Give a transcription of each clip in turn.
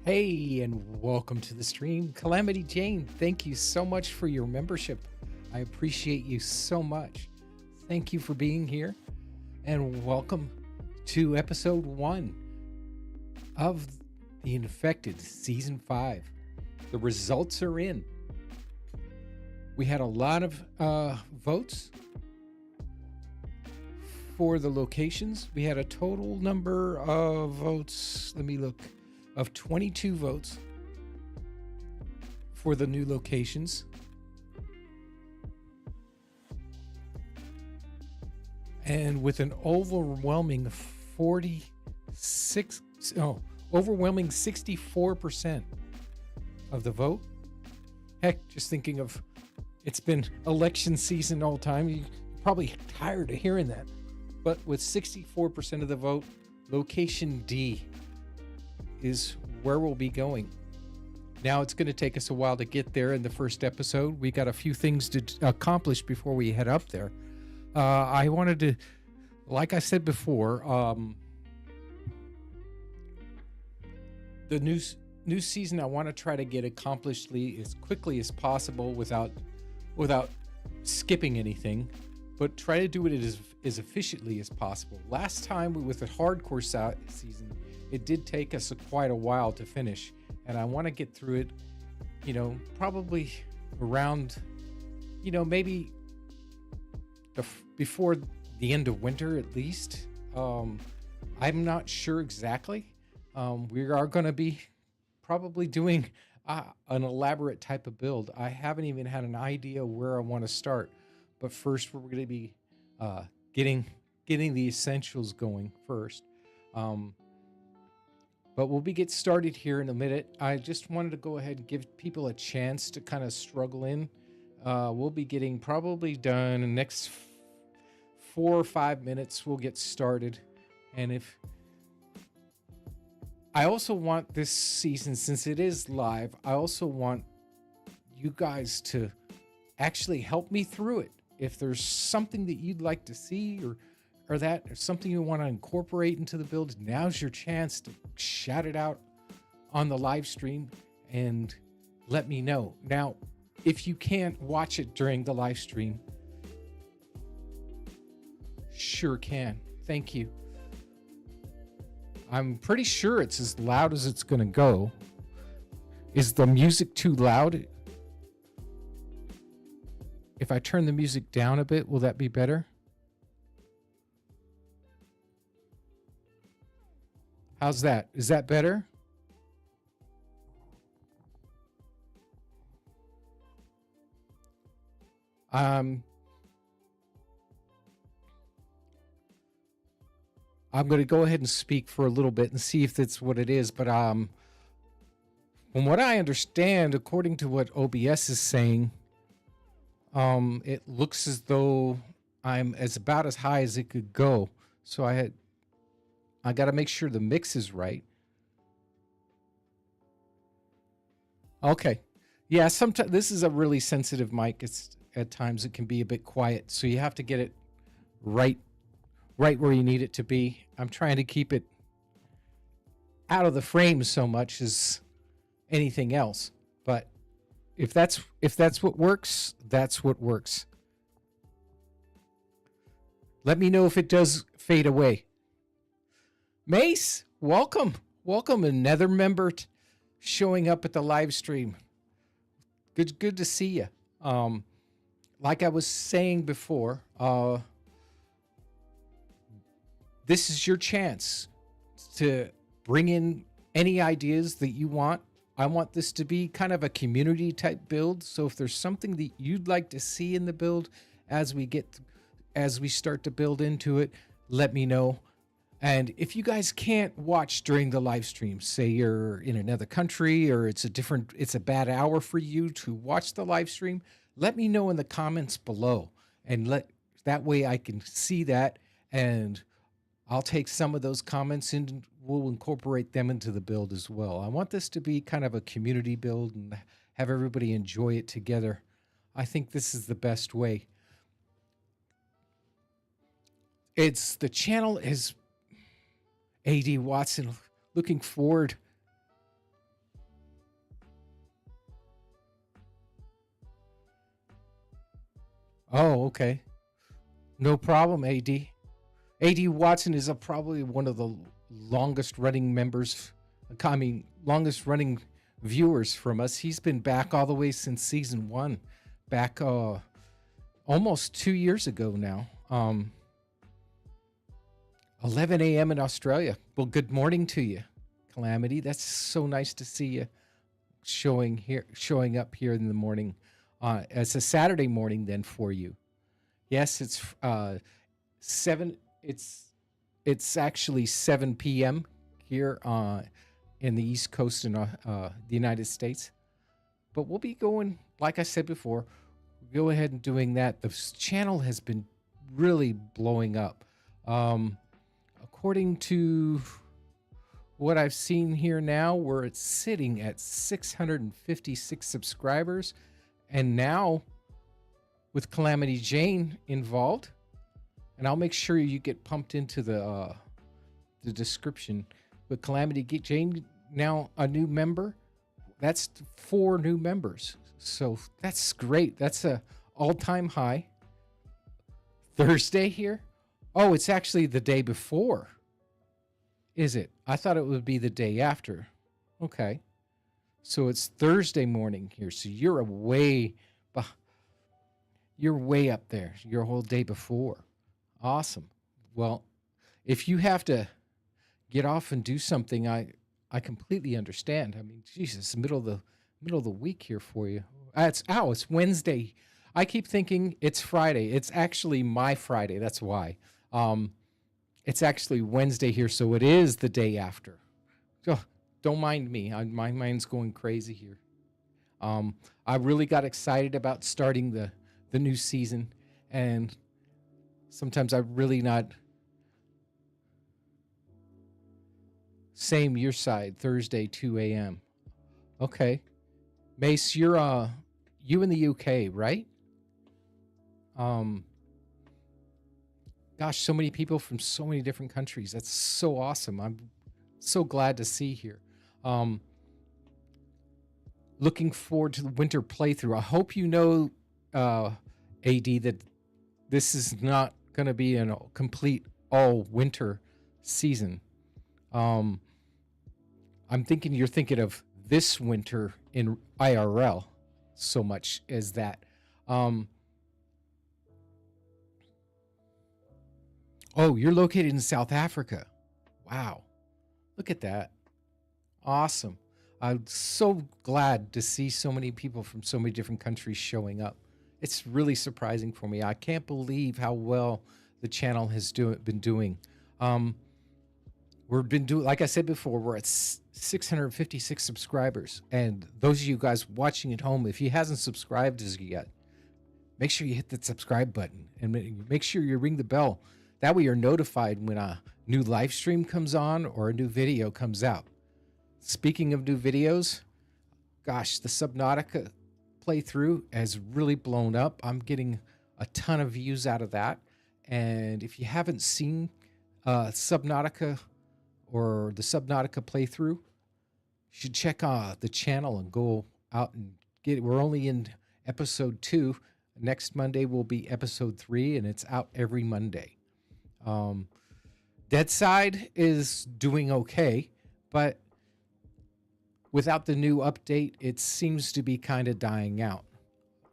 Hey, and welcome to the stream. Calamity Jane, thank you so much for your membership. I appreciate you so much. Thank you for being here, and welcome to episode 1 of The Infected Season 5. The results are in. We had a lot of votes for the locations. We had a total number of votes. Let me look. Of 22 votes for the new locations. And with an overwhelming 64% of the vote. Heck, just thinking of, it's been election season all time. You're probably tired of hearing that. But with 64% of the vote, location D is where we'll be going. Now it's going to take us a while to get there in the first episode. We got a few things to accomplish before we head up there. I wanted to, like I said before, the new season I want to try to get accomplished as quickly as possible without skipping anything, but try to do it as efficiently as possible. Last time with the hardcore season, it did take us quite a while to finish, and I want to get through it, probably around, maybe before the end of winter at least. I'm not sure exactly. We are going to be probably doing an elaborate type of build. I haven't even had an idea where I want to start, but first we're going to be getting the essentials going first. But we'll get started here in a minute. I just wanted to go ahead and give people a chance to kind of struggle in. We'll be getting probably done in the next 4 or 5 minutes. We'll get started. And if I also want this season, since it is live, I also want you guys to actually help me through it. If there's something that you'd like to see or something you want to incorporate into the build, now's your chance to shout it out on the live stream and let me know. Now, if you can't watch it during the live stream, sure can. Thank you. I'm pretty sure it's as loud as it's going to go. Is the music too loud? if I turn the music down a bit, will that be better? How's that? Is that better? Um, I'm going to go ahead and speak for a little bit and see if that's what it is. But from what I understand, according to what OBS is saying, it looks as though I'm as about as high as it could go. So I got to make sure the mix is right. Okay. Yeah, sometimes this is a really sensitive mic. It's at times it can be a bit quiet, so you have to get it right where you need it to be. I'm trying to keep it out of the frame so much as anything else. But if that's what works, that's what works. Let me know if it does fade away. Mace, welcome. Welcome, another member showing up at the live stream. Good to see you. Like I was saying before, this is your chance to bring in any ideas that you want. I want this to be kind of a community type build. So if there's something that you'd like to see in the build as we start to build into it, let me know. And if you guys can't watch during the live stream, say you're in another country or it's a bad hour for you to watch the live stream, let me know in the comments below, and that way I can see that, and I'll take some of those comments and we'll incorporate them into the build as well. I want this to be kind of a community build and have everybody enjoy it together. I think this is the best way. The channel is AD Watson, looking forward. Oh, okay. No problem, AD. AD Watson is probably one of the longest running longest running viewers from us. He's been back all the way since season 1, back almost 2 years ago now. 11 a.m. in Australia. Well, good morning to you, Calamity. That's so nice to see you showing up here in the morning. It's a Saturday morning then for you. Yes, it's 7. It's actually 7 p.m. here in the East Coast in the United States. But we'll be going, like I said before, go ahead and doing that. The channel has been really blowing up. According to what I've seen here now, we're sitting at 656 subscribers. And now with Calamity Jane involved, and I'll make sure you get pumped into the description. With Calamity Jane now a new member, that's 4 new members. So that's great. That's a all-time high. Thursday here. Oh, it's actually the day before. Is it? I thought it would be the day after. Okay. So it's Thursday morning here. So you're way up there. Your whole day before. Awesome. Well, if you have to get off and do something, I completely understand. I mean, Jesus, middle of the week here for you. It's Wednesday. I keep thinking it's Friday. It's actually my Friday. That's why. It's actually Wednesday here, so it is the day after. Oh, don't mind me. My mind's going crazy here. I really got excited about starting the new season, and sometimes I'm really not. Same your side, Thursday, 2 a.m. Okay. Mace, you're you in the UK, right? Gosh, so many people from so many different countries. That's so awesome. I'm so glad to see here. Looking forward to the winter playthrough. I hope you know, AD, that this is not going to be a complete all winter season. I'm thinking you're thinking of this winter in IRL so much as that. Oh, you're located in South Africa. Wow. Look at that. Awesome. I'm so glad to see so many people from so many different countries showing up. It's really surprising for me. I can't believe how well the channel has been doing. Um, we've been doing, like I said before, we're at 656 subscribers. And those of you guys watching at home, if you hasn't subscribed as yet, make sure you hit that subscribe button and make sure you ring the bell. That way you're notified when a new live stream comes on or a new video comes out. Speaking of new videos, gosh, the Subnautica playthrough has really blown up. I'm getting a ton of views out of that. And if you haven't seen Subnautica or the Subnautica playthrough, you should check the channel and go out and get it. We're only in episode 2. Next Monday will be episode 3, and it's out every Monday. Dead Side is doing okay, but without the new update, it seems to be kind of dying out.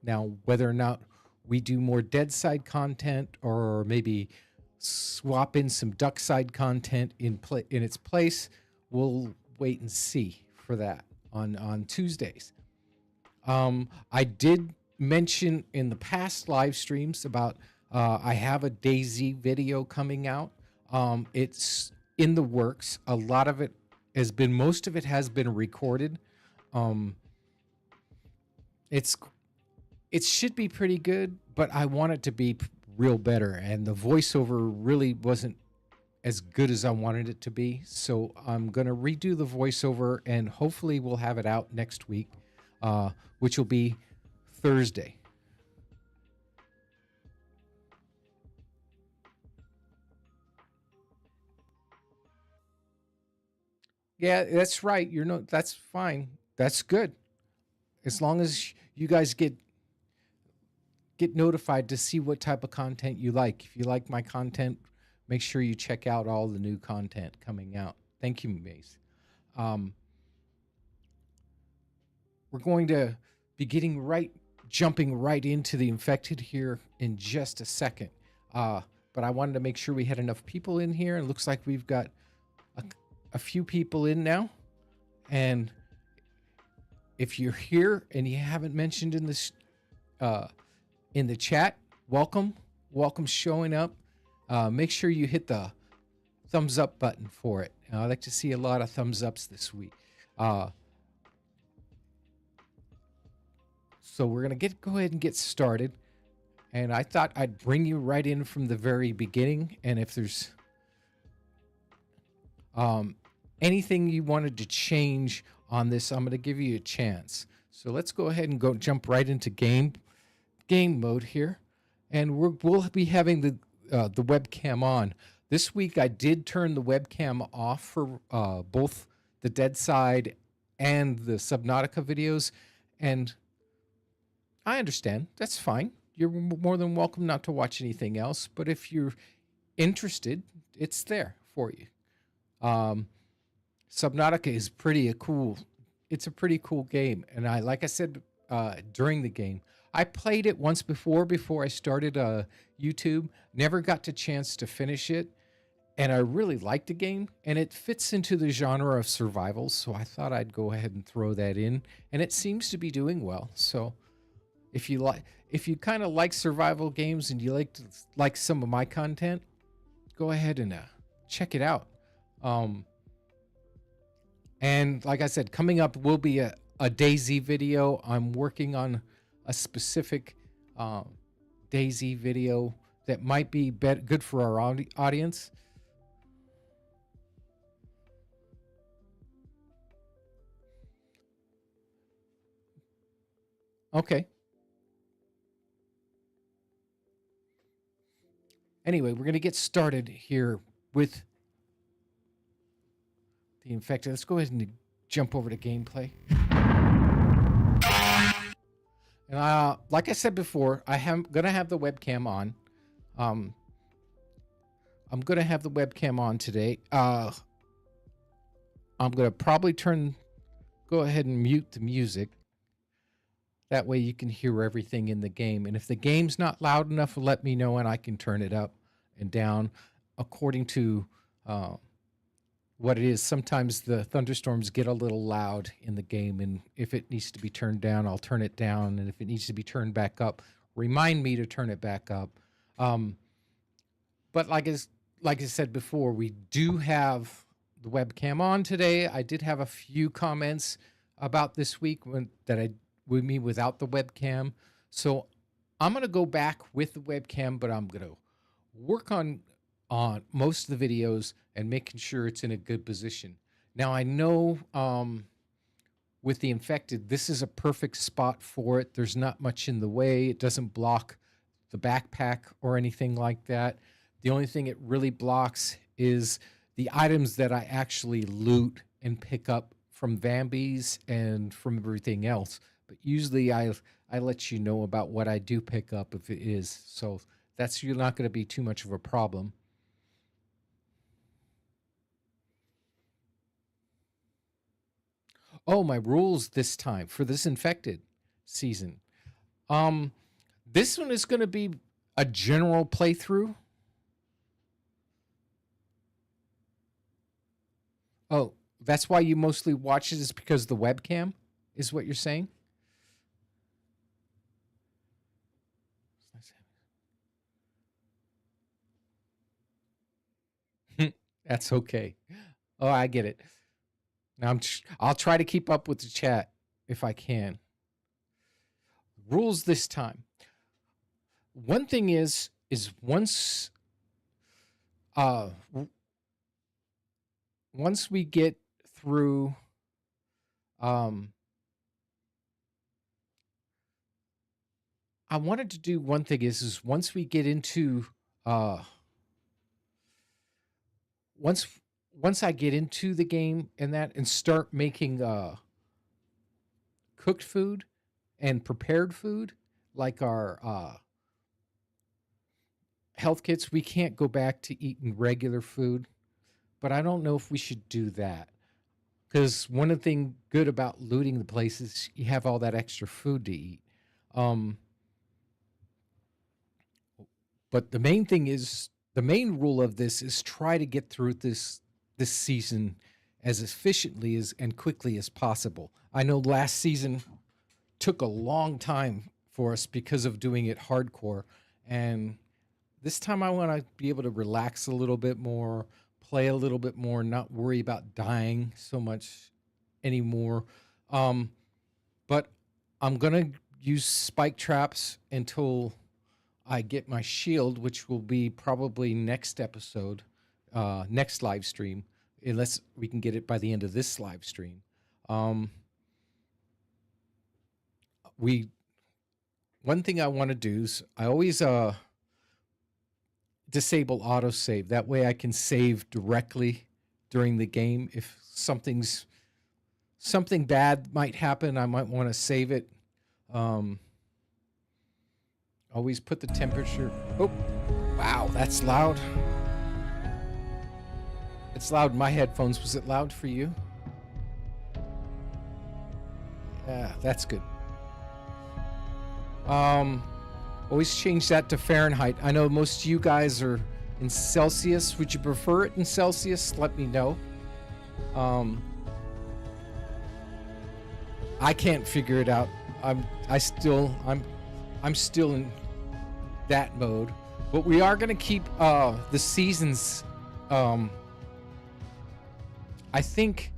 Now, whether or not we do more Dead Side content or maybe swap in some Duck Side content in its place, we'll wait and see for that on Tuesdays. I did mention in the past live streams about I have a DayZ video coming out. It's in the works. A lot of it has been, most of it has been recorded. It should be pretty good, but I want it to be real better, and the voiceover really wasn't as good as I wanted it to be. So I'm gonna redo the voiceover, and hopefully we'll have it out next week, which will be Thursday. Yeah, that's right. That's fine. That's good. As long as you guys get notified to see what type of content you like. If you like my content, make sure you check out all the new content coming out. Thank you, Mace. We're going to be jumping right into the infected here in just a second. But I wanted to make sure we had enough people in here. It looks like we've got a few people in now. And if you're here and you haven't mentioned in this in the chat, welcome showing up. Make sure you hit the thumbs up button for it. I'd like to see a lot of thumbs ups this week. So we're gonna go ahead and get started. And I thought I'd bring you right in from the very beginning. And if there's anything you wanted to change on this, I'm going to give you a chance. So let's go ahead and jump right into game mode here. And we'll be having the webcam on. This week I did turn the webcam off for both the Dead Side and the Subnautica videos. And I understand. That's fine. You're more than welcome not to watch anything else. But if you're interested, it's there for you. Subnautica is it's a pretty cool game. And like I said during the game, I played it once before I started YouTube. Never got the chance to finish it. And I really liked the game. And it fits into the genre of survival. So I thought I'd go ahead and throw that in. And it seems to be doing well. So if you kind of like survival games and you like some of my content, go ahead and check it out. And like I said, coming up will be a DayZ video. I'm working on a specific DayZ video that might be good for our audience. Okay. Anyway, we're going to get started here with the infected. Let's go ahead and jump over to gameplay. And like I said before, I'm going to have the webcam on. I'm going to have the webcam on today. I'm going to probably go ahead and mute the music. That way you can hear everything in the game. And if the game's not loud enough, let me know and I can turn it up and down. according to what it is. Sometimes the thunderstorms get a little loud in the game, and if it needs to be turned down, I'll turn it down, and if it needs to be turned back up, remind me to turn it back up. But like I said before, we do have the webcam on today. I did have a few comments about this week with me without the webcam. So I'm going to go back with the webcam, but I'm going to work on most of the videos and making sure it's in a good position. Now, I know with the infected, this is a perfect spot for it. There's not much in the way. It doesn't block the backpack or anything like that. The only thing it really blocks is the items that I actually loot and pick up from Vambies and from everything else. But usually I let you know about what I do pick up if it is. So that's you're not going to be too much of a problem. Oh, my rules this time for this infected season. This one is going to be a general playthrough. Oh, that's why you mostly watch it, is because the webcam is what you're saying? That's okay. Oh, I get it. Now I'll try to keep up with the chat if I can. Rules this time. One thing is once we get through I wanted to do one thing is once we get into once I get into the game and start making cooked food and prepared food, like our health kits, we can't go back to eating regular food. But I don't know if we should do that, because one of the things good about looting the place is you have all that extra food to eat. But the main thing is, the main rule of this is try to get through this season as efficiently as and quickly as possible. I know last season took a long time for us because of doing it hardcore, and this time I want to be able to relax a little bit more, play a little bit more, not worry about dying so much anymore. But I'm gonna use spike traps until I get my shield, which will be probably next episode, next live stream, unless we can get it by the end of this live stream. One thing I want to do is I always disable autosave. That way I can save directly during the game. If something bad might happen, I might want to save it. Always put the temperature. Oh, wow, that's loud. It's loud in my headphones. Was it loud for you? Yeah, that's good. Always change that to Fahrenheit. I know most of you guys are in Celsius. Would you prefer it in Celsius? Let me know. I can't figure it out. I'm still in that mode, but we are going to keep the seasons. I think.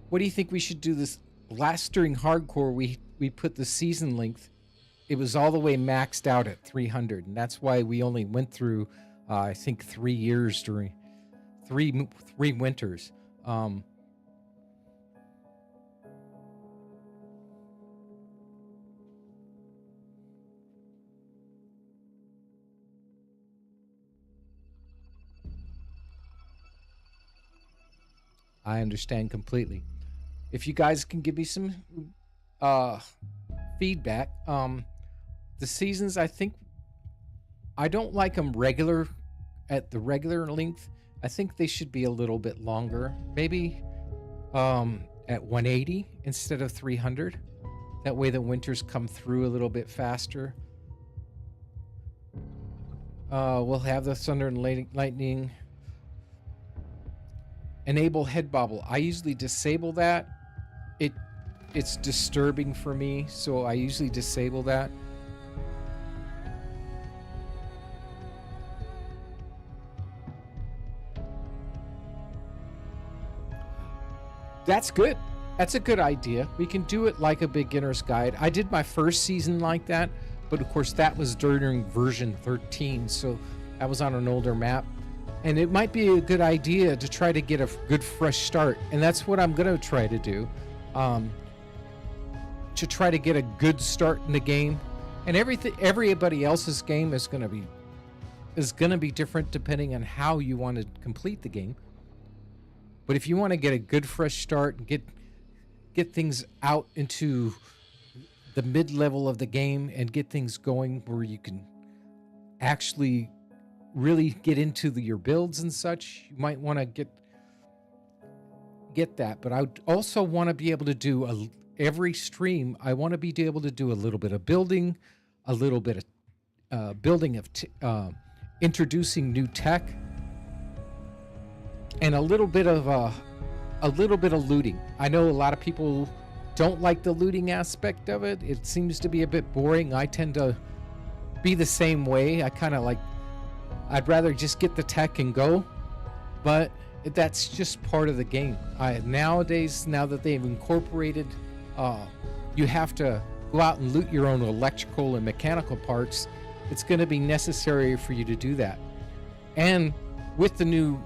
What do you think we should do this? Last during hardcore, we put the season length. It was all the way maxed out at 300, and that's why we only went through, I think, 3 years during three winters. I understand completely. If you guys can give me some feedback, the seasons, I think I don't like them at the regular length. I think they should be a little bit longer, maybe at 180 instead of 300. That way the winters come through a little bit faster. We'll have the thunder and lightning. Enable head bobble. I usually disable that. It's disturbing for me, so I usually disable that. That's good. That's a good idea. We can do it like a beginner's guide. I did my first season like that, but of course that was during version 13, so that was on an older map. And it might be a good idea to try to get a good fresh start, and that's what I'm going to try to do, to try to get a good start in the game. And everybody else's game is going to be different depending on how you want to complete the game. But if you want to get a good fresh start and get things out into the mid-level of the game and get things going where you can actually really get into your builds and such, you might want to get that. But I would also want to be able to do every stream. I want to be able to do a little bit of building, a little bit of building of introducing new tech, and a little bit of looting. I know a lot of people don't like the looting aspect of it. It seems to be a bit boring. I tend to be the same way. I'd rather just get the tech and go, but that's just part of the game. Nowadays, now that they've incorporated, you have to go out and loot your own electrical and mechanical parts. It's going to be necessary for you to do that. And with the new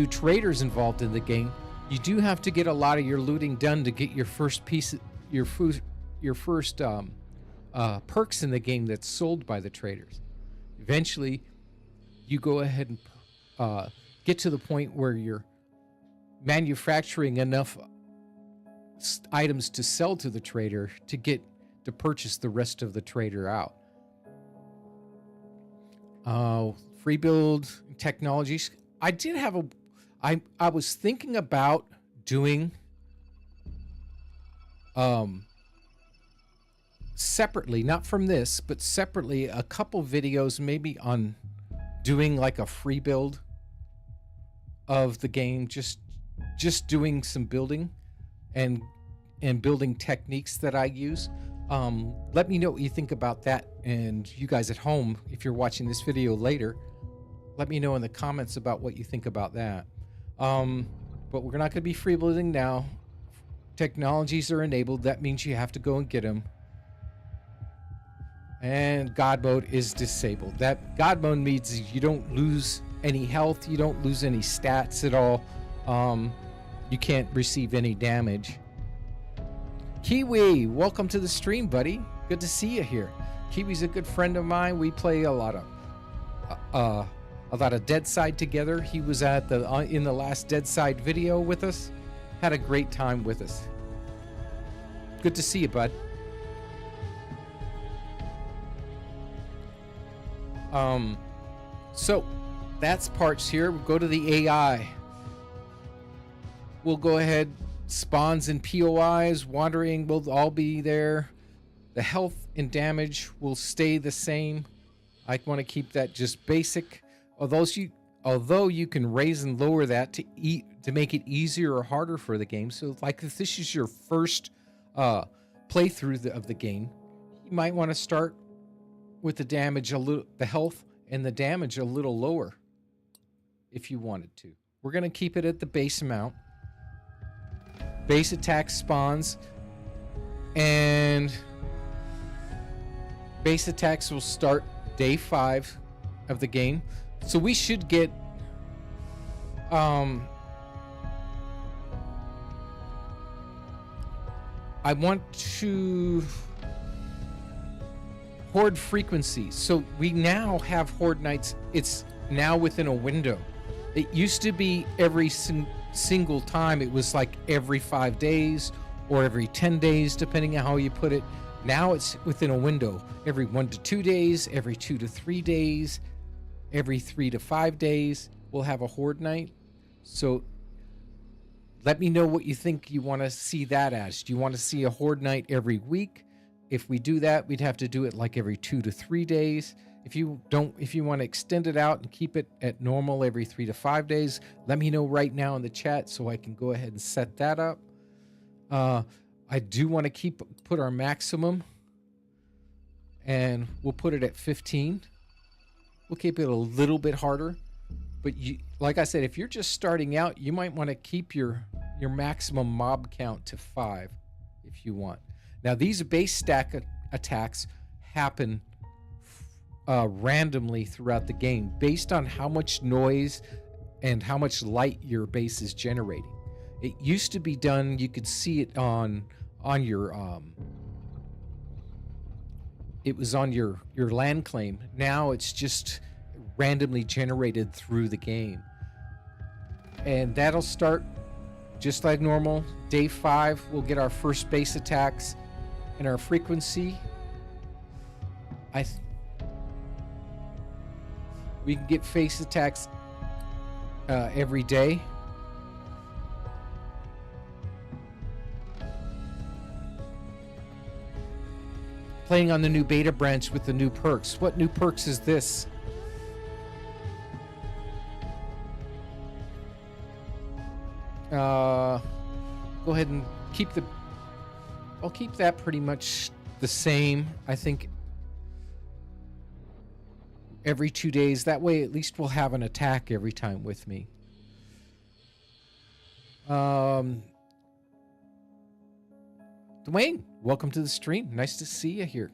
traders involved in the game, you do have to get a lot of your looting done to get your first piece, your first perks in the game that's sold by the traders. Eventually, you go ahead and get to the point where you're manufacturing enough items to sell to the trader to purchase the rest of the trader out. Free build technologies. I was thinking about doing separately, not from this, but separately, a couple videos maybe on doing like a free build of the game, just doing some building and building techniques that I use. Let me know what you think about that, and you guys at home, if you're watching this video later, let me know in the comments about what you think about that. But we're not going to be free building now. Technologies are enabled. That means you have to go and get them. And God mode is disabled. That God mode means you don't lose any health. You don't lose any stats at all. You can't receive any damage. Kiwi, welcome to the stream, buddy. Good to see you here. Kiwi's a good friend of mine. We play a lot of Dead Side together. He was at in the last Dead Side video with us. Had a great time with us. Good to see you, bud. So that's parts here. We'll go to the AI. We'll go ahead. Spawns and POIs, wandering will all be there. The health and damage will stay the same. I want to keep that just basic. Although you can raise and lower that to make it easier or harder for the game. So like if this is your first playthrough of the game, you might want to start with the damage the health and the damage a little lower if you wanted to. We're going to keep it at the base amount. Base attack spawns, and base attacks will start day 5 of the game. So we should get I want to horde frequency. So we now have horde nights. It's now within a window. It used to be every single time. It was like every 5 days or every 10 days, depending on how you put it. Now it's within a window. Every 1 to 2 days, every 2 to 3 days, every 3 to 5 days, we'll have a horde night. So let me know what you think you want to see that as. Do you want to see a horde night every week? If we do that, we'd have to do it like every 2 to 3 days. If you want to extend it out and keep it at normal every 3 to 5 days, let me know right now in the chat so I can go ahead and set that up. I do want to put our maximum, and we'll put it at 15. We'll keep it a little bit harder, but like I said, if you're just starting out, you might want to keep your maximum mob count to 5 if you want. Now, these base stack attacks happen randomly throughout the game based on how much noise and how much light your base is generating. It used to be done, you could see it on your it was on your land claim. Now it's just randomly generated through the game. And that'll start just like normal. Day 5, we'll get our first base attacks, and our frequency, we can get face attacks every day. Playing on the new beta branch with the new perks. What new perks is this? Go ahead and I'll keep that pretty much the same. I think every 2 days. That way at least we'll have an attack every time with me. Dwayne, welcome to the stream. Nice to see you here.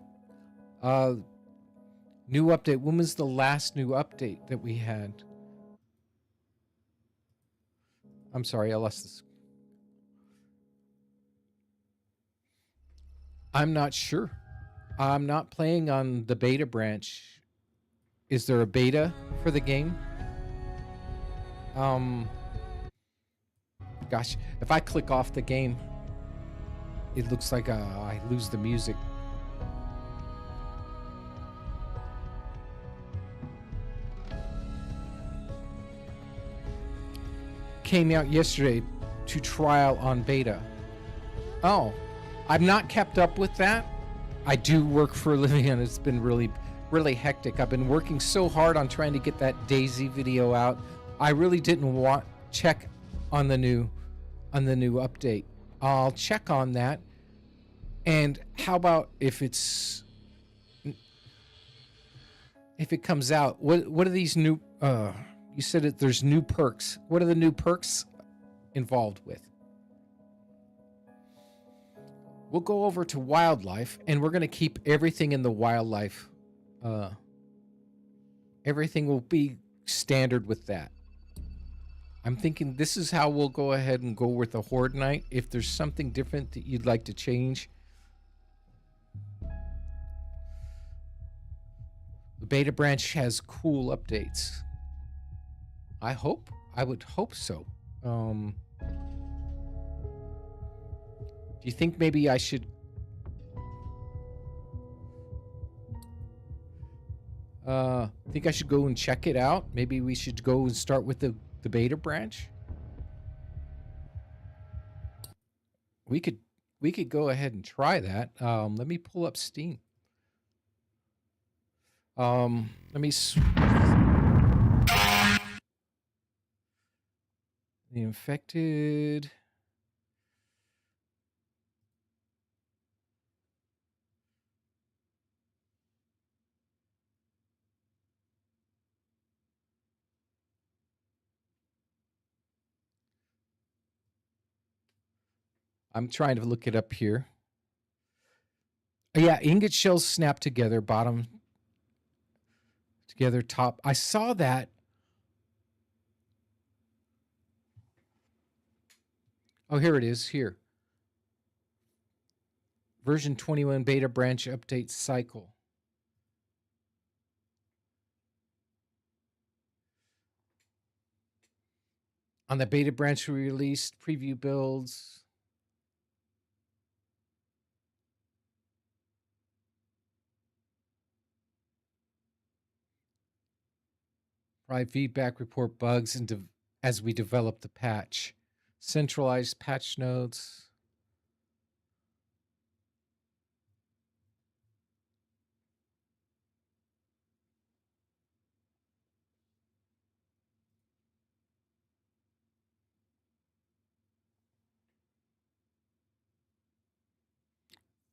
New update. When was the last new update that we had? I'm sorry, I lost this. I'm not sure. I'm not playing on the beta branch. Is there a beta for the game? Gosh, if I click off the game, it looks like I lose the music. Came out yesterday to trial on beta. Oh, I've not kept up with that. I do work for a living, and it's been really hectic. I've been working so hard on trying to get that DayZ video out. I really didn't check on the new update. I'll check on that. And how about if it comes out? What are these new? You said there's new perks. What are the new perks involved with? We'll go over to wildlife, and we're going to keep everything in the wildlife. Everything will be standard with that. I'm thinking this is how we'll go ahead and go with the Horde Night. If there's something different that you'd like to change, the beta branch has cool updates. I would hope so. Do you think maybe I should think I should go and check it out? Maybe we should go and start with the beta branch. We could go ahead and try that. Let me pull up Steam. Let me the infected. I'm trying to look it up here. Yeah, ingot shells snap together, bottom together, top. I saw that. Oh, here it is. Here. Version 21 beta branch update cycle. On the beta branch, we released preview builds. Provide feedback, report bugs, and as we develop the patch. Centralized patch notes.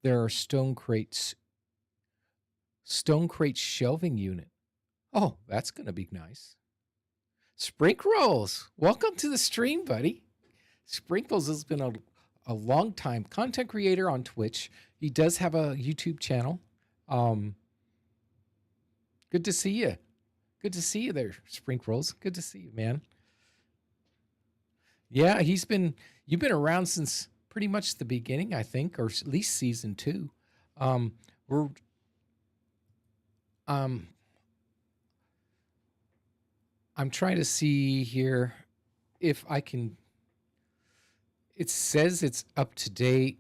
There are stone crate shelving unit. Oh, that's going to be nice. Sprinkles, welcome to the stream, buddy. Sprinkles has been a long time content creator on Twitch. He does have a YouTube channel. Good to see you. Good to see you there, Sprinkles. Good to see you, man. Yeah, you've been around since pretty much the beginning, I think, or at least season 2. We're I'm trying to see here if I can. It says it's up to date.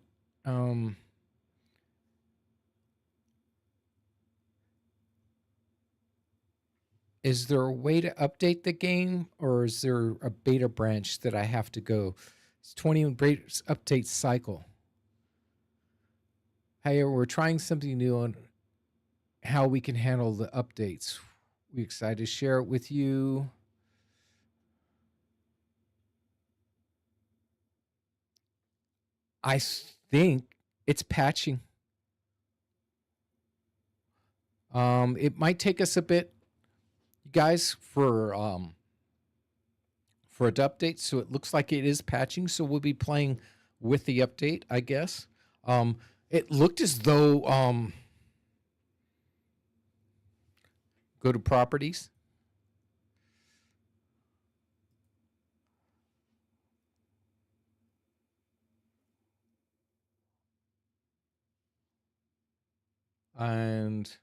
Is there a way to update the game, or is there a beta branch that I have to go? It's 21 update cycle. Hey, we're trying something new on how we can handle the updates. We're excited to share it with you. I think it's patching. It might take us a bit, you guys, for it to update. So it looks like it is patching. So we'll be playing with the update, I guess. It looked as though go to properties. And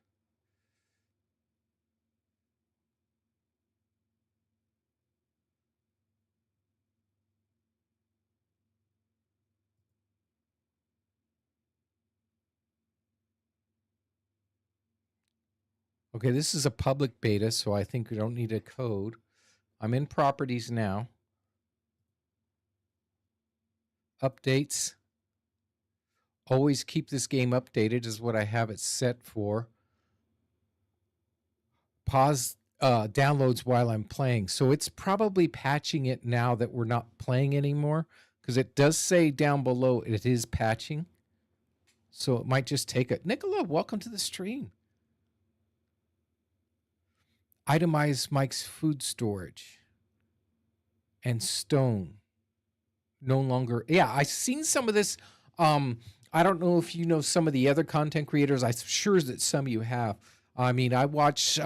okay, this is a public beta, so I think we don't need a code. I'm in properties now. Updates. Always keep this game updated is what I have it set for. Pause downloads while I'm playing. So it's probably patching it now that we're not playing anymore, because it does say down below it is patching. So it might just take a Nicola, welcome to the stream. Itemize Mike's food storage and stone. No longer. Yeah, I've seen some of this. I don't know if you know some of the other content creators. I'm sure that some of you have. I mean, I watch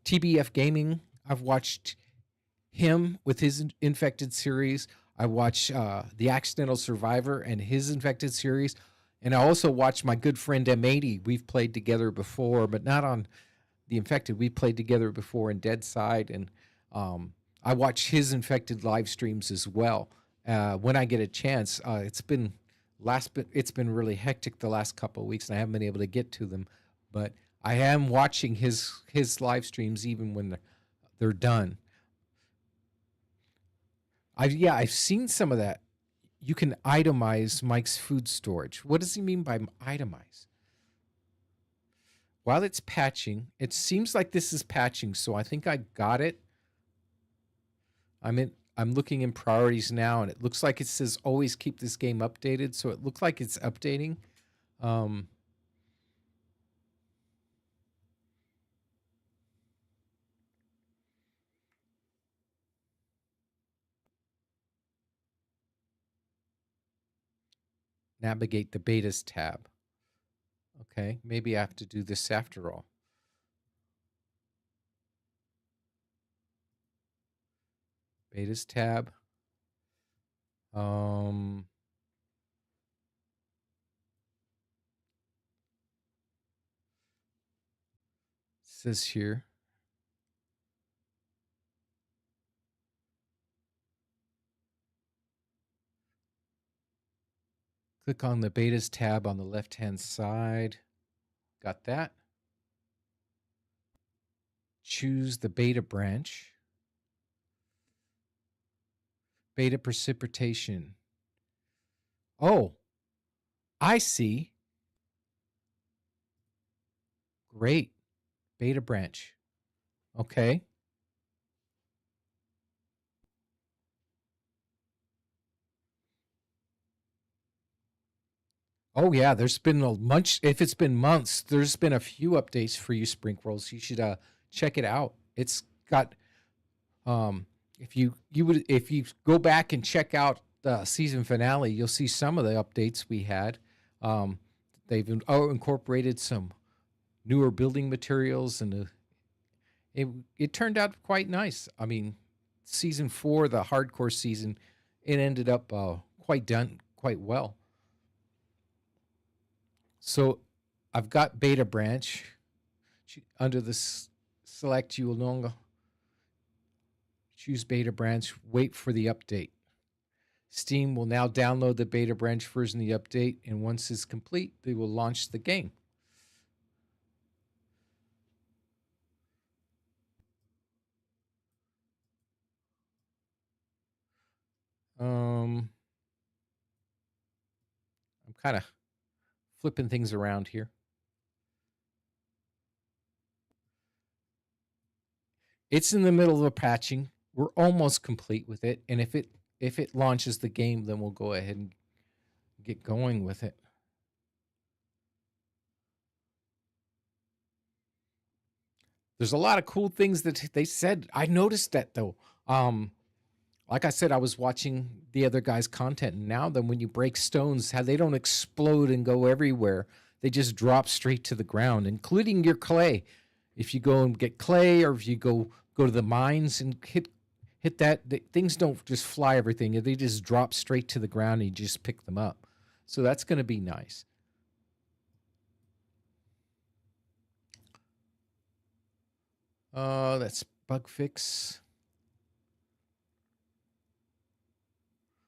TBF Gaming. I've watched him with his infected series. I watch The Accidental Survivor and his infected series. And I also watch my good friend M80. We've played together before, but not on The Infected. We played together before in Dead Side. And I watch his infected live streams as well. When I get a chance, it's been really hectic the last couple of weeks, and I haven't been able to get to them. But I am watching his live streams even when they're done. I've seen some of that. You can itemize Mike's food storage. What does he mean by itemize? While it's patching, it seems like this is patching, so I think I got it. I'm looking in priorities now, and it looks like it says always keep this game updated, so it looks like it's updating. Navigate the betas tab. Okay, maybe I have to do this after all. Betas tab. Says here. Click on the betas tab on the left-hand side. Got that. Choose the beta branch. Beta precipitation. Oh, I see. Great. Beta branch. Okay. Oh yeah, there's been a bunch. If it's been months, there's been a few updates for you, Sprinkrolls. You should check it out. It's got if you go back and check out the season finale, you'll see some of the updates we had. Um, they've incorporated some newer building materials, and it turned out quite nice. I mean, season 4, the hardcore season, it ended up quite well. So I've got Beta Branch under the select. You will no longer choose Beta Branch. Wait for the update. Steam will now download the Beta Branch version of the update, and once it's complete, they will launch the game. I'm kind of flipping things around here. It's in the middle of a patching. We're almost complete with it, and if it launches the game, then we'll go ahead and get going with it. There's a lot of cool things that they said. I noticed that though. Like I said, I was watching the other guy's content, and now then when you break stones, how they don't explode and go everywhere. They just drop straight to the ground, including your clay. If you go and get clay, or if you go to the mines and hit that, things don't just fly everything. They just drop straight to the ground and you just pick them up. So that's going to be nice. That's bug fix.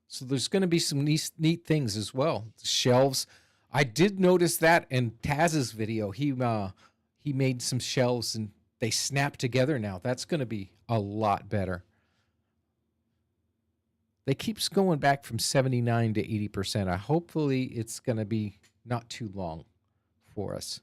So there's going to be some neat things as well. The shelves. I did notice that in Taz's video. He made some shelves and they snap together now. That's going to be a lot better. They keeps going back from 79 to 80%. Hopefully it's going to be not too long for us.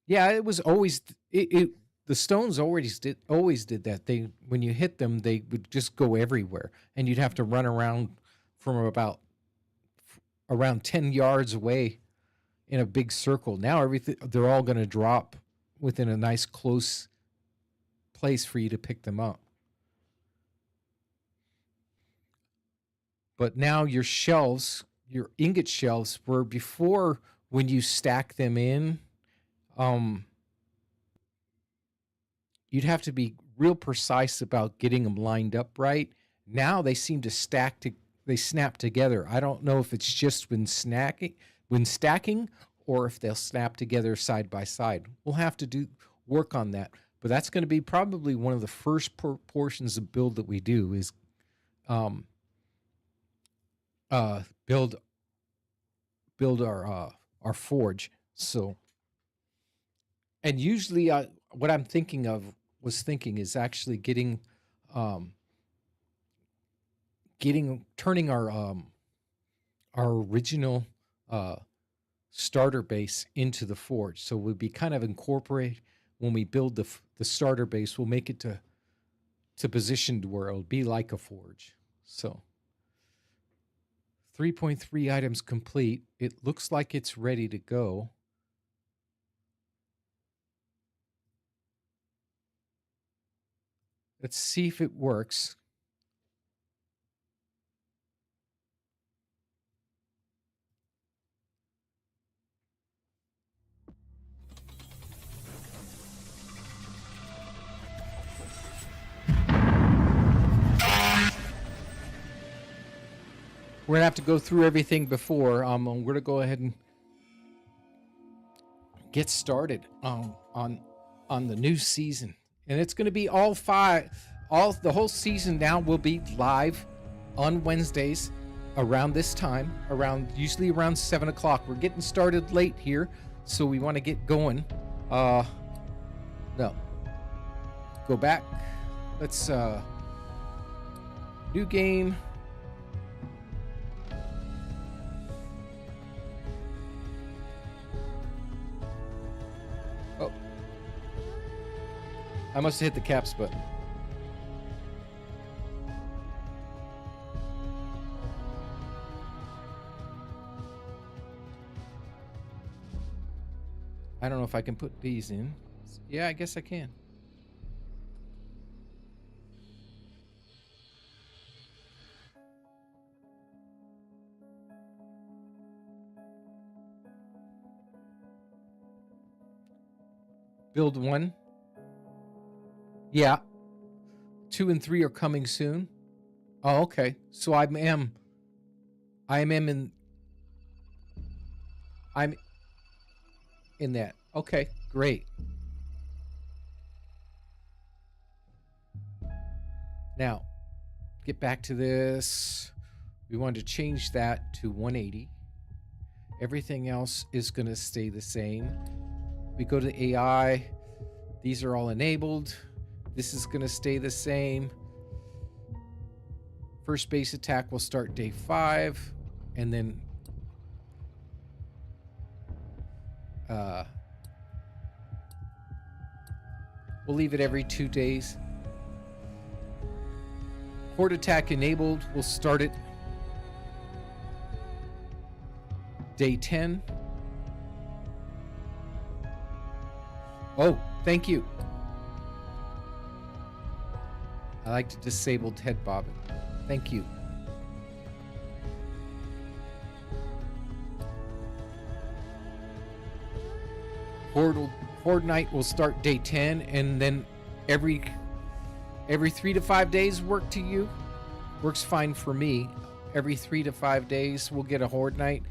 Yeah, it was always the stones always did that. They when you hit them, they would just go everywhere, and you'd have to run around from around 10 yards away in a big circle. Now they're all going to drop within a nice close place for you to pick them up. But now your shelves, your ingot shelves, were before when you stack them in, you'd have to be real precise about getting them lined up right. Now they seem to they snap together. I don't know if it's just when stacking, or if they'll snap together side by side. We'll have to work on that. But that's going to be probably one of the first portions of build that we do is build our forge. So, and usually what I'm thinking is actually turning our original starter base into the forge. So we'll be kind of incorporate when we build the starter base, we'll make it to position where it'll be like a forge. So 3.3 items complete. It looks like it's ready to go. Let's see if it works. We're gonna have to go through everything before. We're gonna go ahead and get started on the new season, and it's gonna be the whole season now will be live on Wednesdays around this time, usually around 7 o'clock. We're getting started late here, so we want to get going. No, go back. Let's new game. I must have hit the caps button. I don't know if I can put these in. Yeah, I guess I can. Build 1. Yeah. 2 and 3 are coming soon. Oh, okay. So I'm in that. Okay, great. Now, get back to this. We want to change that to 180. Everything else is going to stay the same. We go to AI. These are all enabled. This is going to stay the same. First base attack will start day 5, and then we'll leave it every 2 days. Horde attack enabled. We'll start it day 10. Oh, thank you. I like to disable head bobbing. Thank you. Horde night will start day 10, and then every 3 to 5 days work to you. Works fine for me. Every 3 to 5 days we'll get a horde night.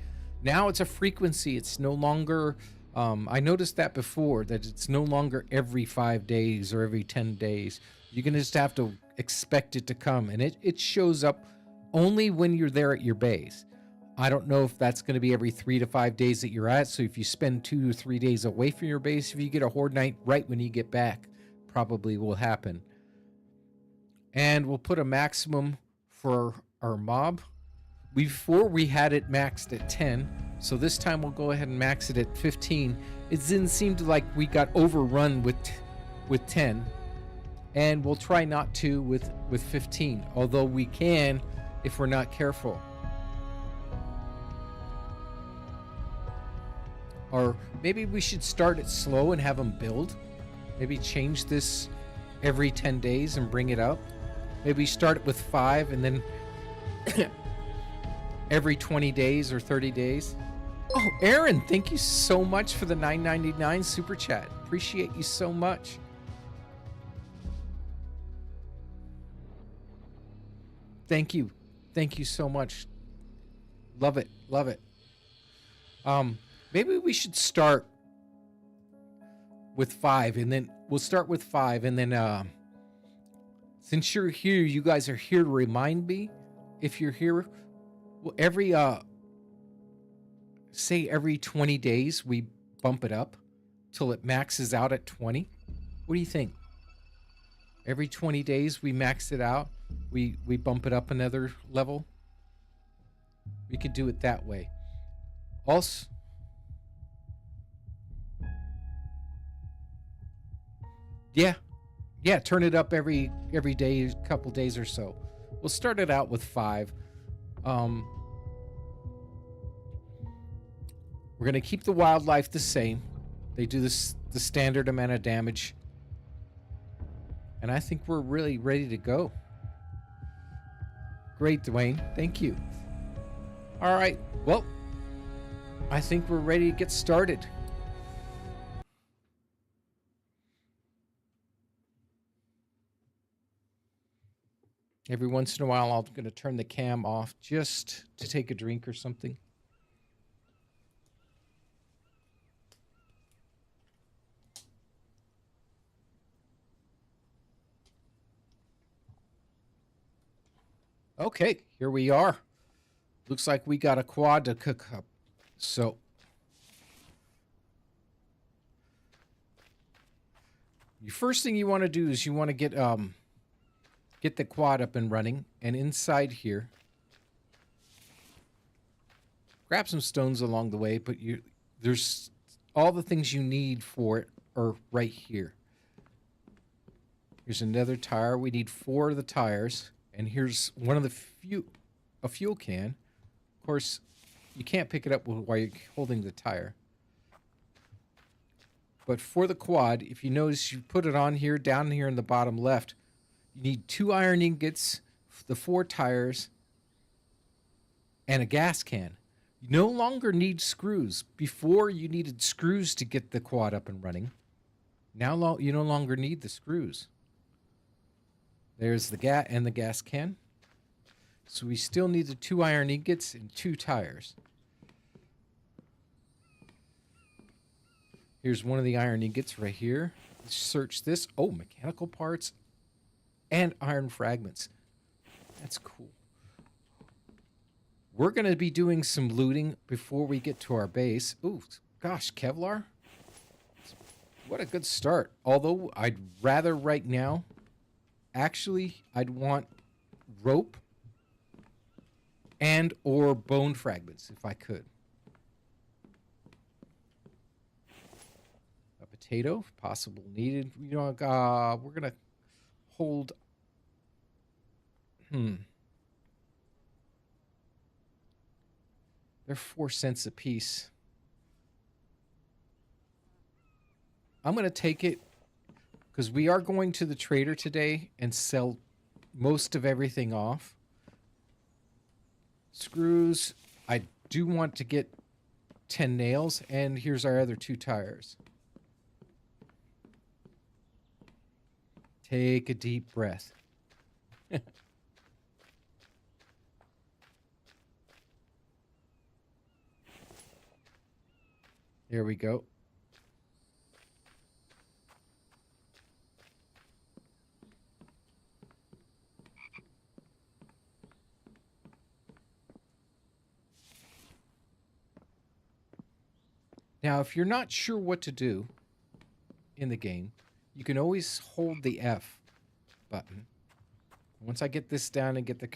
Now it's a frequency. It's no longer I noticed that before, that it's no longer every 5 days or every 10 days. You're gonna just have to expect it to come, and it shows up only when you're there at your base. I don't know if that's going to be every 3 to 5 days that you're at. So if you spend 2 or 3 days away from your base, if you get a horde night right when you get back, probably will happen. And we'll put a maximum for our mob. Before we had it maxed at 10, so this time we'll go ahead and max it at 15. It didn't seem to like we got overrun with 10, and we'll try not to with 15, although we can if we're not careful. Or maybe we should start it slow and have them build. Maybe change this every 10 days and bring it up. Maybe start it with 5 and then every 20 days or 30 days. Oh, Aaron, thank you so much for the $9.99 super chat. Appreciate you so much. Thank you. Thank you so much. Love it. Love it. Maybe we should start with 5, and then we'll start with 5, and then since you're here, you guys are here to remind me. If you're here, well, every say every 20 days we bump it up till it maxes out at 20. What do you think? Every 20 days we max it out. We bump it up another level. We could do it that way. Also, yeah, turn it up every day, couple days or so. We'll start it out with 5. We're gonna keep the wildlife the same. They do the standard amount of damage, and I think we're really ready to go. Great, Dwayne. Thank you. All right. Well, I think we're ready to get started. Every once in a while, I'm going to turn the cam off just to take a drink or something. Okay, here we are. Looks like we got a quad to cook up. So the first thing you want to do is you want to get the quad up and running, and inside here, grab some stones along the way, but there's all the things you need for it are right here. Here's another tire. We need 4 of the tires. And here's one of the a fuel can. Of course, you can't pick it up while you're holding the tire. But for the quad, if you notice, you put it on here, down here in the bottom left. You need 2 iron ingots, the 4 tires, and a gas can. You no longer need screws. Before, you needed screws to get the quad up and running. Now you no longer need the screws. There's the gas can. So we still need the 2 iron ingots and 2 tires. Here's one of the iron ingots right here. Let's search this. Oh, mechanical parts and iron fragments. That's cool. We're going to be doing some looting before we get to our base. Ooh, gosh, Kevlar. What a good start. Although I'd rather right now, actually, I'd want rope and or bone fragments if I could. A potato, possible needed. You know, we're going to hold... They're 4 cents a piece. I'm going to take it because we are going to the trader today and sell most of everything off. Screws. I do want to get 10 nails, and here's our other 2 tires. Take a deep breath. There we go. Now, if you're not sure what to do in the game, you can always hold the F button. Once I get this down and get the...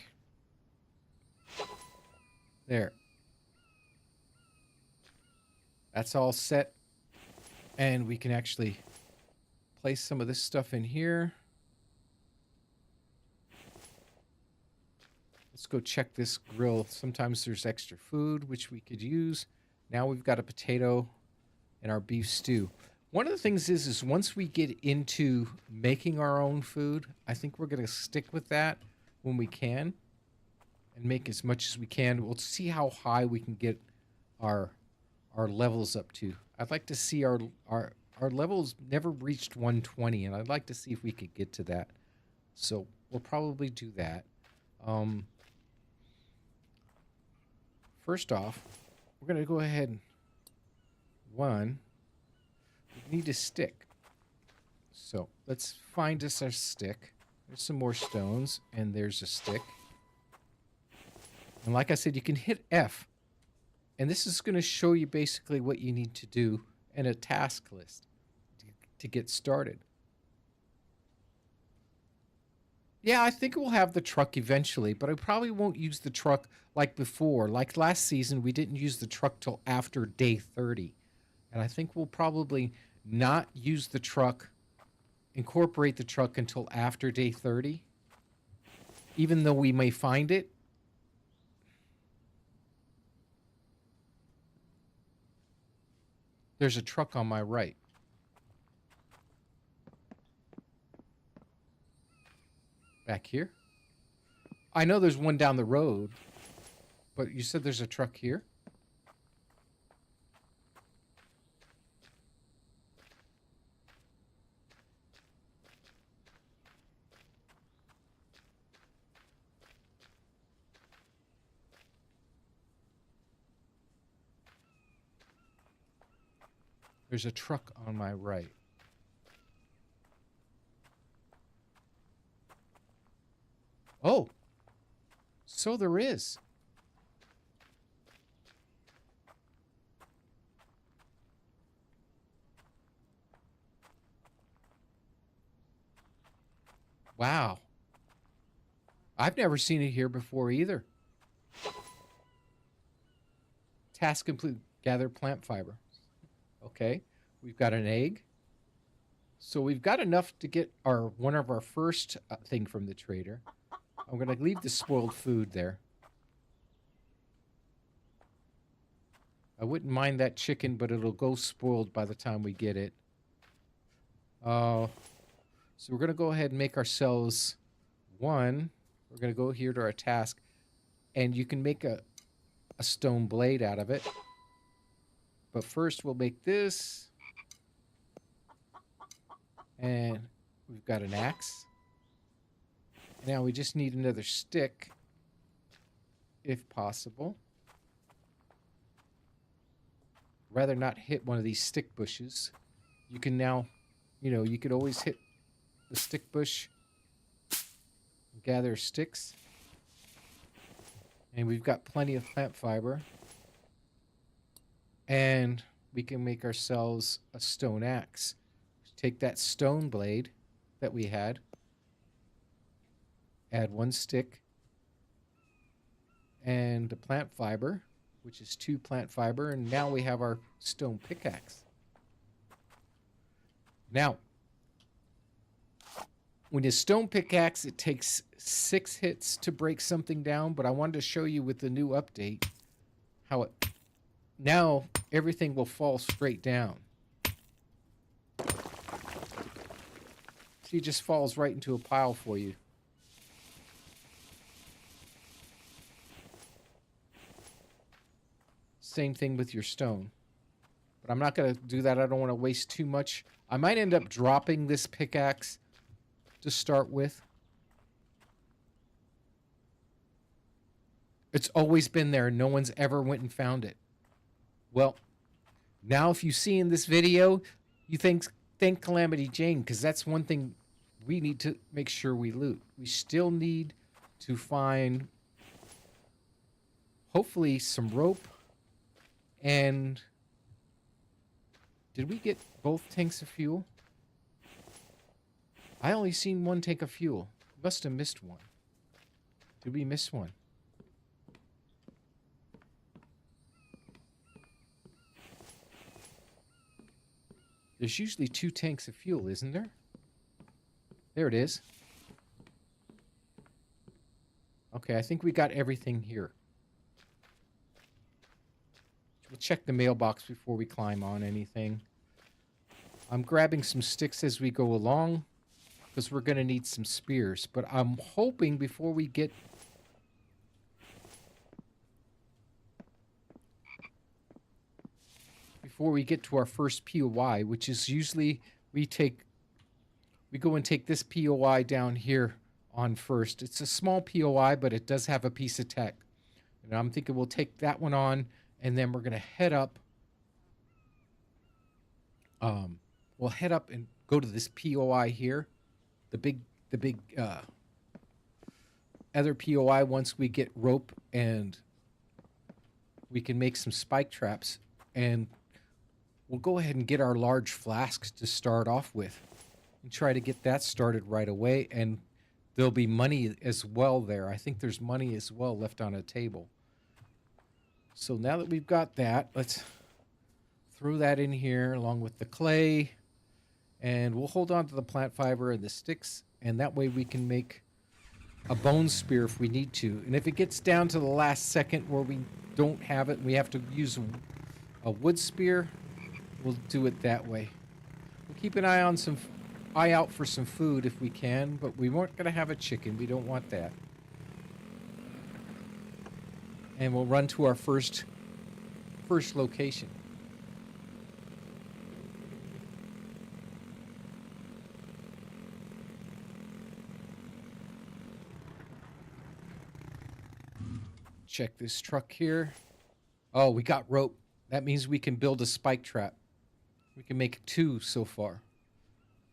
There. That's all set. And we can actually place some of this stuff in here. Let's go check this grill. Sometimes there's extra food, which we could use. Now we've got a potato and our beef stew. One of the things is once we get into making our own food, I think we're going to stick with that when we can and make as much as we can. We'll see how high we can get our levels up to. I'd like to see our levels never reached 120, and I'd like to see if we could get to that. So we'll probably do that. First off, we're going to go ahead and we need a stick. So let's find us our stick. There's some more stones, and there's a stick. And like I said, you can hit F. And this is going to show you basically what you need to do and a task list to get started. Yeah, I think we'll have the truck eventually, but I probably won't use the truck like before. Like last season, we didn't use the truck till after day 30. And I think we'll probably not use the truck, incorporate the truck until after day 30. Even though we may find it. There's a truck on my right. Back here? I know there's one down the road, but you said there's a truck here? There's a truck on my right. Oh, so there is. Wow. I've never seen it here before either. Task complete. Gather plant fiber. Okay. We've got an egg. So we've got enough to get our one of our first thing from the trader. I'm going to leave the spoiled food there. I wouldn't mind that chicken, but it'll go spoiled by the time we get it. So we're going to go ahead and make ourselves one. We're going to go here to our task. And you can make a stone blade out of it. But first we'll make this. And we've got an axe. Now we just need another stick, if possible. Rather not hit one of these stick bushes. You can now, you could always hit the stick bush and gather sticks. And we've got plenty of plant fiber. And we can make ourselves a stone axe. Take that stone blade that we had. Add one stick. And the plant fiber, which is 2 plant fiber. And now we have our stone pickaxe. Now, when you stone pickaxe, it takes 6 hits to break something down. But I wanted to show you with the new update how it... Now, everything will fall straight down. See, it just falls right into a pile for you. Same thing with your stone. But I'm not going to do that. I don't want to waste too much. I might end up dropping this pickaxe to start with. It's always been there. No one's ever went and found it. Well, now if you see in this video, you thank Calamity Jane, because that's one thing we need to make sure we loot. We still need to find, hopefully, some rope. And did we get both tanks of fuel? I only seen one tank of fuel. Must have missed one. Did we miss one? There's usually 2 tanks of fuel, isn't there? There it is. Okay, I think we got everything here. We'll check the mailbox before we climb on anything. I'm grabbing some sticks as we go along, because we're going to need some spears. But I'm hoping before we get... to our first POI, which is usually we go and take this POI down here on first. It's a small POI, but it does have a piece of tech. And I'm thinking we'll take that one on, and then we're going to head up. We'll head up and go to this POI here. The big other POI once we get rope and we can make some spike traps, and we'll go ahead and get our large flasks to start off with and try to get that started right away. And there'll be money as well there. I think there's money as well left on a table. So now that we've got that, let's throw that in here along with the clay. And we'll hold on to the plant fiber and the sticks. And that way we can make a bone spear if we need to. And if it gets down to the last second where we don't have it, we have to use a wood spear, we'll do it that way. We'll keep an eye out for some food if we can, but we weren't going to have a chicken. We don't want that. And we'll run to our first location. Check this truck here. Oh, we got rope. That means we can build a spike trap. We can make 2 so far.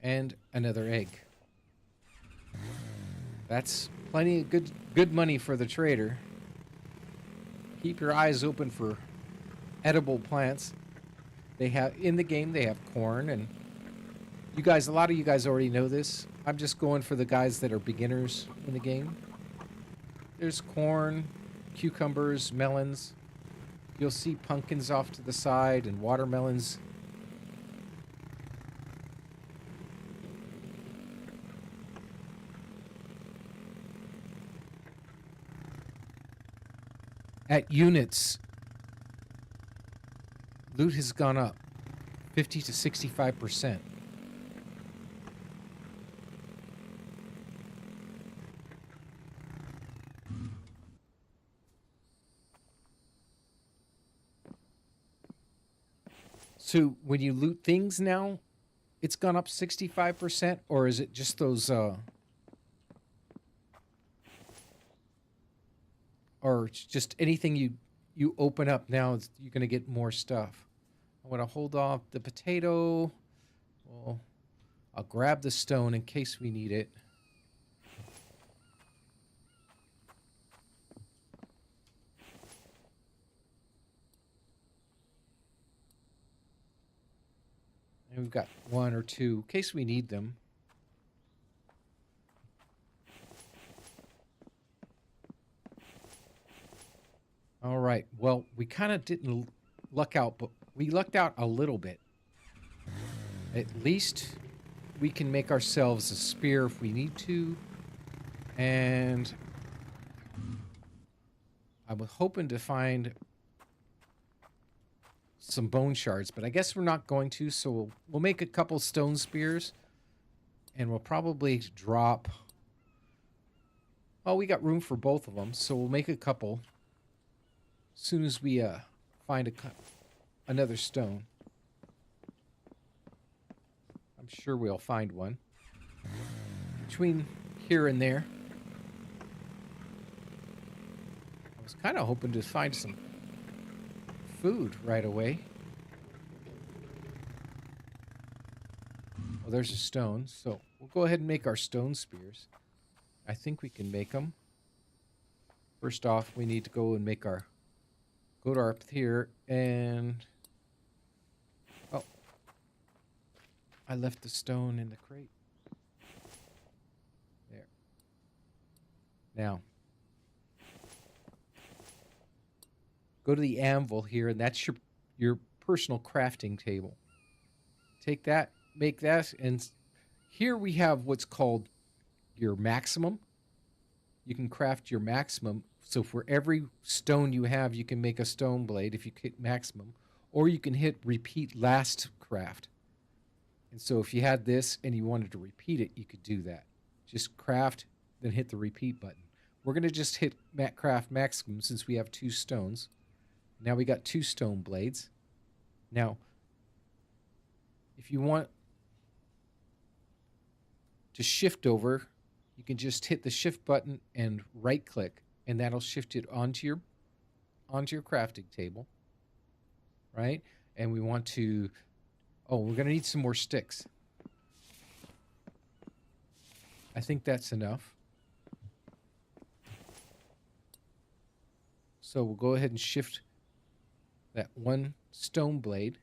And another egg. That's plenty of good money for the trader. Keep your eyes open for edible plants. They have in the game, they have corn, and a lot of you guys already know this. I'm just going for the guys that are beginners in the game. There's corn, cucumbers, melons. You'll see pumpkins off to the side and watermelons. At units, loot has gone up 50 to 65%. So when you loot things now, it's gone up 65%, or is it just those or it's just anything you open up now, you're going to get more stuff. I want to hold off the potato. Well, I'll grab the stone in case we need it. And we've got one or two in case we need them. All right. Well, we kind of didn't luck out, but we lucked out a little bit. At least we can make ourselves a spear if we need to. And I was hoping to find some bone shards, but I guess we're not going to, so we'll make a couple stone spears. And we'll probably drop... Oh, we got room for both of them, so we'll make a couple as soon as we find another stone. I'm sure we'll find one. Between here and there. I was kind of hoping to find some food right away. Well, there's a stone, so we'll go ahead and make our stone spears. I think we can make them. First off, we need to go and make our... Go to up here and... Oh. I left the stone in the crate. There. Now. Go to the anvil here, and that's your personal crafting table. Take that, make that, and here we have what's called your maximum. You can craft your maximum. So for every stone you have, you can make a stone blade if you hit maximum. Or you can hit repeat last craft. And so if you had this and you wanted to repeat it, you could do that. Just craft, then hit the repeat button. We're going to just hit craft maximum since we have 2 stones. Now we got 2 stone blades. Now, if you want to shift over, you can just hit the shift button and right click, and that'll shift it onto your crafting table, right? And we want to, we're going to need some more sticks. I think that's enough. So we'll go ahead and shift that 1 stone blade.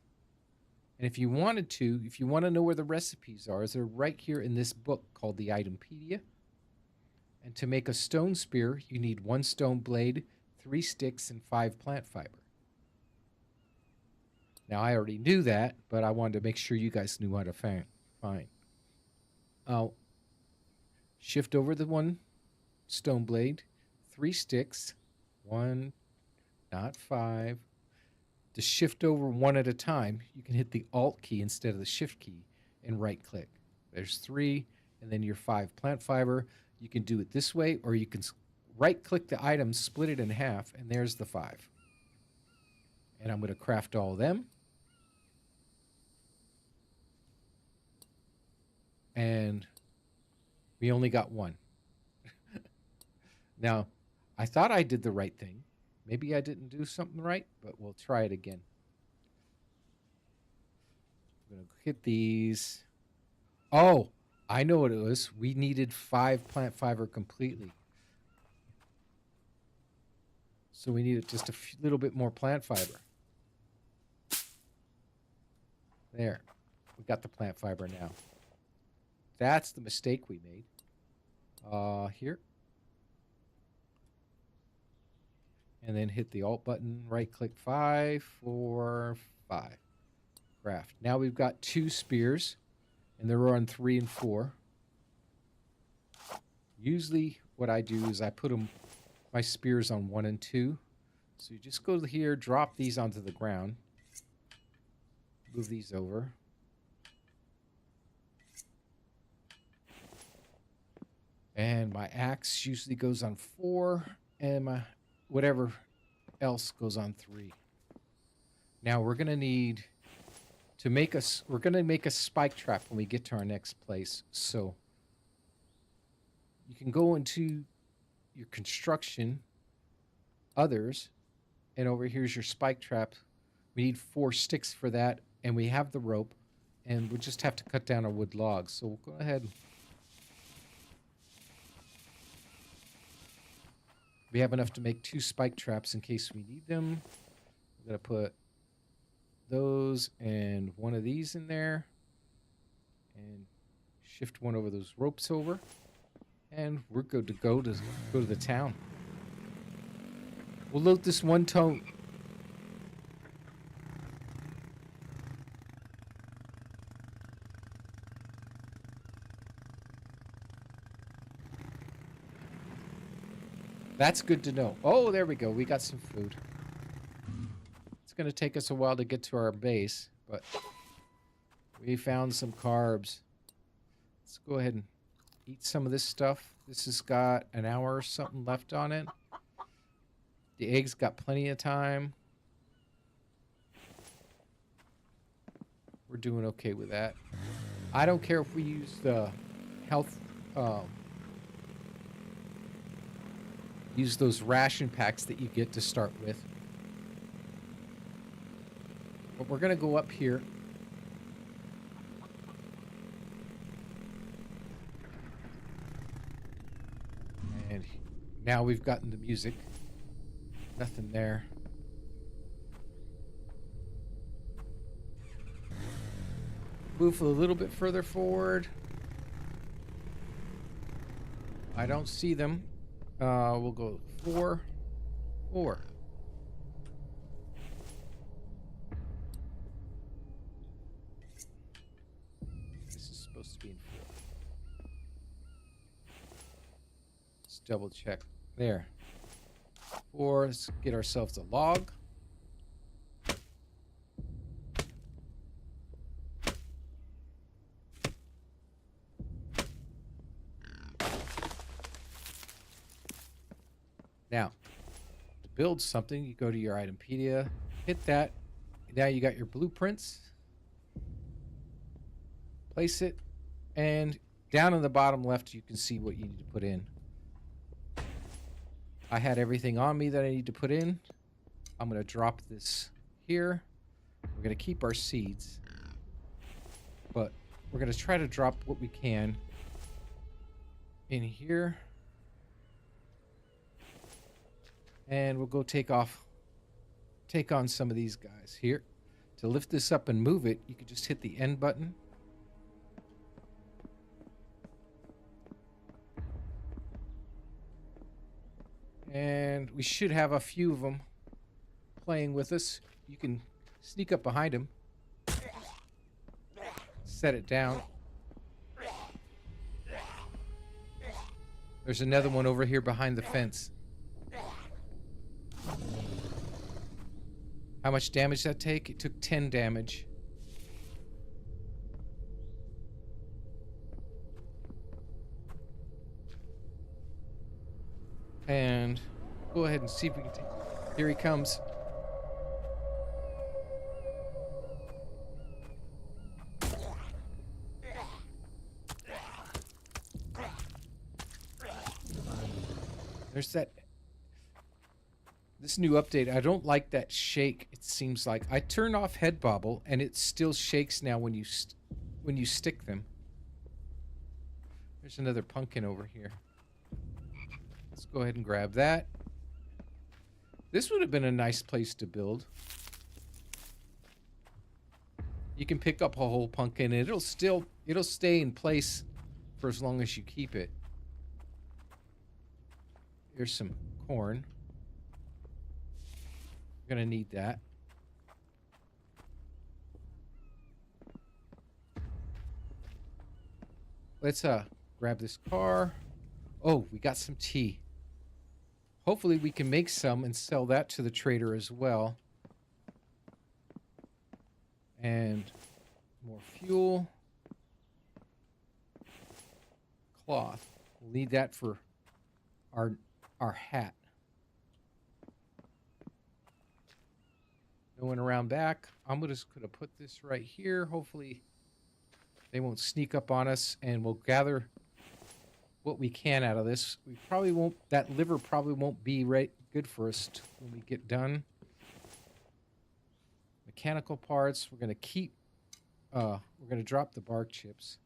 And if you wanted to, if you want to know where the recipes are, they're right here in this book called the Itempedia. And to make a stone spear, you need 1 stone blade, 3 sticks, and 5 plant fiber. Now, I already knew that, but I wanted to make sure you guys knew how to find. I'll shift over the 1 stone blade, 3 sticks, 1, not 5. To shift over 1 at a time, you can hit the Alt key instead of the Shift key and right-click. There's 3, and then your 5 plant fiber. You can do it this way, or you can right-click the item, split it in half, and there's the 5. And I'm going to craft all of them. And we only got 1. Now, I thought I did the right thing. Maybe I didn't do something right, but we'll try it again. I'm going to hit these. Oh, I know what it was. We needed 5 plant fiber completely. So we needed just a little bit more plant fiber. There. We got the plant fiber now. That's the mistake we made. Here. And then hit the Alt button, right-click 5, 4, 5. Craft. Now we've got 2 spears, and they're on 3 and 4. Usually what I do is I put my spears on 1 and 2, So you just go here, drop these onto the ground. Move these over. And my axe usually goes on 4, and my whatever else goes on 3. Now we're gonna need to make us. We're gonna make a spike trap when we get to our next place. So you can go into your construction, others, and over here's your spike trap. We need 4 sticks for that, and we have the rope, and we'll just have to cut down a wood log. So we'll go ahead. We have enough to make 2 spike traps in case we need them. We're gonna put those and one of these in there, and shift one over those ropes over, and we're good to go to the town. We'll load this one tote. That's good to know. Oh, there we go. We got some food. It's going to take us a while to get to our base, but we found some carbs. Let's go ahead and eat some of this stuff. This has got an hour or something left on it. The eggs got plenty of time. We're doing okay with that. I don't care if we use the health... use those ration packs that you get to start with. But we're going to go up here. And now we've gotten the music. Nothing there. Move a little bit further forward. I don't see them. We'll go 4, 4. This is supposed to be in 4. Let's double check. There. 4. Let's get ourselves a log. Now, to build something, you go to your Itempedia, hit that. Now you got your blueprints. Place it, and down in the bottom left, you can see what you need to put in. I had everything on me that I need to put in. I'm going to drop this here. We're going to keep our seeds, but we're going to try to drop what we can in here. And we'll go take on some of these guys here. To lift this up and move it, you can just hit the end button. And we should have a few of them playing with us. You can sneak up behind them. Set it down. There's another one over here behind the fence. How much damage did that take? It took 10 damage. And go ahead and see if we can take... Here he comes. There's that... This new update, I don't like that shake. It seems like I turned off head bobble, and it still shakes now when you stick them. There's another pumpkin over here. Let's go ahead and grab that. This would have been a nice place to build. You can pick up a whole pumpkin, and it'll stay in place for as long as you keep it. Here's some corn. We're gonna need that. Let's grab this car. Oh, we got some tea. Hopefully we can make some and sell that to the trader as well. And more fuel. Cloth. We'll need that for our hat. No one around back. I'm just going to put this right here. Hopefully they won't sneak up on us, and we'll gather what we can out of this. We probably won't, that liver probably won't be right good for us when we get done. Mechanical parts, we're going to keep, we're going to drop the bark chips.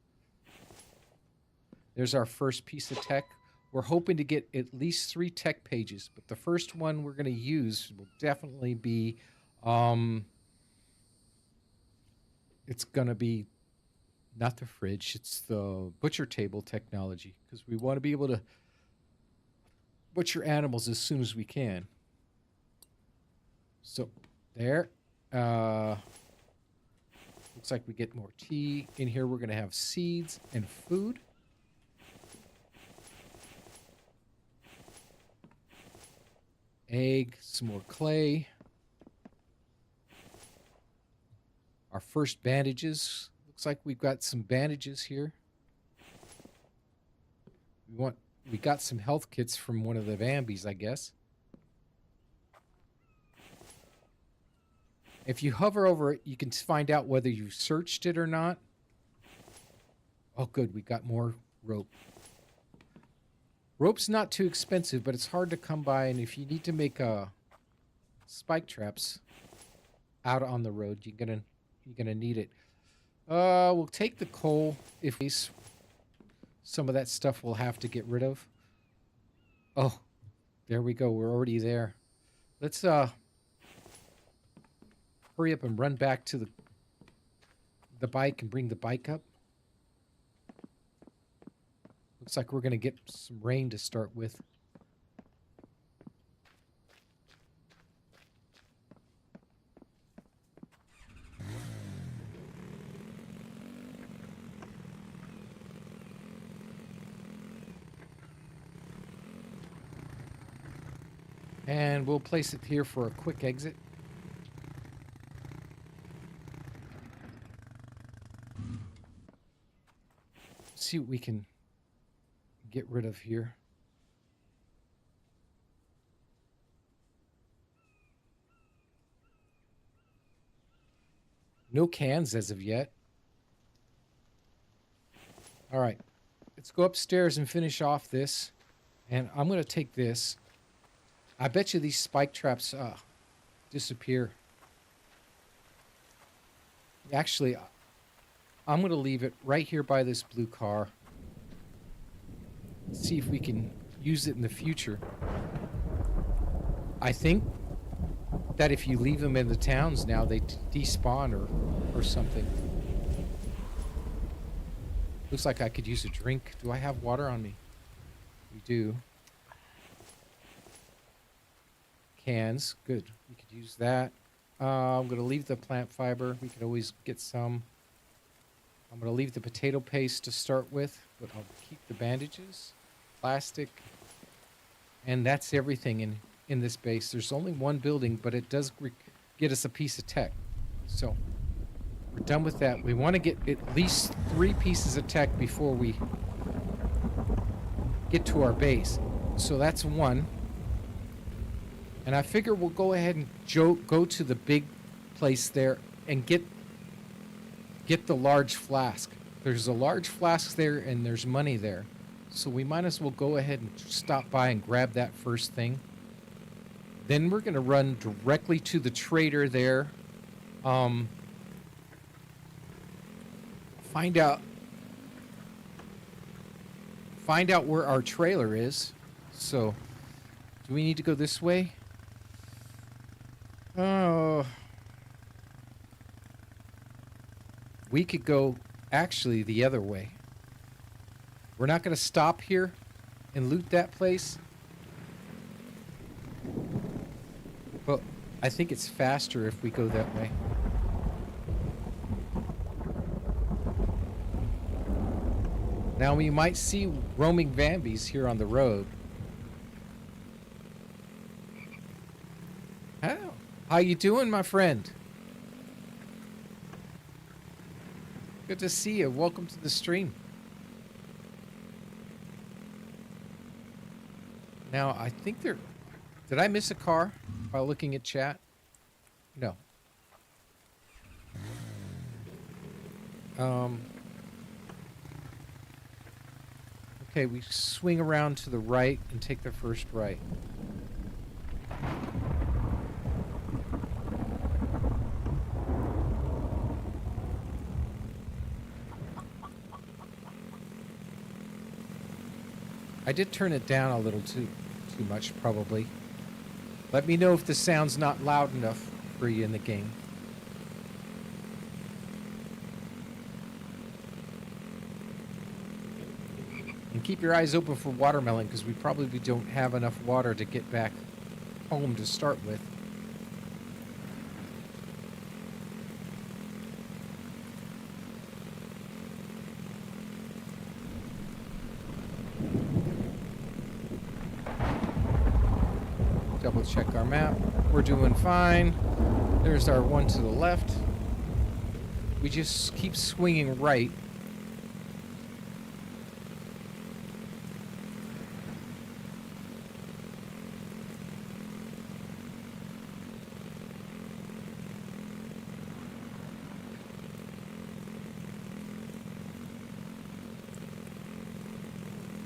There's our first piece of tech. We're hoping to get at least 3 tech pages, but the first one we're going to use will definitely be, it's going to be not the fridge, it's the butcher table technology, because we want to be able to butcher animals as soon as we can. So there. Looks like we get more tea. In here we're going to have seeds and food. Egg, some more clay. Our first bandages. Looks like we've got some bandages here. We got some health kits from one of the Vambies, I guess. If you hover over it, you can find out whether you searched it or not. Oh, good. We got more rope. Rope's not too expensive, but it's hard to come by. And if you need to make spike traps out on the road, you're gonna need it. We'll take the coal. If some of that stuff we'll have to get rid of. Oh, there we go. We're already there. Let's hurry up and run back to the bike and bring the bike up. Looks like we're going to get some rain to start with. And we'll place it here for a quick exit. See what we can get rid of here. No cans as of yet. All right. Let's go upstairs and finish off this. And I'm going to take this. I bet you these spike traps disappear. Actually, I'm going to leave it right here by this blue car. See if we can use it in the future. I think that if you leave them in the towns now, they despawn or something. Looks like I could use a drink. Do I have water on me? We do. Cans. Good. We could use that. I'm going to leave the plant fiber. We could always get some. I'm going to leave the potato paste to start with, but I'll keep the bandages, plastic, and that's everything in this base. There's only one building, but it does get us a piece of tech. So we're done with that. We want to get at least 3 pieces of tech before we get to our base. So that's 1. And I figure we'll go ahead and go to the big place there and get the large flask. There's a large flask there and there's money there. So we might as well go ahead and stop by and grab that first thing. Then we're going to run directly to the trader there. Find out where our trailer is. So, do we need to go this way? Oh. We could go actually the other way. We're not going to stop here and loot that place. But I think it's faster if we go that way. Now we might see roaming Vambies here on the road. How you doing, my friend? Good to see you. Welcome to the stream. Now, I think there... Did I miss a car while looking at chat? No. Okay, we swing around to the right and take the first right. I did turn it down a little too much, probably. Let me know if the sound's not loud enough for you in the game. And keep your eyes open for watermelon, because we probably don't have enough water to get back home to start with. Double check our map. We're doing fine. There's our one to the left. We just keep swinging right.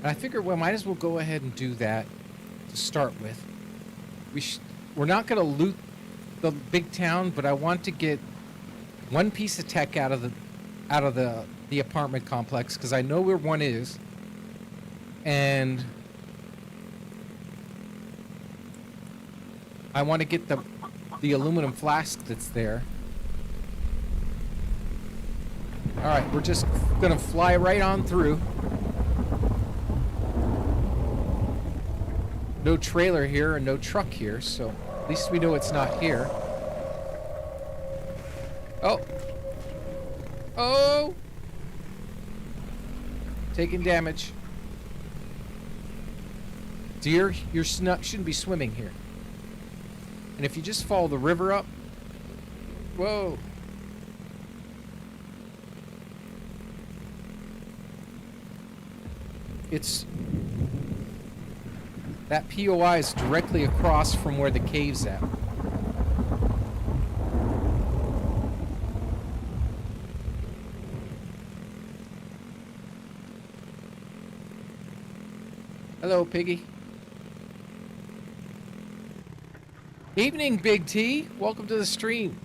And I figured we might as well go ahead and do that to start with. We're not going to loot the big town, but I want to get one piece of tech out of the apartment complex, because I know where one is, and I want to get the aluminum flask that's there. All right, we're just going to fly right on through. No trailer here and no truck here, so at least we know it's not here. Oh. Oh! Taking damage. Deer, you shouldn't be swimming here. And if you just follow the river up... Whoa. It's... That POI is directly across from where the cave's at. Hello, Piggy. Evening, Big T. Welcome to the stream.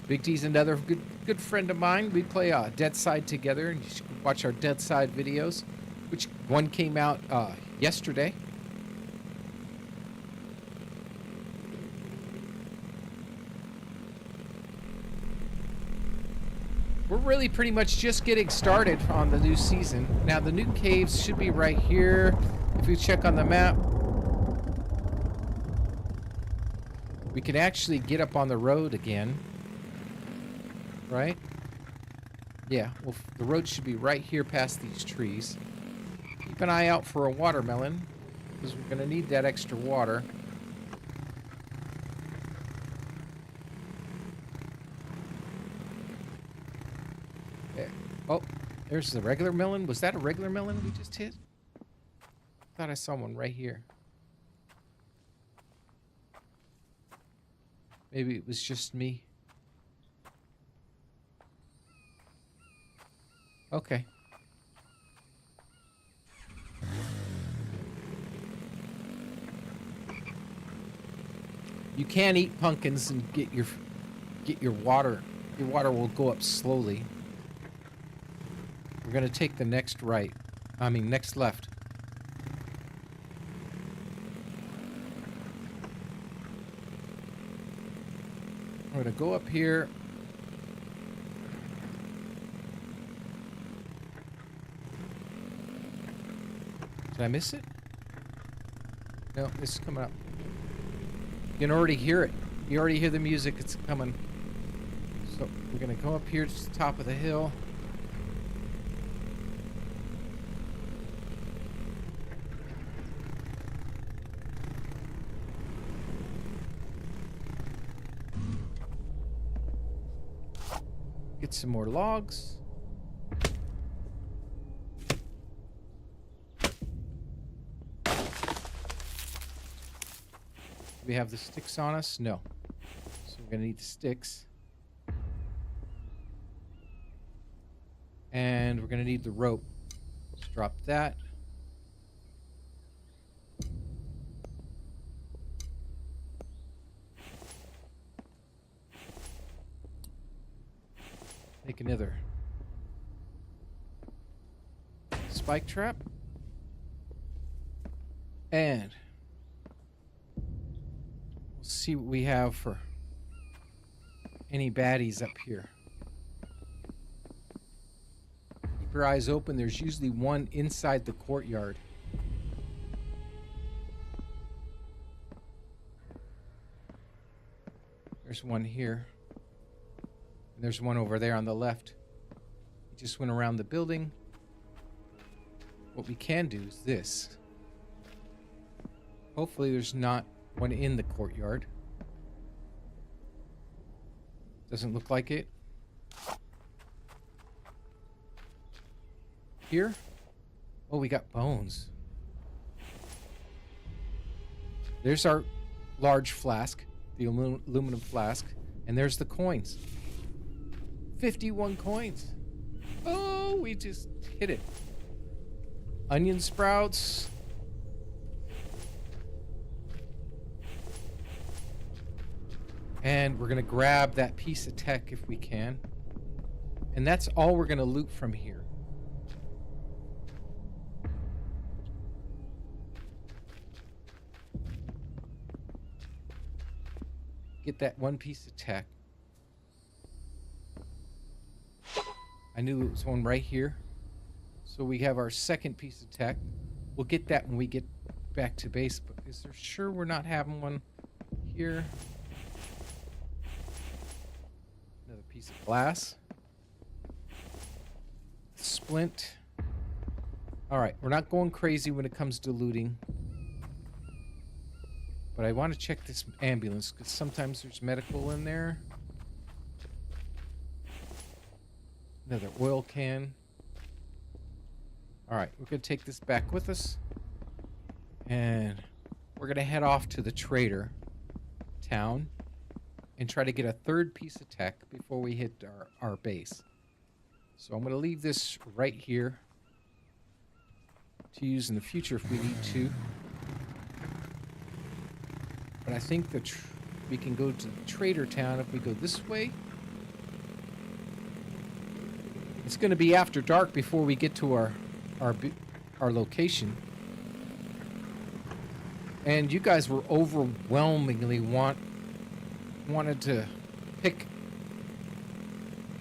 Big T's another good friend of mine. We play Dead Side together, and you should watch our Dead Side videos, which one came out yesterday. We're really pretty much just getting started on the new season. Now the new caves should be right here. If we check on the map, we can actually get up on the road again, right? Yeah, well, the road should be right here past these trees. Keep an eye out for a watermelon, because we're going to need that extra water. There. Oh, there's the regular melon. Was that a regular melon we just hit? I thought I saw one right here. Maybe it was just me. Okay. You can eat pumpkins and get your water. Your water will go up slowly. We're gonna take the next right. I mean, next left. We're gonna go up here. Did I miss it? No, it's coming up. You can already hear it. You already hear the music. It's coming. So we're gonna go up here to the top of the hill. Get some more logs. Do we have the sticks on us? No. So we're going to need the sticks. And we're going to need the rope. Let's drop that. Make another spike trap. And we'll see what we have for any baddies up here. Keep your eyes open. There's usually one inside the courtyard. There's one here. And there's one over there on the left. He just went around the building. What we can do is this. Hopefully there's not one in the courtyard. Doesn't look like it. Here? Oh, we got bones. There's our large flask, the aluminum flask, and there's the coins. 51 coins. Oh, we just hit it. Onion sprouts. And we're going to grab that piece of tech if we can. And that's all we're going to loot from here. Get that one piece of tech. I knew it was one right here. So we have our second piece of tech. We'll get that when we get back to base. But is there sure we're not having one here? Another piece of glass. Splint. All right, we're not going crazy when it comes to looting. But I want to check this ambulance because sometimes there's medical in there. Another oil can. All right, we're going to take this back with us. And we're going to head off to the trader town and try to get a third piece of tech before we hit our base. So I'm going to leave this right here to use in the future if we need to. But I think that we can go to the trader town if we go this way. It's going to be after dark before we get to our location. And you guys were overwhelmingly wanted to pick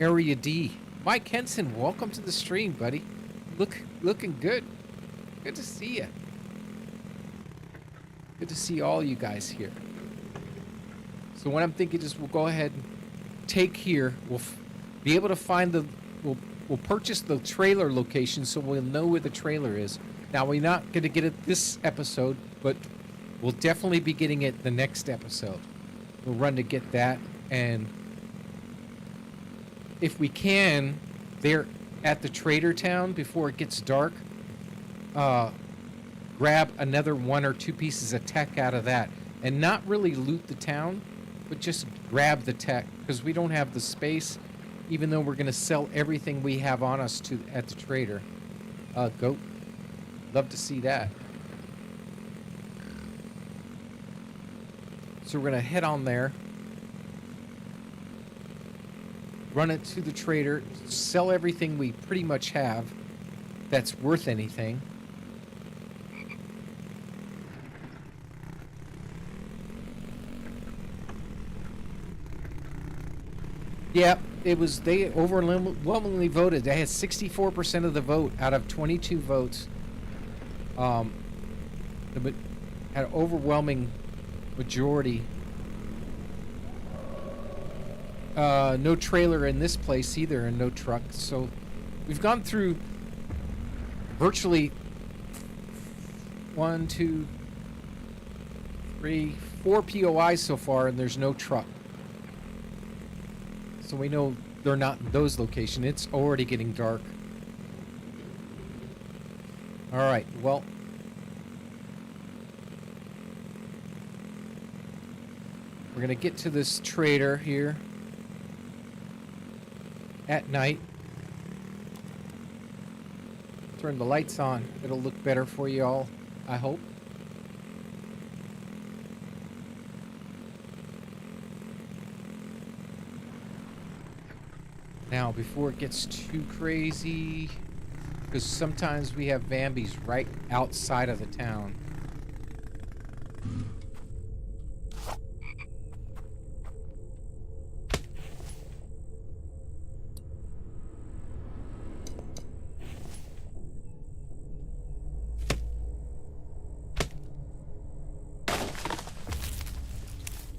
Area D. Mike Henson, welcome to the stream, buddy. Looking good. Good to see you. Good to see all you guys here. So what I'm thinking is we'll go ahead and take here. We'll be able to find the... We'll purchase the trailer location so we'll know where the trailer is. Now, we're not going to get it this episode, but we'll definitely be getting it the next episode. We'll run to get that, and if we can, there at the trader town before it gets dark, grab another one or two pieces of tech out of that, and not really loot the town, but just grab the tech, because we don't have the space. Even though we're going to sell everything we have on us at the trader. Goat. Love to see that. So we're going to head on there. Run it to the trader. Sell everything we pretty much have that's worth anything. Yeah, it was, they overwhelmingly voted. They had 64% of the vote out of 22 votes. Had an overwhelming majority. No trailer in this place either, and no truck. So we've gone through virtually 1, 2, 3, 4 POIs so far, and there's no truck. So we know they're not in those locations. It's already getting dark. All right, well, we're going to get to this trader here at night. Turn the lights on. It'll look better for you all, I hope. Now, before it gets too crazy, because sometimes we have Vambies right outside of the town.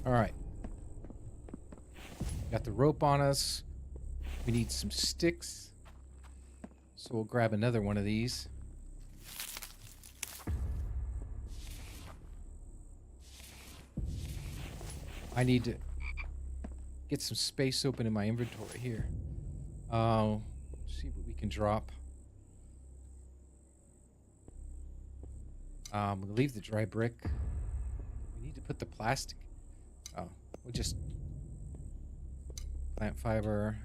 All right. Got the rope on us. We need some sticks. So we'll grab another one of these. I need to get some space open in my inventory here. See what we can drop. We'll leave the dry brick. We need to put the plastic. Oh, we'll just plant fiber.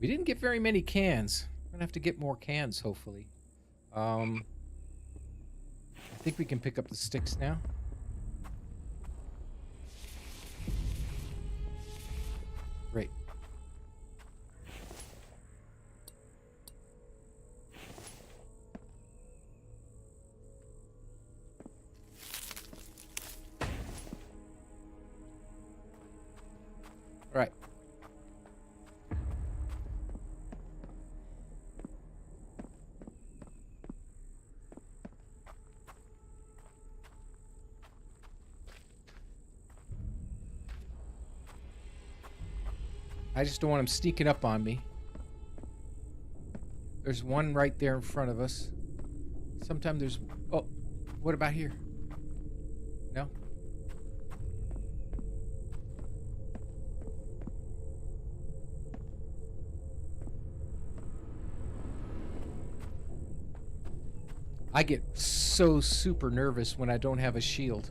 We didn't get very many cans. We're gonna have to get more cans, hopefully. I think we can pick up the sticks now. Great. All right. I just don't want him sneaking up on me. There's one right there in front of us. Sometimes there's... Oh, what about here? No? I get so super nervous when I don't have a shield.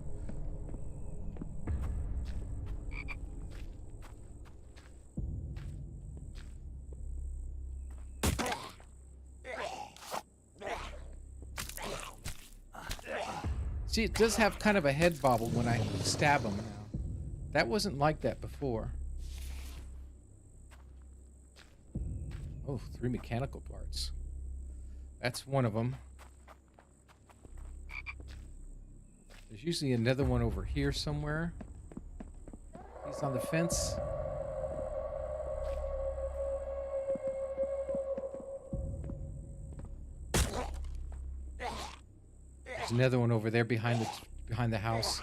See, it does have kind of a head bobble when I stab him now. That wasn't like that before. Oh, 3 mechanical parts. That's one of them. There's usually another one over here somewhere. He's on the fence. There's another one over there behind the house.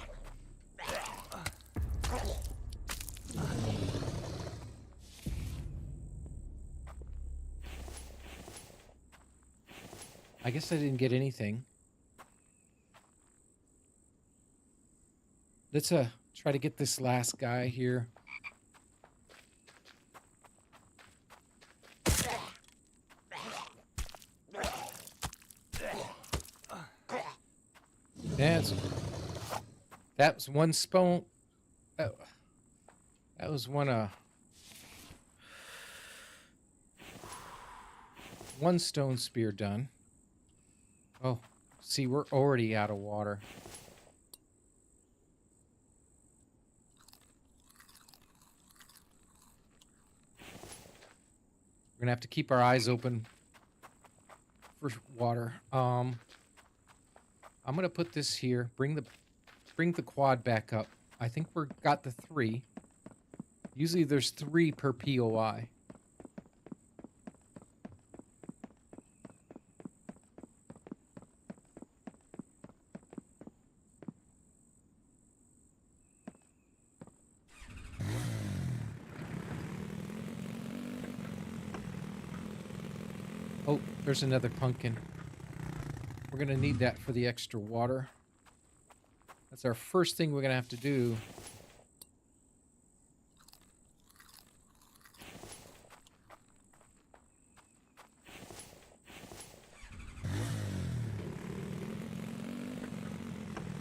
I guess I didn't get anything. Let's try to get this last guy here. That was one spawn. Oh, that was one stone spear done. Oh, see, we're already out of water. We're gonna have to keep our eyes open for water. I'm gonna put this here. Bring the quad back up. I think we're got the 3. Usually there's 3 per POI. Oh, there's another pumpkin. We're gonna need that for the extra water. That's our first thing we're gonna have to do.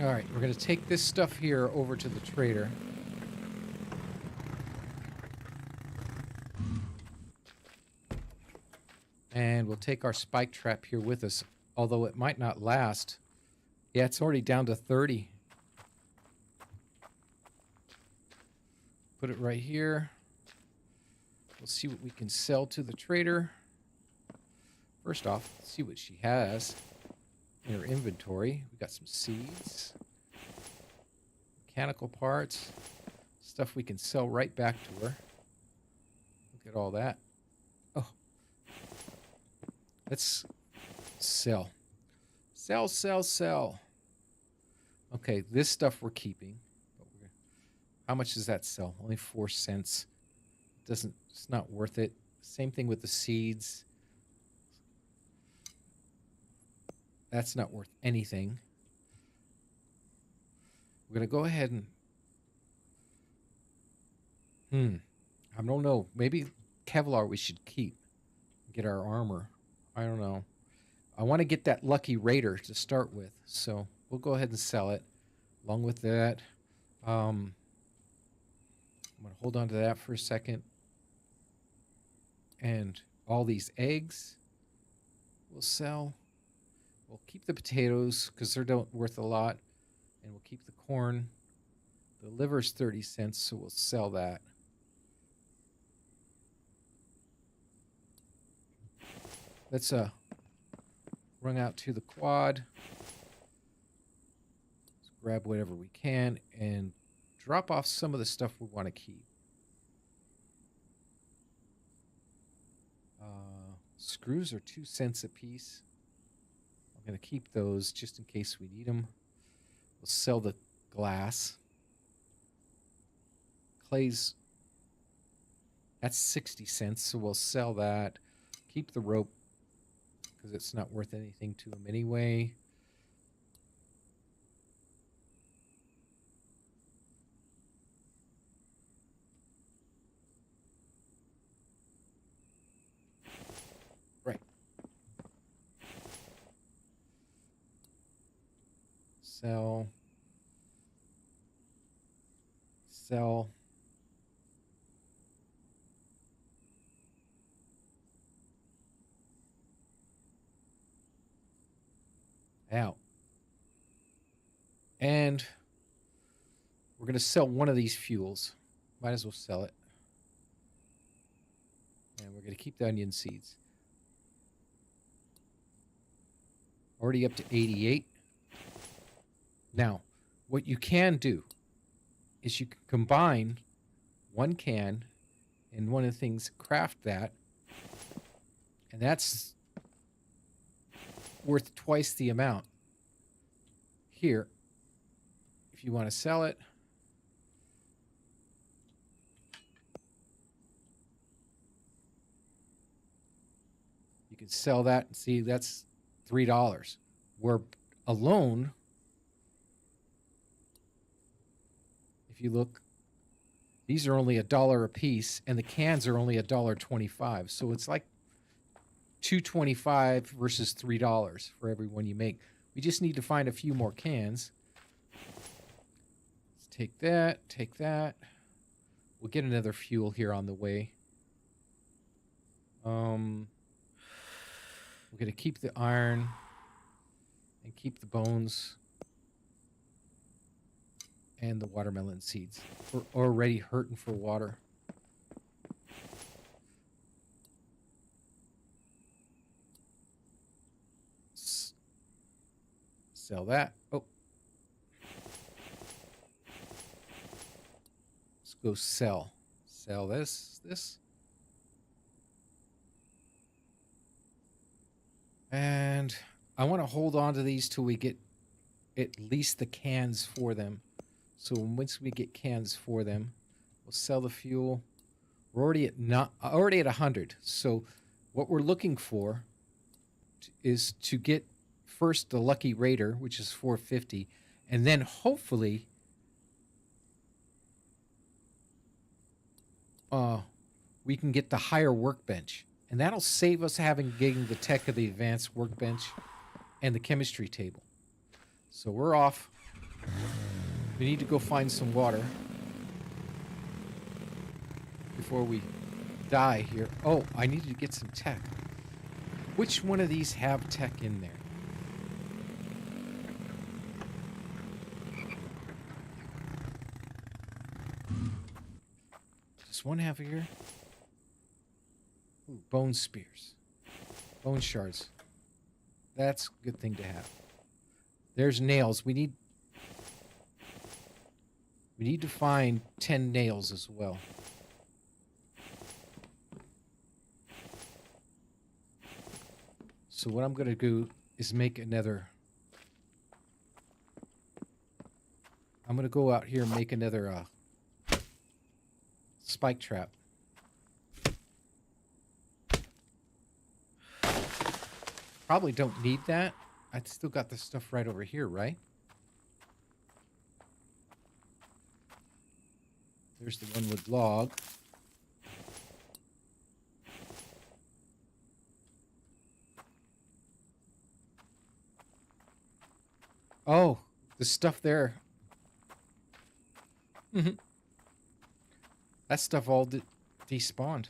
All right, we're going to take this stuff here over to the trader. And we'll take our spike trap here with us, although it might not last. Yeah, it's already down to 30. Put it right here. We'll see what we can sell to the trader. First off, let's see what she has in her inventory. We got some seeds, mechanical parts, stuff we can sell right back to her. Look at all that. Oh, let's sell. Sell. Okay, this stuff we're keeping. How much does that sell? Only 4 cents. It's not worth it. Same thing with the seeds. That's not worth anything. We're going to go ahead and... I don't know. Maybe Kevlar we should keep. Get our armor. I don't know. I want to get that lucky raider to start with. So we'll go ahead and sell it. Along with that, I'm going to hold on to that for a second. And all these eggs we'll sell. We'll keep the potatoes because they're not worth a lot. And we'll keep the corn. The liver's 30 cents, so we'll sell that. Let's run out to the quad. Let's grab whatever we can and drop off some of the stuff we want to keep. Screws are 2 cents a piece. I'm going to keep those just in case we need them. We'll sell the glass. Clay's, that's 60 cents, so we'll sell that. Keep the rope because it's not worth anything to them anyway. Right. Sell. Sell. Out. And we're going to sell one of these fuels. Might as well sell it. And we're going to keep the onion seeds. Already up to 88. Now, what you can do is you can combine one can and one of the things, craft that. And that's worth twice the amount. Here, if you want to sell it, you can sell that and see that's $3. Where alone, if you look, these are only $1 a piece and the cans are only $1.25. So it's like $2.25 versus $3 for every one you make. We just need to find a few more cans. Let's take that. We'll get another fuel here on the way. We're going to keep the iron and keep the bones and the watermelon seeds. We're already hurting for water. Sell that. Oh. Let's go sell. Sell this. And I want to hold on to these till we get at least the cans for them. So once we get cans for them, we'll sell the fuel. We're already at 100. So what we're looking for is to get first the lucky raider, which is 450, and then hopefully we can get the higher workbench, and that'll save us getting the tech of the advanced workbench and the chemistry table. So we're off We need to go find some water before we die here. Oh, I need to get some tech. Which one of these have tech in there? Does one have here? Ooh, bone spears. Bone shards. That's a good thing to have. There's nails. We need to find 10 nails as well. So what I'm going to do is make another... I'm going to go out here and make another spike trap. Probably don't need that. I still got this stuff right over here, right? There's the one with log. Oh, the stuff there. That stuff all despawned.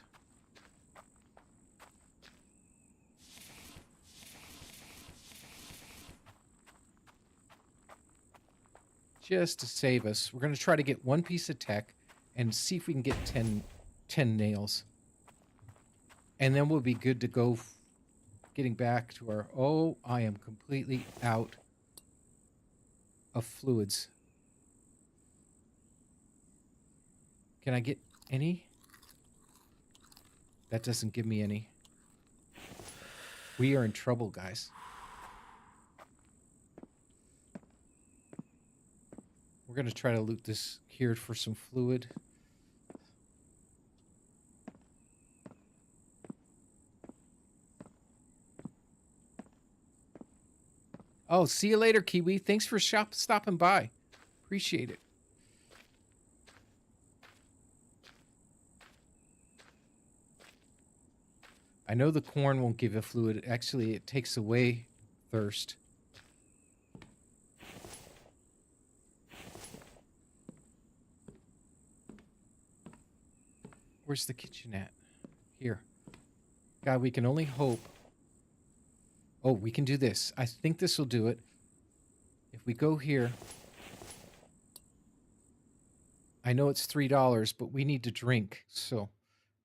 Just to save us, we're going to try to get one piece of tech and see if we can get 10 nails. And then we'll be good to go getting back to our... Oh, I am completely out of fluids. Can I get any? That doesn't give me any. We are in trouble, guys. We're going to try to loot this here for some fluid. Oh, see you later, Kiwi. Thanks for stopping by. Appreciate it. I know the corn won't give you fluid. Actually, it takes away thirst. Where's the kitchen at? Here. God, we can only hope. Oh, we can do this. I think this will do it. If we go here. I know it's $3, but we need to drink. So,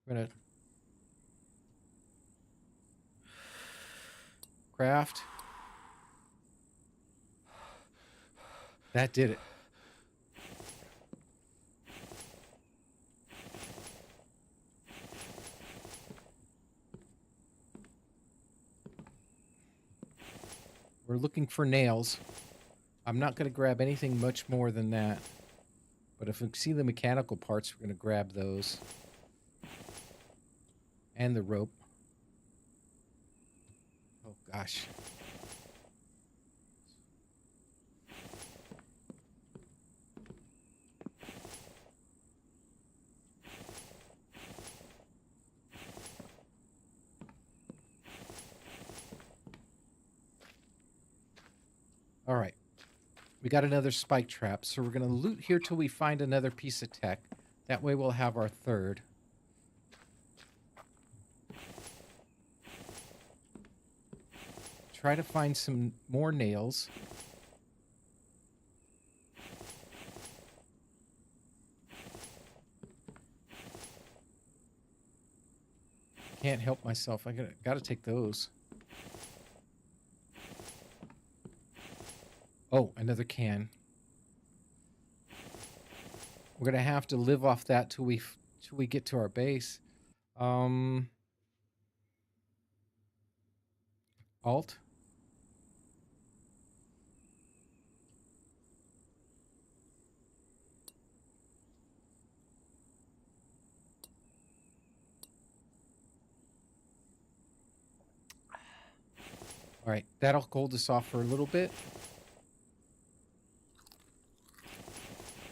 we're going to craft. That did it. We're looking for nails. I'm not going to grab anything much more than that. But if we see the mechanical parts, we're going to grab those. And the rope. Oh, gosh. All right. We got another spike trap, so we're going to loot here till we find another piece of tech. That way we'll have our third. Try to find some more nails. Can't help myself. I gotta take those. Oh, another can. We're gonna have to live off that till we get to our base. Alt. All right, that'll hold us off for a little bit.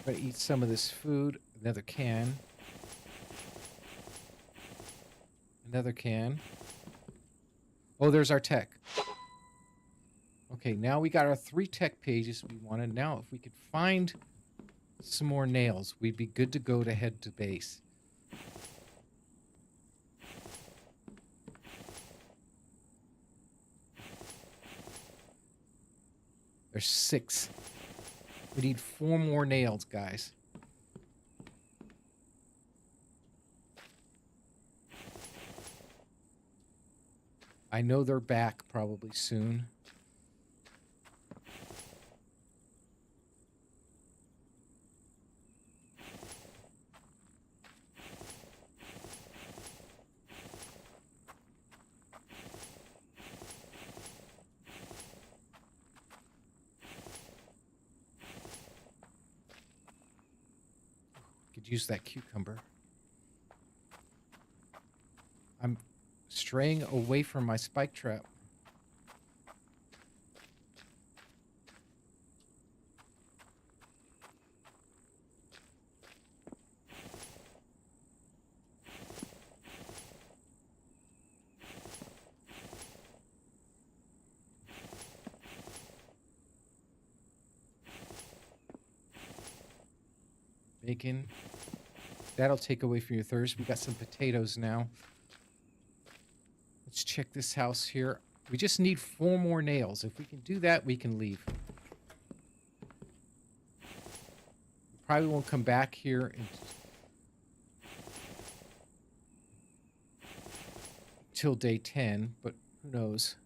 Gotta eat some of this food. Another can. Another can. Oh, there's our tech. Okay, now we got our 3 tech pages we wanted. Now, if we could find some more nails, we'd be good to go to head to base. There's 6. We need 4 more nails, guys. I know they're back probably soon. Could use that cucumber. I'm straying away from my spike trap. Bacon. That'll take away from your thirst. We got some potatoes now. Let's check this house here. We just need 4 more nails. If we can do that, we can leave. We probably won't come back here until day 10, but who knows?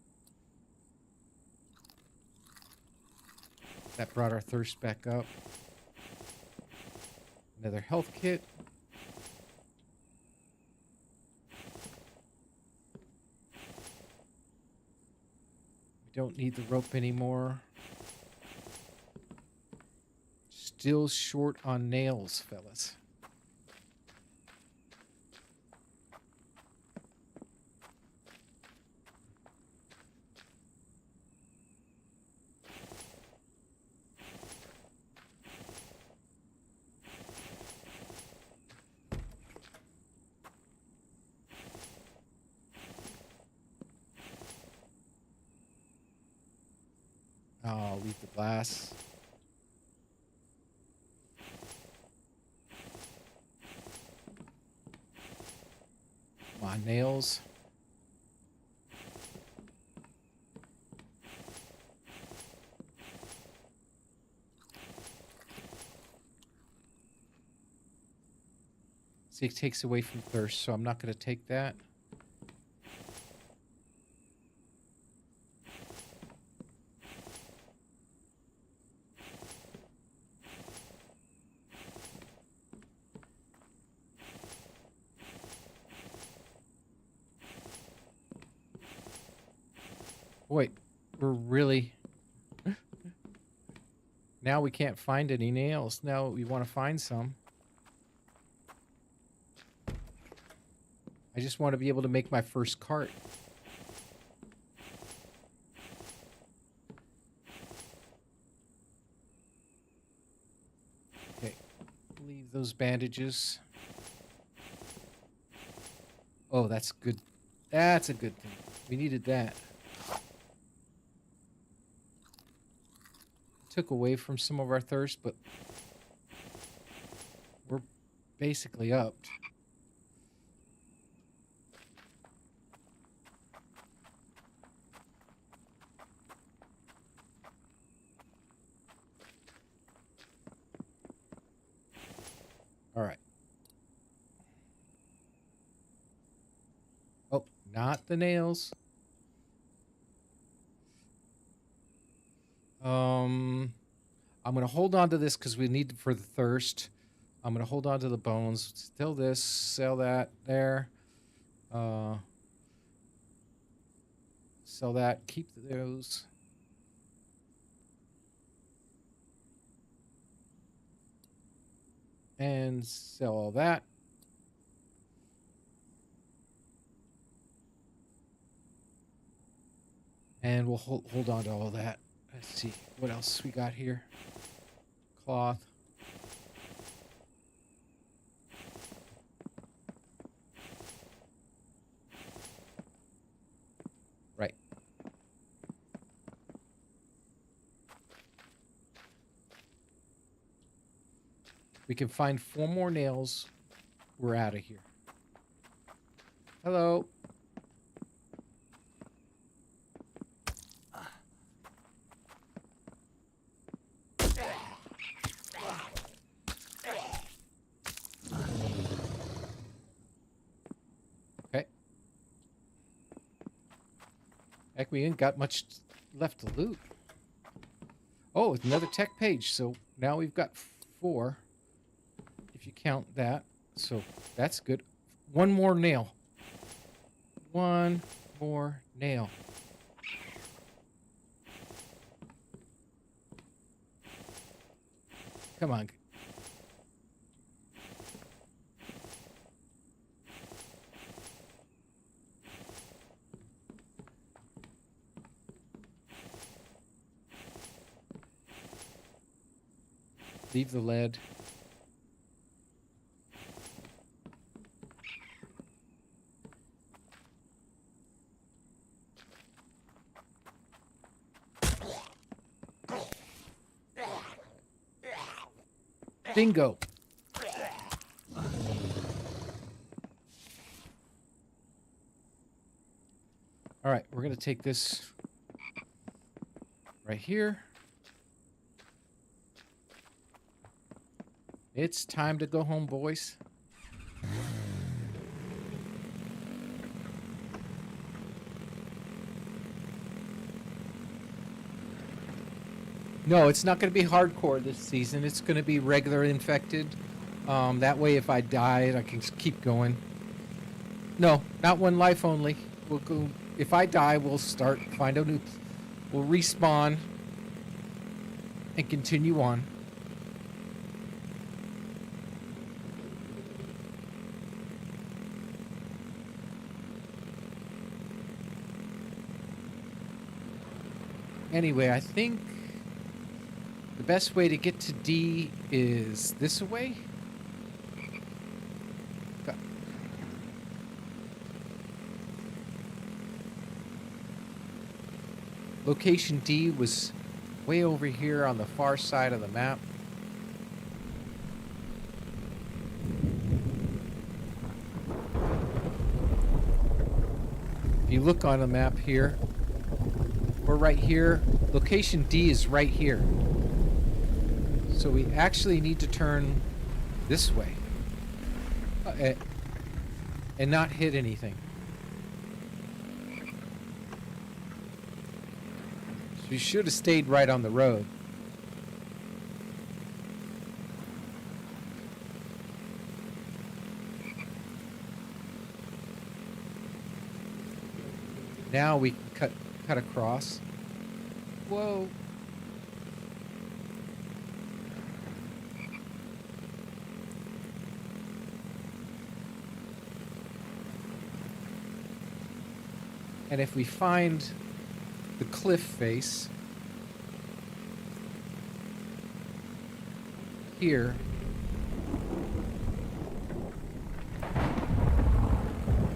That brought our thirst back up. Another health kit. We don't need the rope anymore. Still short on nails, fellas. I'll leave the glass. Come on, nails. See, it takes away from thirst, so I'm not going to take that. Boy, we're really... Now we can't find any nails. Now we want to find some. I just want to be able to make my first cart. Okay, leave those bandages. Oh, that's good. That's a good thing. We needed that. Took away from some of our thirst, but we're basically up. All right. Oh, not the nails. I'm going to hold on to this because we need it for the thirst. I'm going to hold on to the bones. Still this, sell that there. Sell that, keep those. And sell all that. And we'll hold on to all that. Let's see what else we got here. Cloth. Right. We can find 4 more nails. We're out of here. Hello. Okay. Heck, we ain't got much left to loot. Oh, it's another tech page. So now we've got 4, if you count that. So that's good. 1 more nail. 1 more nail. Come on. Leave the lead. Bingo. All right, we're going to take this right here. It's time to go home, boys. No, it's not going to be hardcore this season. It's going to be regular infected. That way, if I die, I can keep going. No, not 1 life only. We'll go. If I die, we'll start. Find a new. We'll respawn and continue on. Anyway, I think the best way to get to D is this way. Location D was way over here on the far side of the map. If you look on the map here, we're right here. Location D is right here. So we actually need to turn this way and not hit anything. So you should have stayed right on the road. Now we can cut across. Whoa. And if we find the cliff face here,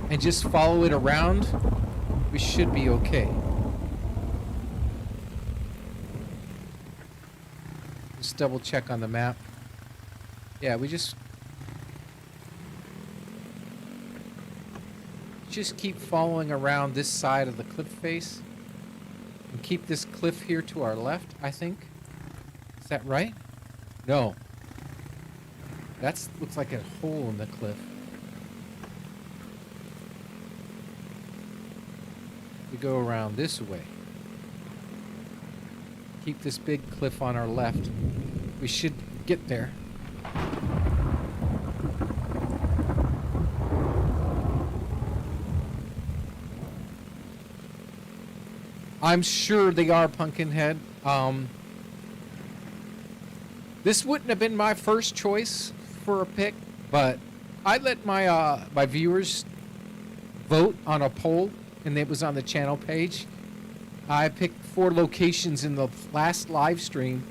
and just follow it around, we should be okay. Just double check on the map. Yeah, we just keep following around this side of the cliff face and keep this cliff here to our left, I think. Is that right? No. That looks like a hole in the cliff. We go around this way. Keep this big cliff on our left. We should get there. I'm sure they are, Pumpkinhead. This wouldn't have been my first choice for a pick, but I let my my viewers vote on a poll, and it was on the channel page. I picked 4 locations in the last live stream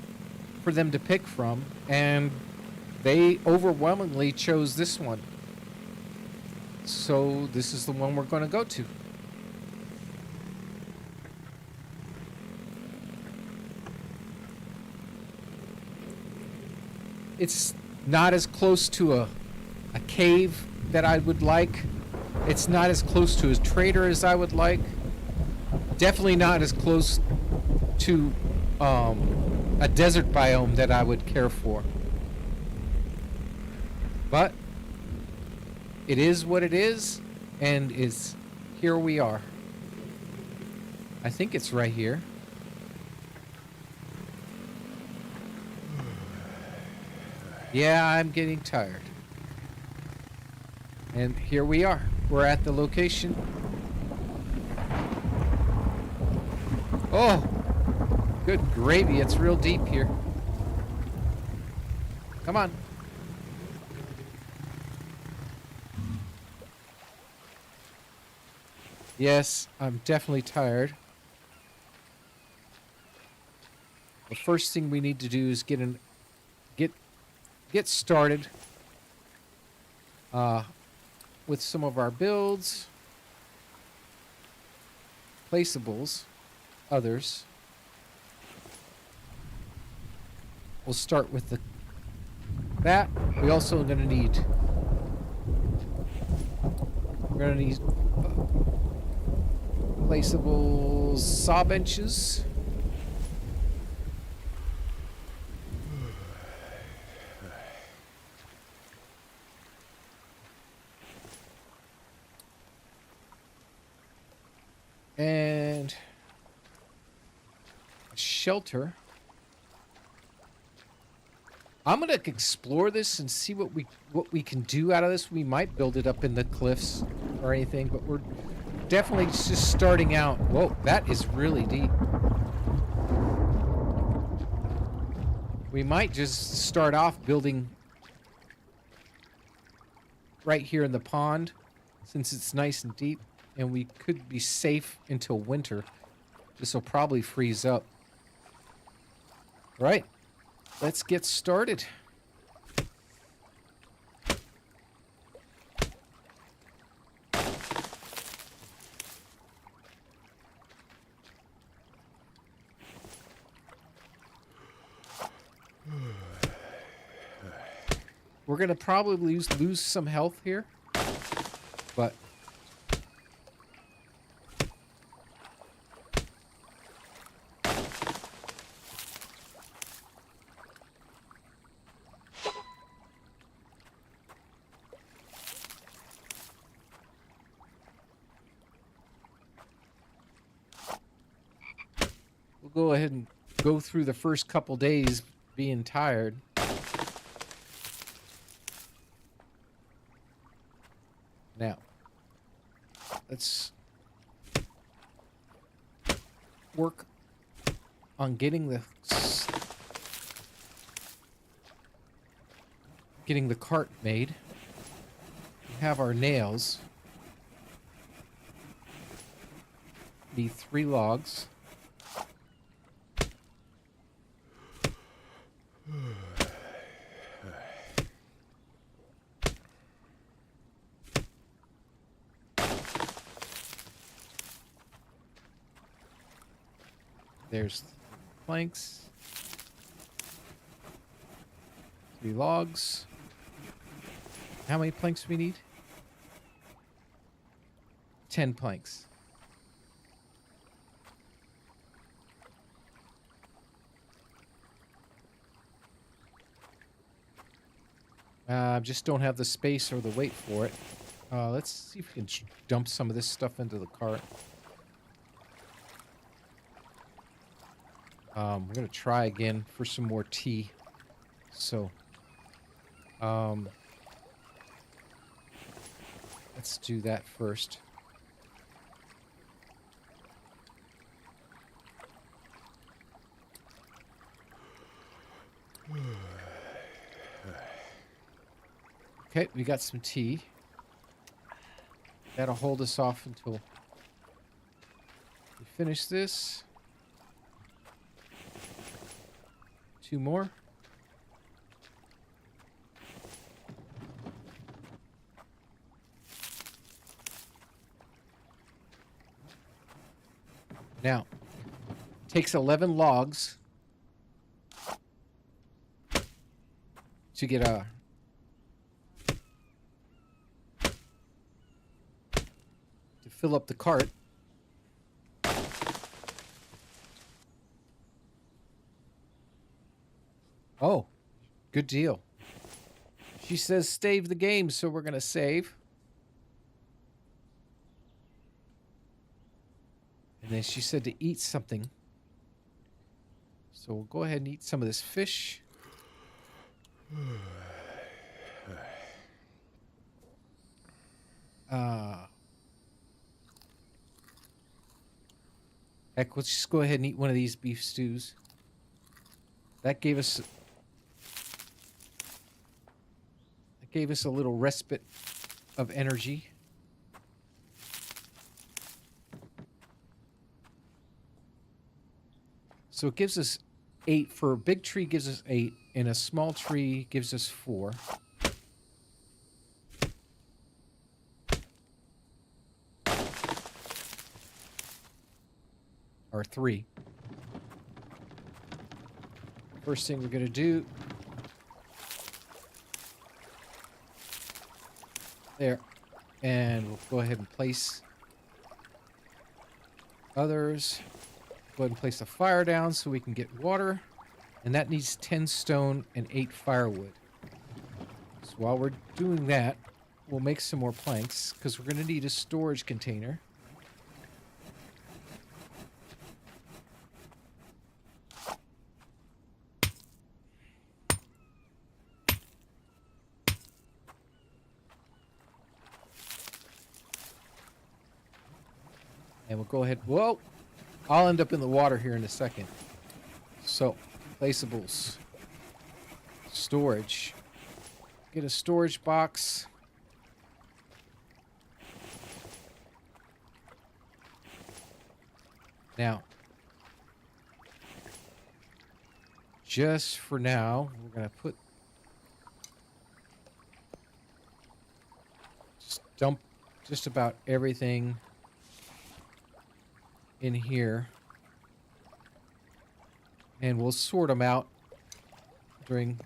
for them to pick from, and they overwhelmingly chose this one. So this is the one we're going to go to. not as close to a cave that I would like. It's not as close to a trader as I would like. Definitely not as close to a desert biome that I would care for. But it is what it is, and here we are. I think it's right here. Yeah, I'm getting tired. And here we are. We're at the location. Oh, good gravy. It's real deep here. Come on. Yes, I'm definitely tired. The first thing we need to do is get started with some of our builds, placeables, others. We'll start with that. We also are going to need. We're going to need placeable saw benches. And a shelter. I'm gonna explore this and see what we can do out of this. We might build it up in the cliffs or anything, but we're definitely just starting out. Whoa, that is really deep. We might just start off building right here in the pond, since it's nice and deep. And we could be safe until winter. This will probably freeze up. Right. Let's get started. We're going to probably lose some health here. But we'll go ahead and go through the first couple days being tired. Now, let's work on getting the cart made. We have our nails. Need 3 logs. There's planks. 3 logs. How many planks do we need? 10 planks. Just don't have the space or the weight for it. Let's see if we can dump some of this stuff into the cart. We're going to try again for some more tea. So, let's do that first. Okay, we got some tea. That'll hold us off until we finish this. 2 more. Now, it takes 11 logs to get to fill up the cart. Oh, good deal. She says save the game, so we're going to save. And then she said to eat something. So we'll go ahead and eat some of this fish. Heck, let's just go ahead and eat one of these beef stews. That gave us a little respite of energy. So it gives us 8. For a big tree gives us 8, and a small tree gives us 4. Or 3. First thing we're going to do... There. And we'll go ahead and place others. Go ahead and place the fire down so we can get water. And that needs 10 stone and 8 firewood. So while we're doing that, we'll make some more planks because we're going to need a storage container. And we'll go ahead. Whoa! I'll end up in the water here in a second. So, placeables. Storage. Get a storage box. Now, just for now, we're going to put... Just dump just about everything in here, and we'll sort them out during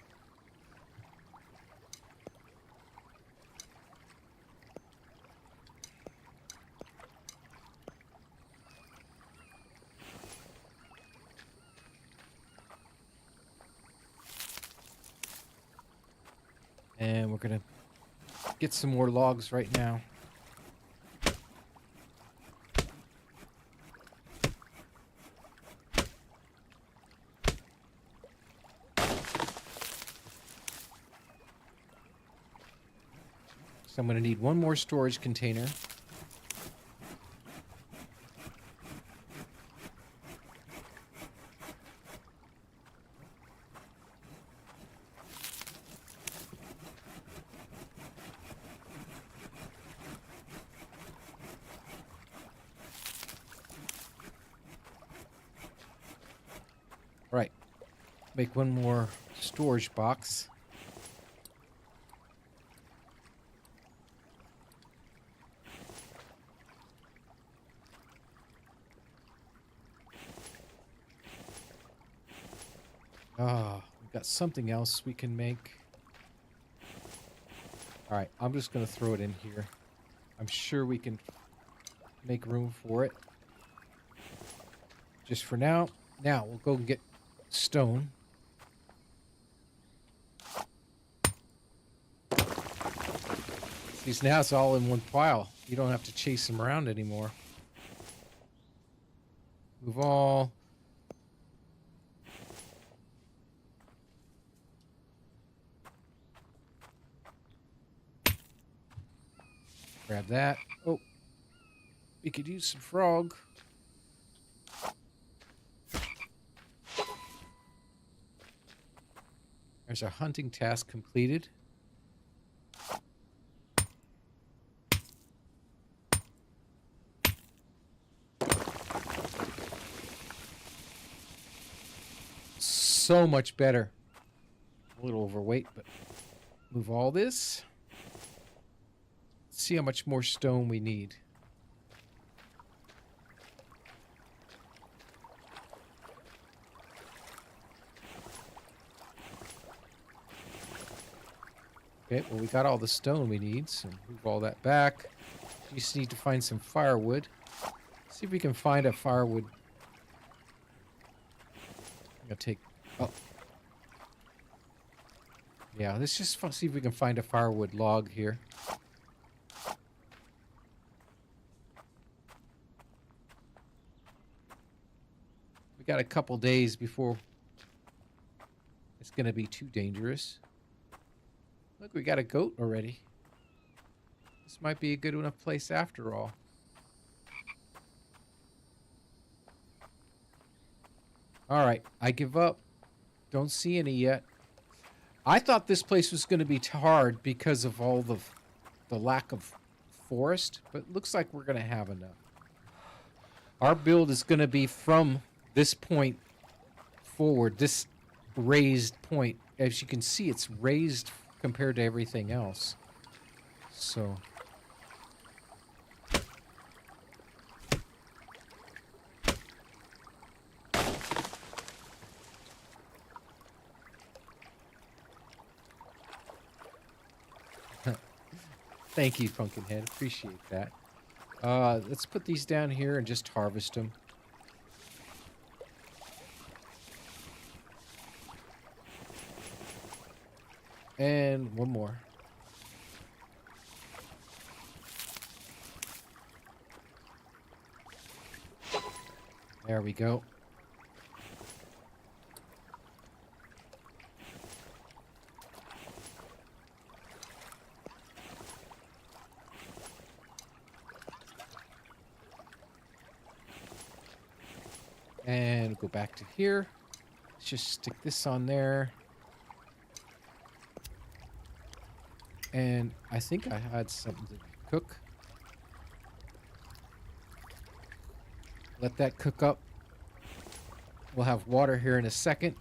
and we're gonna get some more logs right now. So I'm going to need one more storage container. Right. Make one more storage box. We've got something else we can make. All right, I'm just going to throw it in here. I'm sure we can make room for it. Just for now. Now, we'll go and get stone. See, now it's all in one pile. You don't have to chase them around anymore. Move all... Grab that. Oh, we could use some frog. There's our hunting task completed. So much better. A little overweight, but move all this. See how much more stone we need. Okay, well, we got all the stone we need, so move all that back. We just need to find some firewood. See if we can find a firewood. I'm gonna take... Oh. Yeah, let's just see if we can find a firewood log here. We got a couple days before it's gonna be too dangerous. Look, we got a goat already. This might be a good enough place after all. Alright, I give up. Don't see any yet. I thought this place was going to be hard because of all the lack of forest, but it looks like we're going to have enough. Our build is going to be from this point forward, this raised point. As you can see, it's raised compared to everything else. So... Thank you, Pumpkinhead. Appreciate that. Let's put these down here and just harvest them. And one more. There we go. And go back to here. Let's just stick this on there. And I think I had something to cook. Let that cook up. We'll have water here in a second.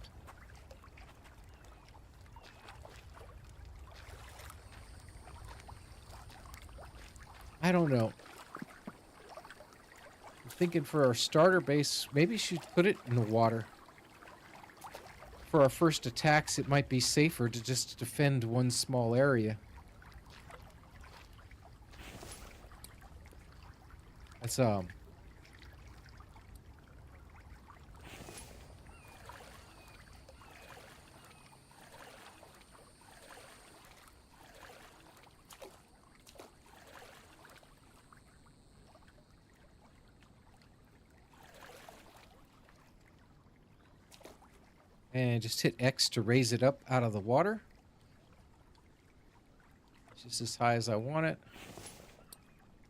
I don't know. I'm thinking for our starter base, maybe we should put it in the water. For our first attacks, it might be safer to just defend one small area. That's and just hit X to raise it up out of the water. Just as high as I want it.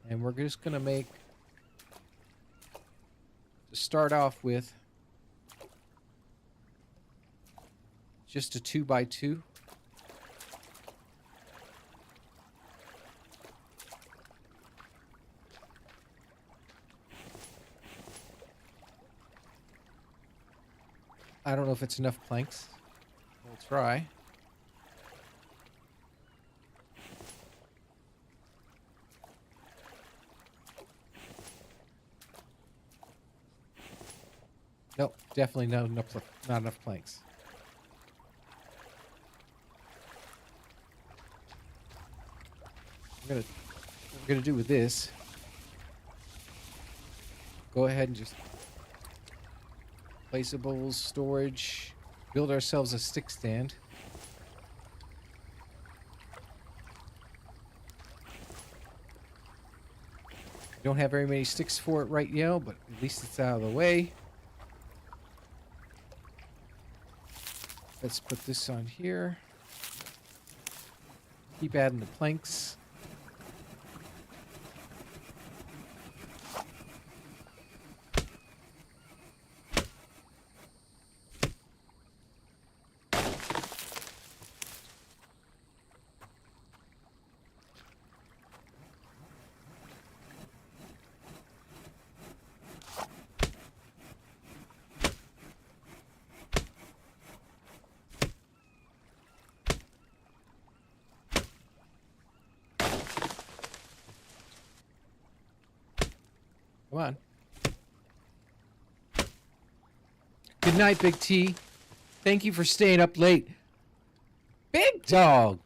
And we're just going to make, to start off with, just a 2x2. I don't know if it's enough planks. We'll try. Nope, definitely not enough planks. What we're gonna do with this, go ahead and just placeables, storage, build ourselves a stick stand. Don't have very many sticks for it right now, but at least it's out of the way. Let's put this on here. Keep adding the planks. Come on. Good night, Big T. Thank you for staying up late. Big dog.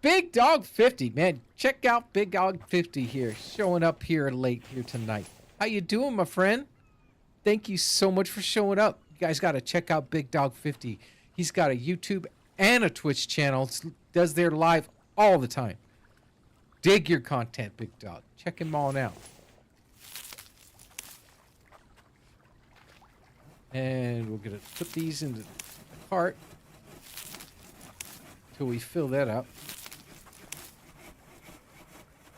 Big Dog 50, man. Check out Big Dog 50 here, showing up here late here tonight. How you doing, my friend? Thank you so much for showing up. You guys got to check out Big Dog 50. He's got a YouTube and a Twitch channel. Does their live all the time. Dig your content, Big Dog. Check him on out. And we're going to put these into the cart until we fill that up.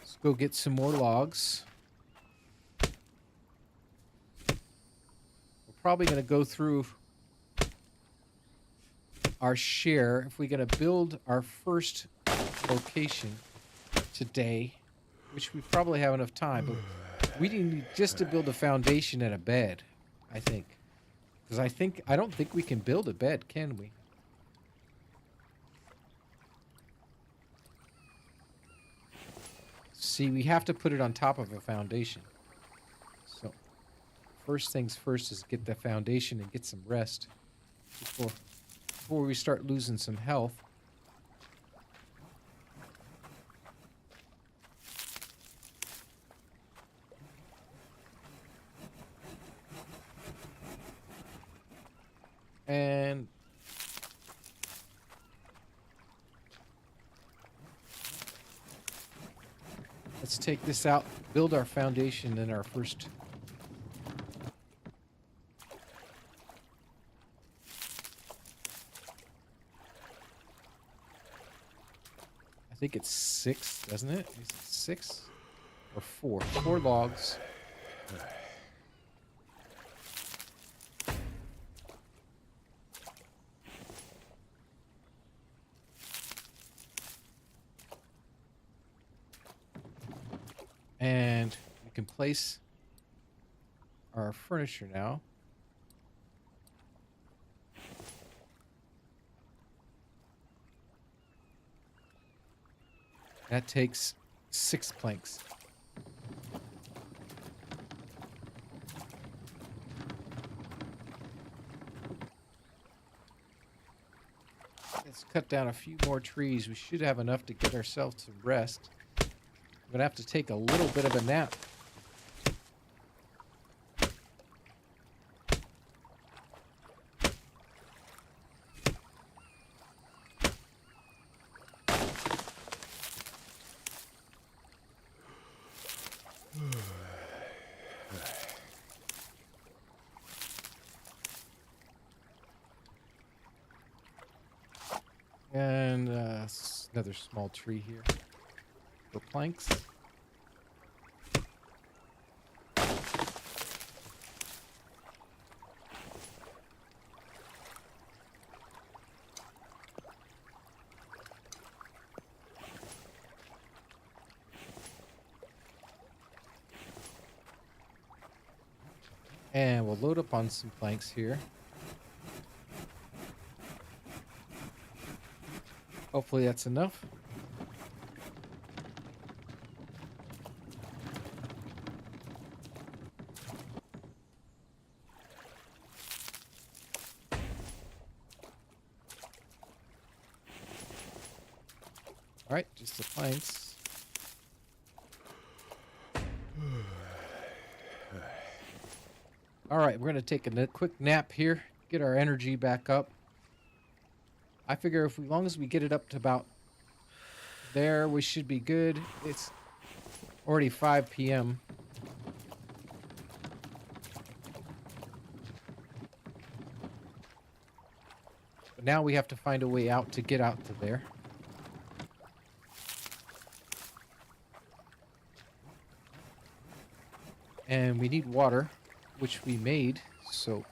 Let's go get some more logs. We're probably going to go through our share if we're going to build our first location today, which we probably have enough time, but we need just to build a foundation and a bed, I think. Because I don't think we can build a bed, can we? See, we have to put it on top of a foundation. So, first things first is get the foundation and get some rest before we start losing some health. And let's take this out, build our foundation in our first. I think it's 6, doesn't it? Is it 6 or 4? 4 logs. And we can place our furniture now. That takes 6 planks. Let's cut down a few more trees. We should have enough to get ourselves some rest. I'm going to have to take a little bit of a nap. And another small tree here for planks. And we'll load up on some planks here. Hopefully that's enough. All right, just the planks. All right, we're going to take a quick nap here, get our energy back up. I figure as long as we get it up to about there, we should be good. It's already 5 p.m. But now we have to find a way out to get out to there. And we need water, which we made, so...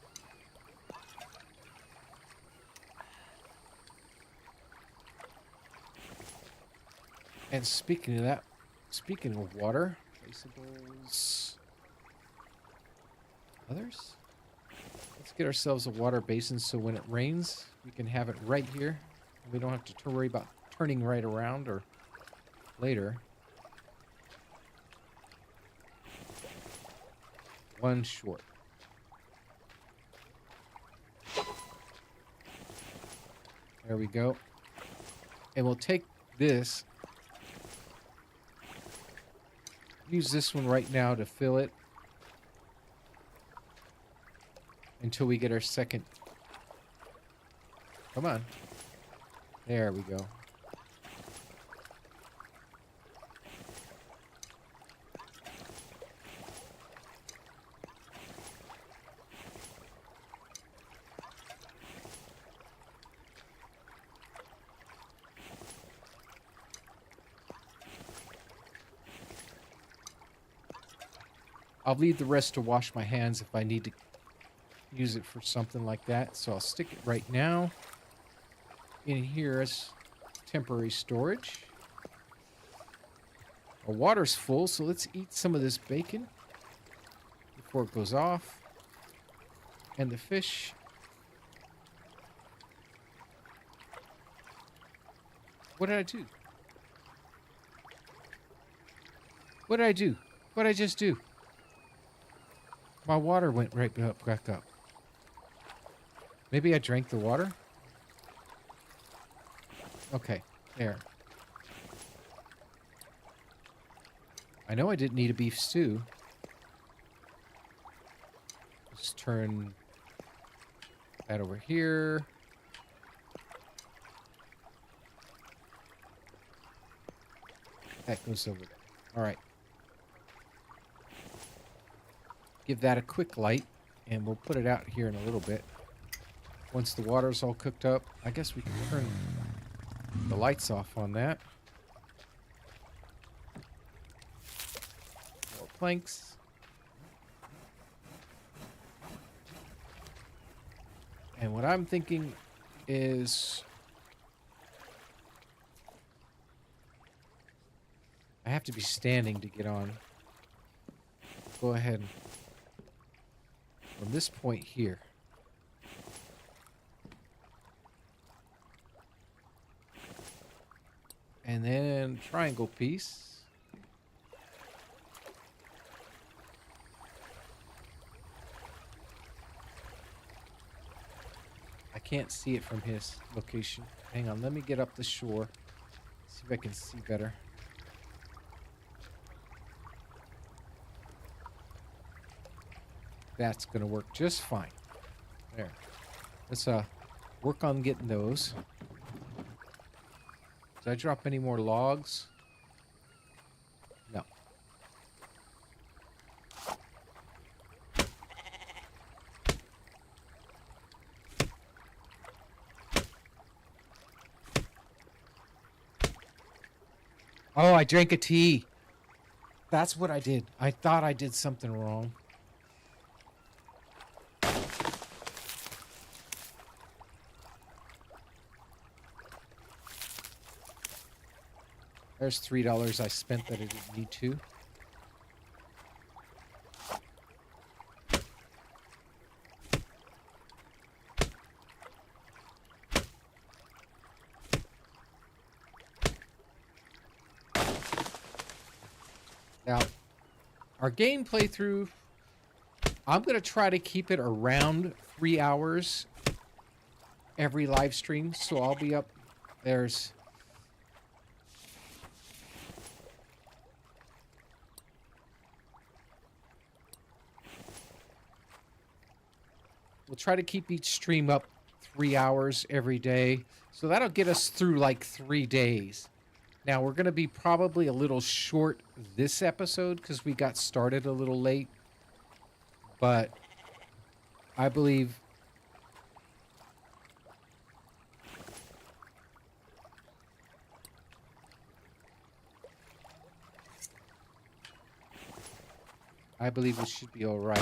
And speaking of that, speaking of water, placeables, others? Let's get ourselves a water basin so when it rains, we can have it right here. We don't have to worry about turning right around or later. One short. There we go. And we'll take this. Use this one right now to fill it until we get our second. Come on. There we go. I'll leave the rest to wash my hands if I need to use it for something like that. So I'll stick it right now in here as temporary storage. Our water's full, so let's eat some of this bacon before it goes off. And the fish. What did I do? What did I do? What did I just do? My water went right back up. Maybe I drank the water? Okay, there. I know I didn't need a beef stew. Let's turn that over here. That goes over there. All right. Give that a quick light, and we'll put it out here in a little bit. Once the water's all cooked up, I guess we can turn the lights off on that. More planks. And what I'm thinking is I have to be standing to get on. Go ahead and from this point here. And then triangle piece. I can't see it from his location. Hang on, let me get up the shore. See if I can see better. That's going to work just fine. There. Let's work on getting those. Did I drop any more logs? No. Oh, I drank a tea. That's what I did. I thought I did something wrong. There's $3 I spent that I didn't need to. Now, our game playthrough, I'm going to try to keep it around 3 hours every live stream. So I'll be up. There's... We'll try to keep each stream up 3 hours every day. So that'll get us through like 3 days. Now, we're going to be probably a little short this episode because we got started a little late. But I believe... we should be all right.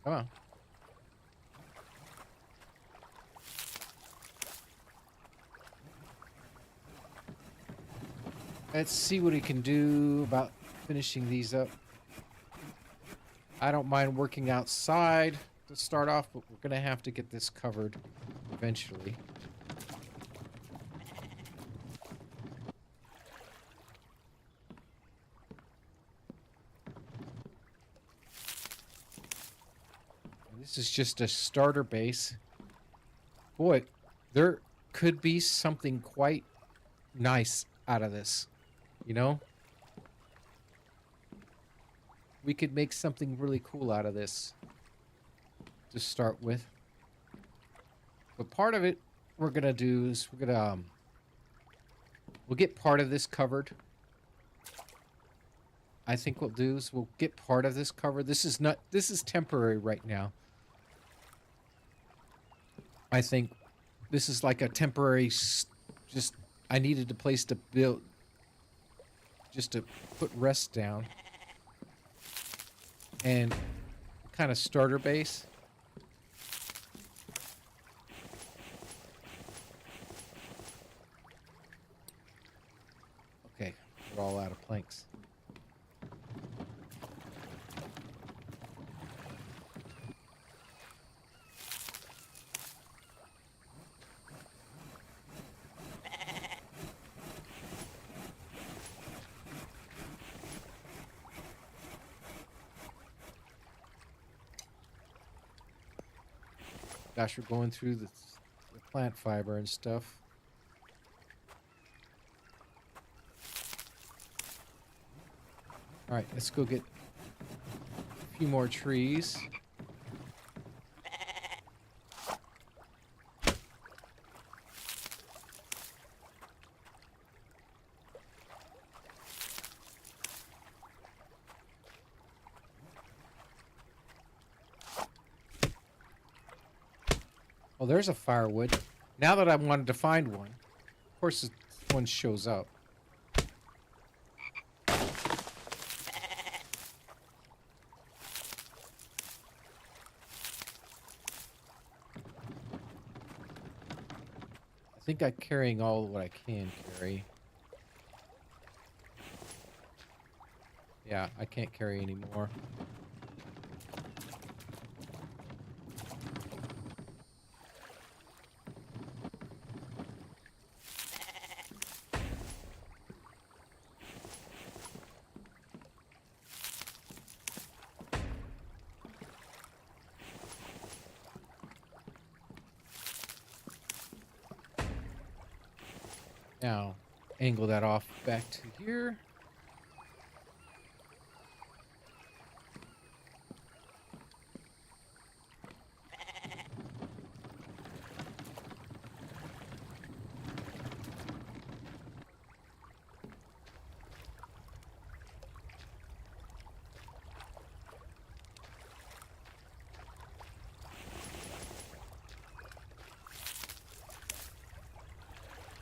Come on. Let's see what he can do about finishing these up. I don't mind working outside to start off, but we're going to have to get this covered eventually. This is just a starter base. Boy, there could be something quite nice out of this, you know? We could make something really cool out of this to start with. But part of it we're going to do is we're going to we'll get part of this covered. I think what we'll do is we'll get part of this covered. This is temporary right now. I think this is like a temporary, just, I needed a place to build, just to put rest down. And kind of starter base. Okay, we're all out of planks. Gosh, we're going through the plant fiber and stuff. All right, let's go get a few more trees. Well, there's a firewood. Now that I wanted to find one, of course, this one shows up. I think I'm carrying all what I can carry. Yeah, I can't carry any more. Now, angle that off back to here.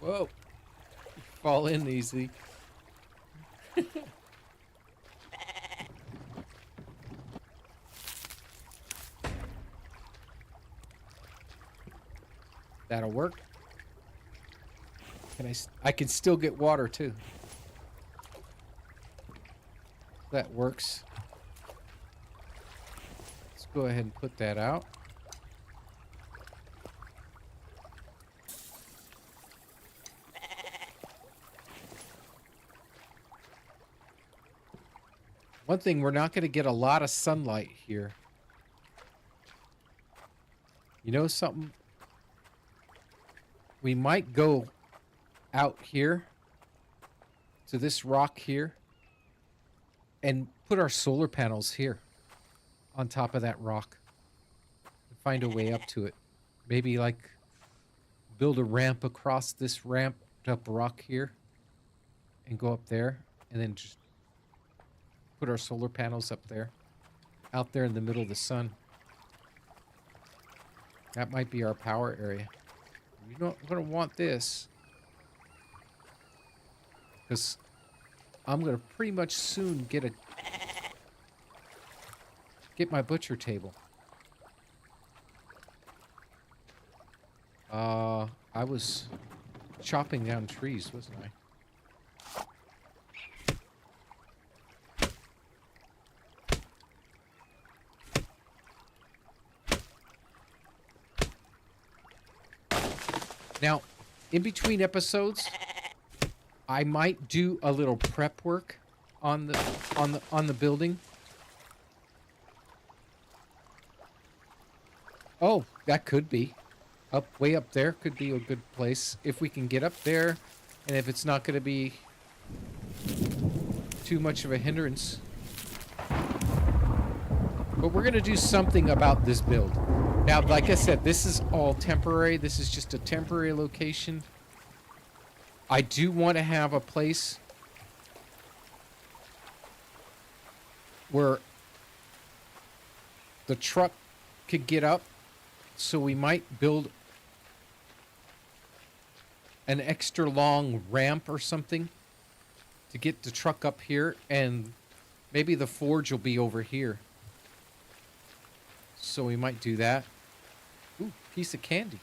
Whoa. Fall in easy. That'll work. I can still get water too. That works. Let's go ahead and put that out. One thing, we're not going to get a lot of sunlight here. You know something? We might go out here to this rock here and put our solar panels here on top of that rock and find a way up to it. Maybe like build a ramp across this ramped up rock here and go up there and then just put our solar panels up there, out there in the middle of the sun. That might be our power area. You're not going to want this, because I'm going to pretty much soon get my butcher table. I was chopping down trees, wasn't I? Now, in between episodes, I might do a little prep work on the building. Oh, that could be. Way up there could be a good place. If we can get up there, and if it's not going to be too much of a hindrance. But we're going to do something about this build. Now, like I said, this is all temporary. This is just a temporary location. I do want to have a place where the truck could get up. So we might build an extra long ramp or something to get the truck up here, and maybe the forge will be over here. So we might do that. Ooh, piece of candy.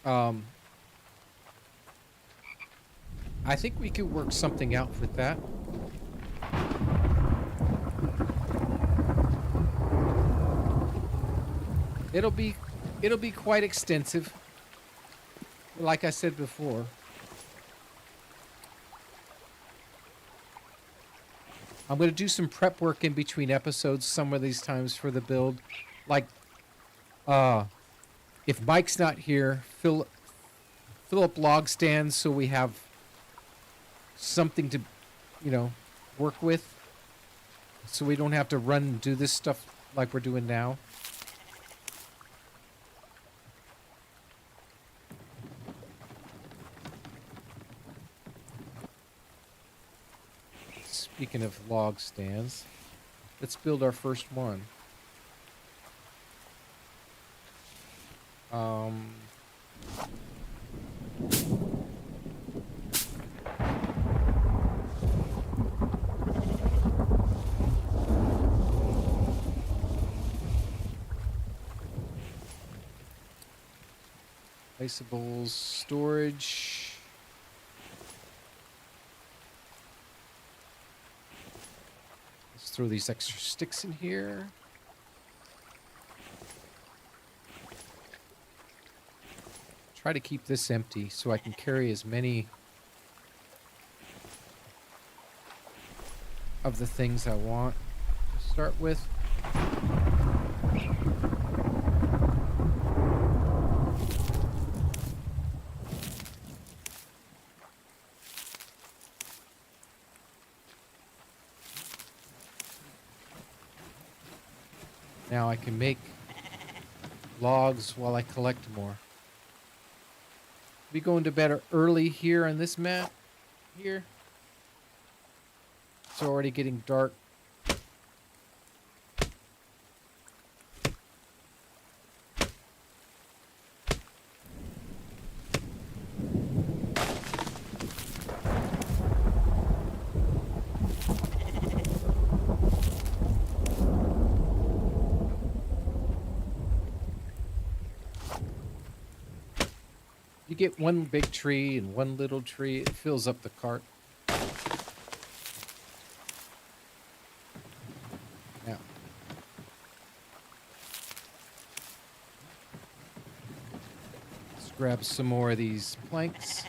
I think we could work something out with that. It'll be quite extensive. Like I said before. I'm going to do some prep work in between episodes some of these times for the build. Like, if Mike's not here, fill up log stands so we have something to, work with. So we don't have to run and do this stuff like we're doing now. Speaking of log stands, let's build our first one. Placeables, storage. Let's throw these extra sticks in here. Try to keep this empty so I can carry as many of the things I want to start with. Now I can make logs while I collect more. We going to bed early here on this map. Here. It's already getting dark. You get one big tree and one little tree, it fills up the cart. Now, let's grab some more of these planks.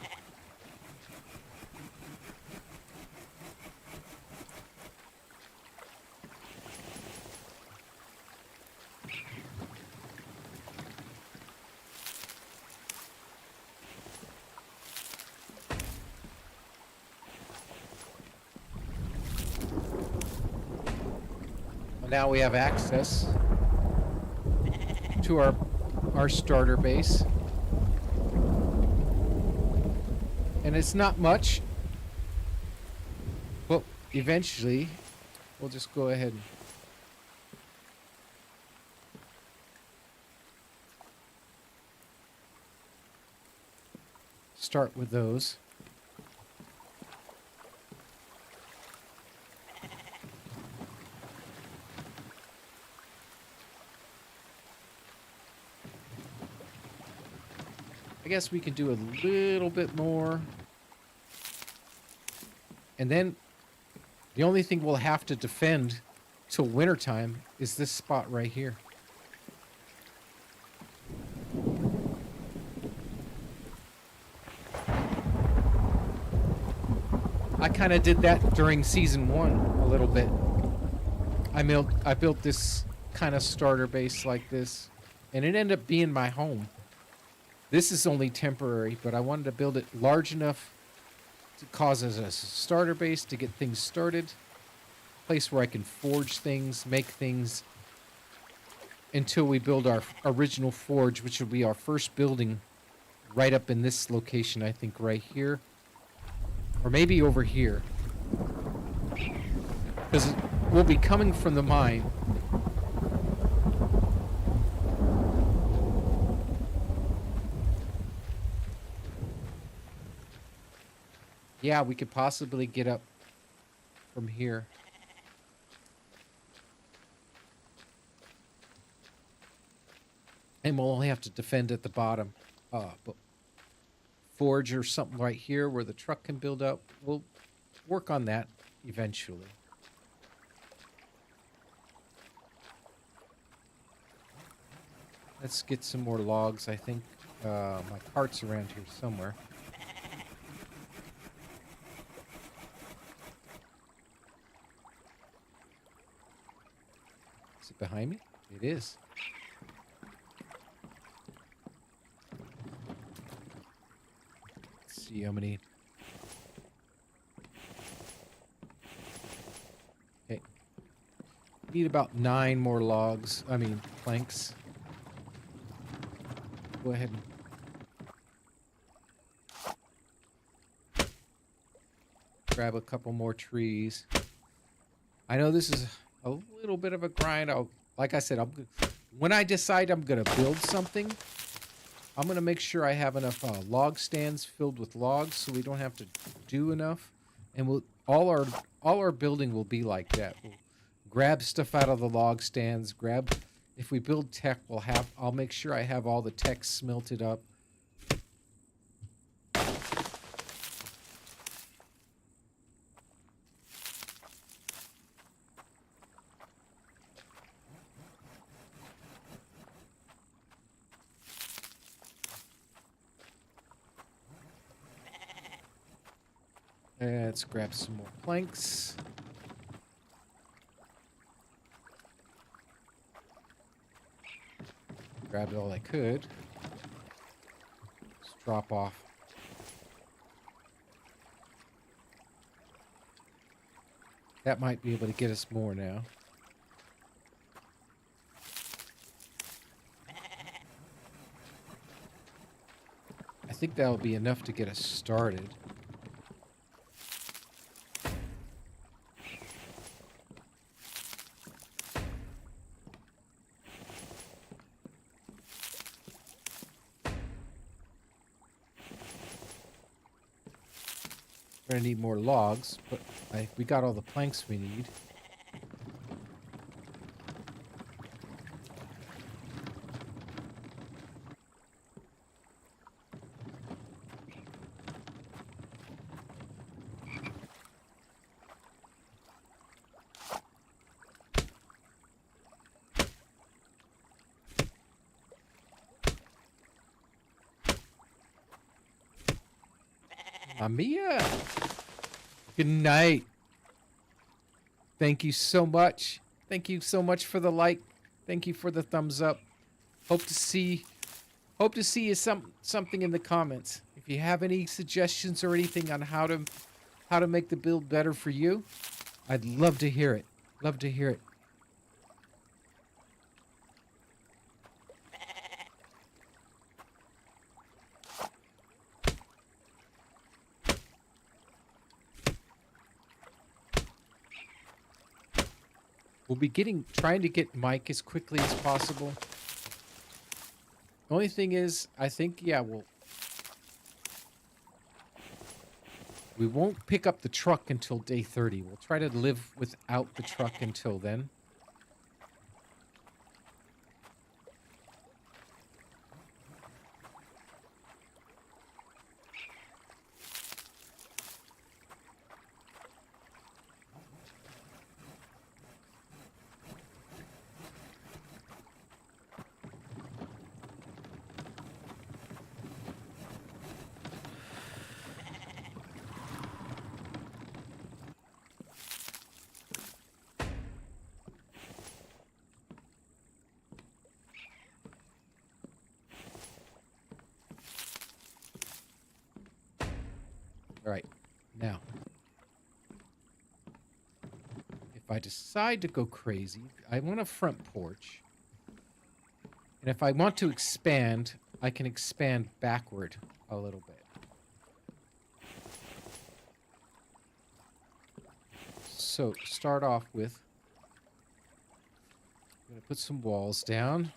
Now we have access to our starter base. And it's not much, but eventually we'll just go ahead and start with those. I guess we can do a little bit more. And then the only thing we'll have to defend till wintertime is this spot right here. I kind of did that during season 1 a little bit. I built this kind of starter base like this, and it ended up being my home. This is only temporary, but I wanted to build it large enough to cause as a starter base to get things started. Place where I can forge things, make things, until we build our original forge, which will be our first building right up in this location, I think right here. Or maybe over here. Because we'll be coming from the mine. Yeah, we could possibly get up from here. And we'll only have to defend at the bottom. But forge or something right here where the truck can build up. We'll work on that eventually. Let's get some more logs, I think. My cart's around here somewhere. Is it behind me? It is. Let's see how many. Okay. Need about 9 more logs. I mean, planks. Go ahead and grab a couple more trees. I know this is a little bit of a grind. Like I said, when I decide I'm going to build something, I'm going to make sure I have enough log stands filled with logs so we don't have to do enough. And all our building will be like that. We'll grab stuff out of the log stands, if we build tech, I'll make sure I have all the tech smelted up. Let's grab some more planks. Grabbed all I could. Just drop off. That might be able to get us more now. I think that'll be enough to get us started. We're gonna need more logs, but we got all the planks we need. Mia, good night. Thank you so much. Thank you so much for the like. Thank you for the thumbs up. Hope to see you something in the comments. If you have any suggestions or anything on how to make the build better for you, I'd love to hear it. Love to hear it. We'll be trying to get Mike as quickly as possible. The only thing is, I think, yeah, we won't pick up the truck until day 30. We'll try to live without the truck until then. All right, now, if I decide to go crazy, I want a front porch. And if I want to expand, I can expand backward a little bit. So start off with, I'm going to put some walls down.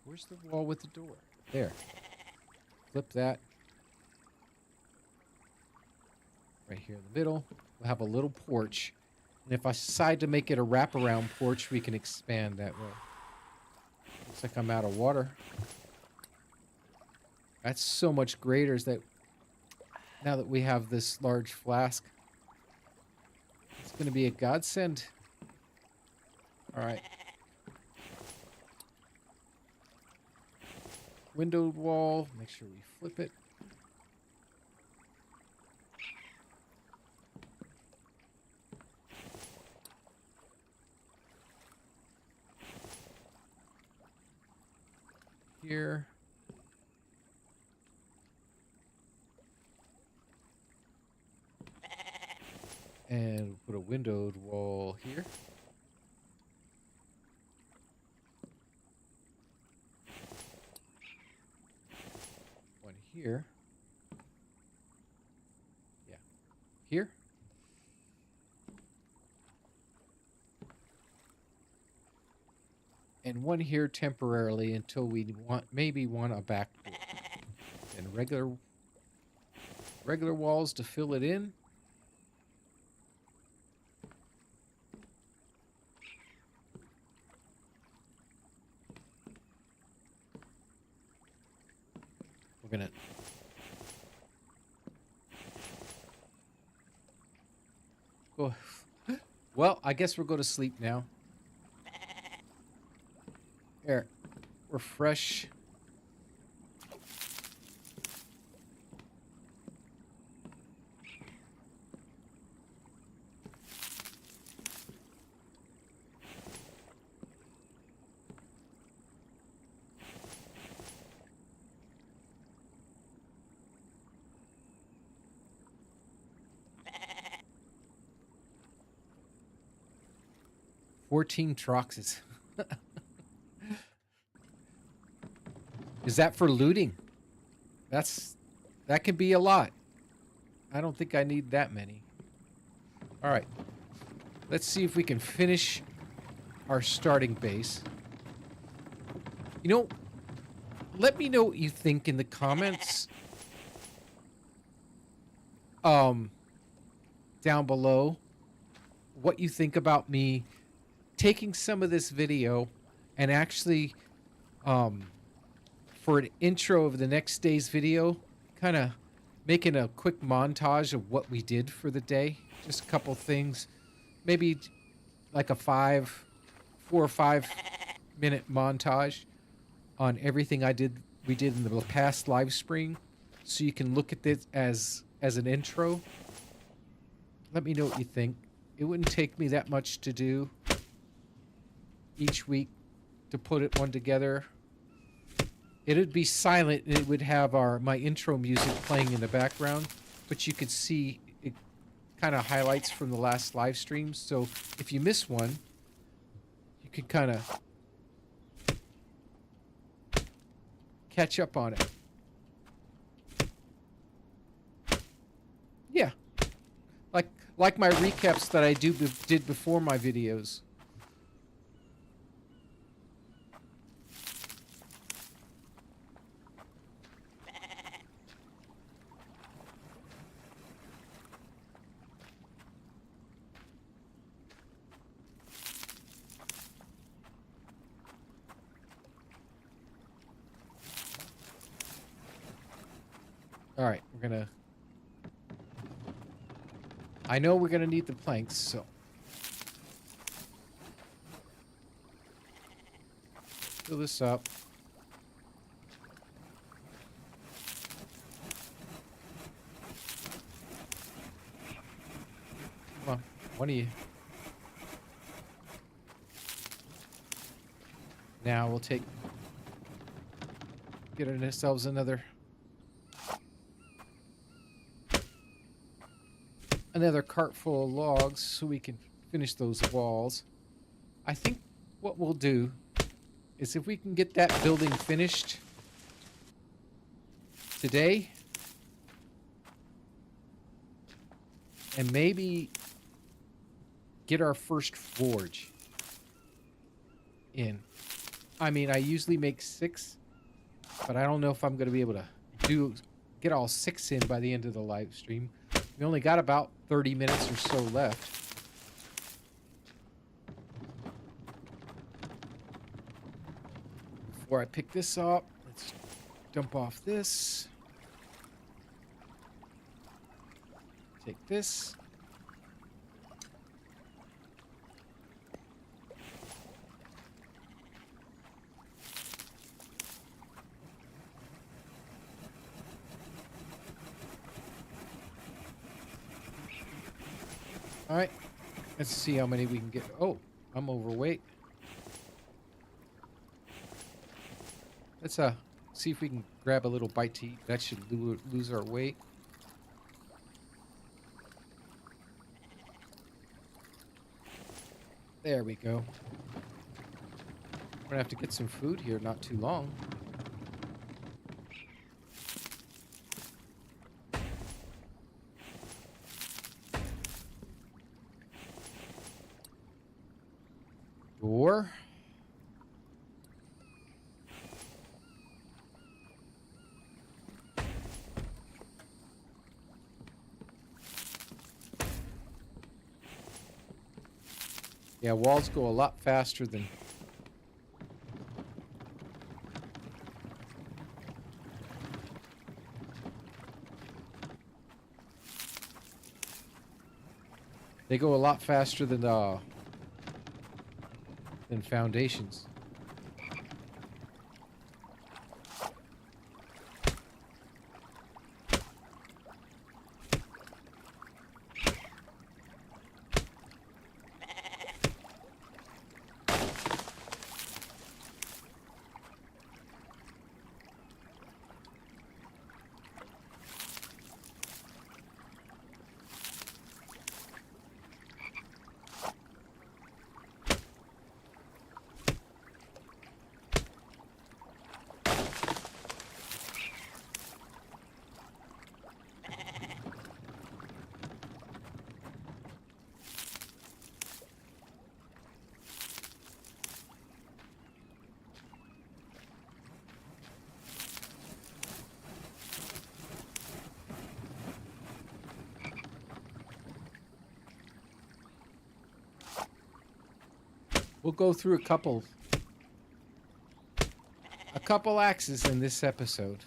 Where's the wall with the door? There. Flip that. Right here in the middle. We'll have a little porch. And if I decide to make it a wraparound porch, we can expand that way. Looks like I'm out of water. That's so much greater is that now that we have this large flask, it's going to be a godsend. All right. Windowed wall. Make sure we flip it. Here. And put a windowed wall here. One here. Yeah. Here. And one here temporarily until we maybe want a back door. And regular walls to fill it in. We're gonna go. Well, I guess we'll go to sleep now. Here, refresh. $14 troxes. Is that for looting? That could be a lot. I don't think I need that many. All right. Let's see if we can finish our starting base. You know, let me know what you think in the comments. Down below. What you think about me taking some of this video and actually for an intro of the next day's video, kind of making a quick montage of what we did for the day. Just a couple things. Maybe like a 4 or 5 minute montage on everything we did in the past live stream, so you can look at this as an intro. Let me know what you think. It wouldn't take me that much to do each week to put one together. It'd be silent and it would have my intro music playing in the background, but you could see it kind of highlights from the last live stream. So if you miss one, you could kind of catch up on it. Yeah. Like my recaps that I did before my videos. All right, I know we're gonna need the planks, so fill this up. Come on, one of you. Now we'll get ourselves another cart full of logs so we can finish those walls. I think what we'll do is if we can get that building finished today, and maybe get our first forge in. I mean, I usually make 6, but I don't know if I'm going to be able to get all 6 in by the end of the live stream. We only got about 30 minutes or so left. Before I pick this up, let's dump off this. Take this. All right, let's see how many we can get. Oh, I'm overweight. Let's see if we can grab a little bite to eat. That should lose our weight. There we go. We're gonna have to get some food here not too long. Door. Yeah, walls go a lot faster than... They go a lot faster than foundations. We'll go through a couple axes in this episode.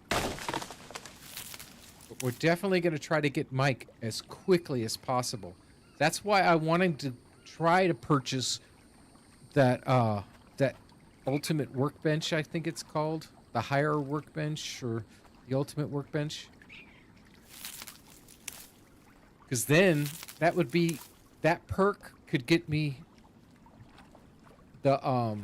But we're definitely going to try to get Mike as quickly as possible. That's why I wanted to try to purchase that that ultimate workbench, I think it's called. The higher workbench or the ultimate workbench. Because then that perk could get me the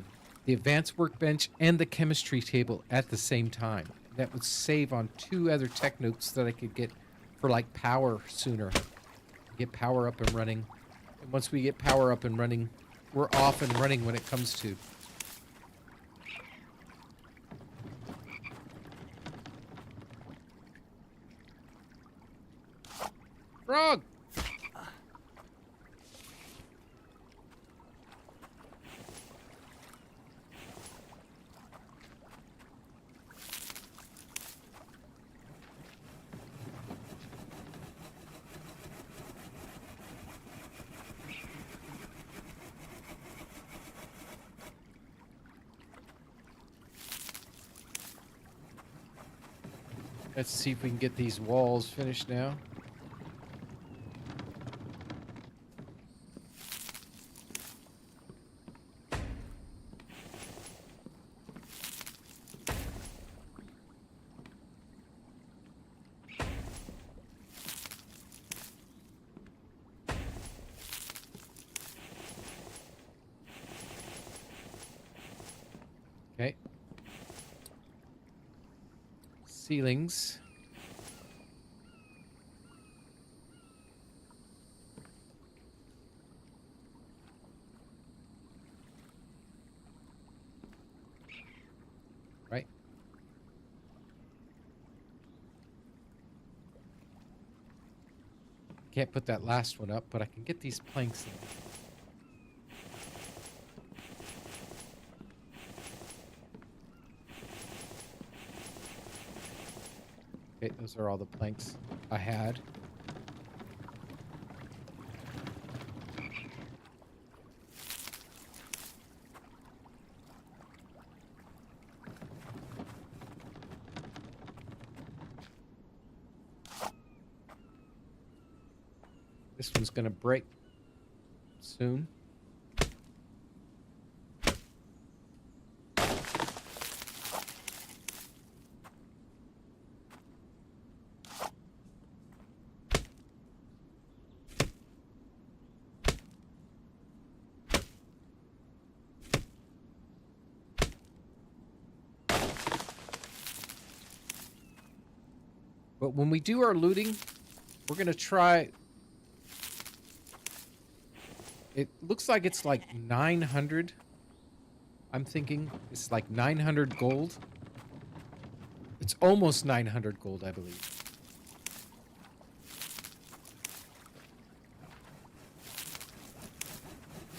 advanced workbench and the chemistry table at the same time. That would save on 2 other tech notes that I could get for like power sooner. Get power up and running. And once we get power up and running, we're off and running when it comes to. Frog! Let's see if we can get these walls finished now. Okay. Ceilings. Right. Can't put that last one up, but I can get these planks in. Okay, those are all the planks I had. This one's gonna break soon. But when we do our looting, we're gonna try. It looks like it's like 900. I'm thinking it's like 900 gold. It's almost 900 gold, I believe.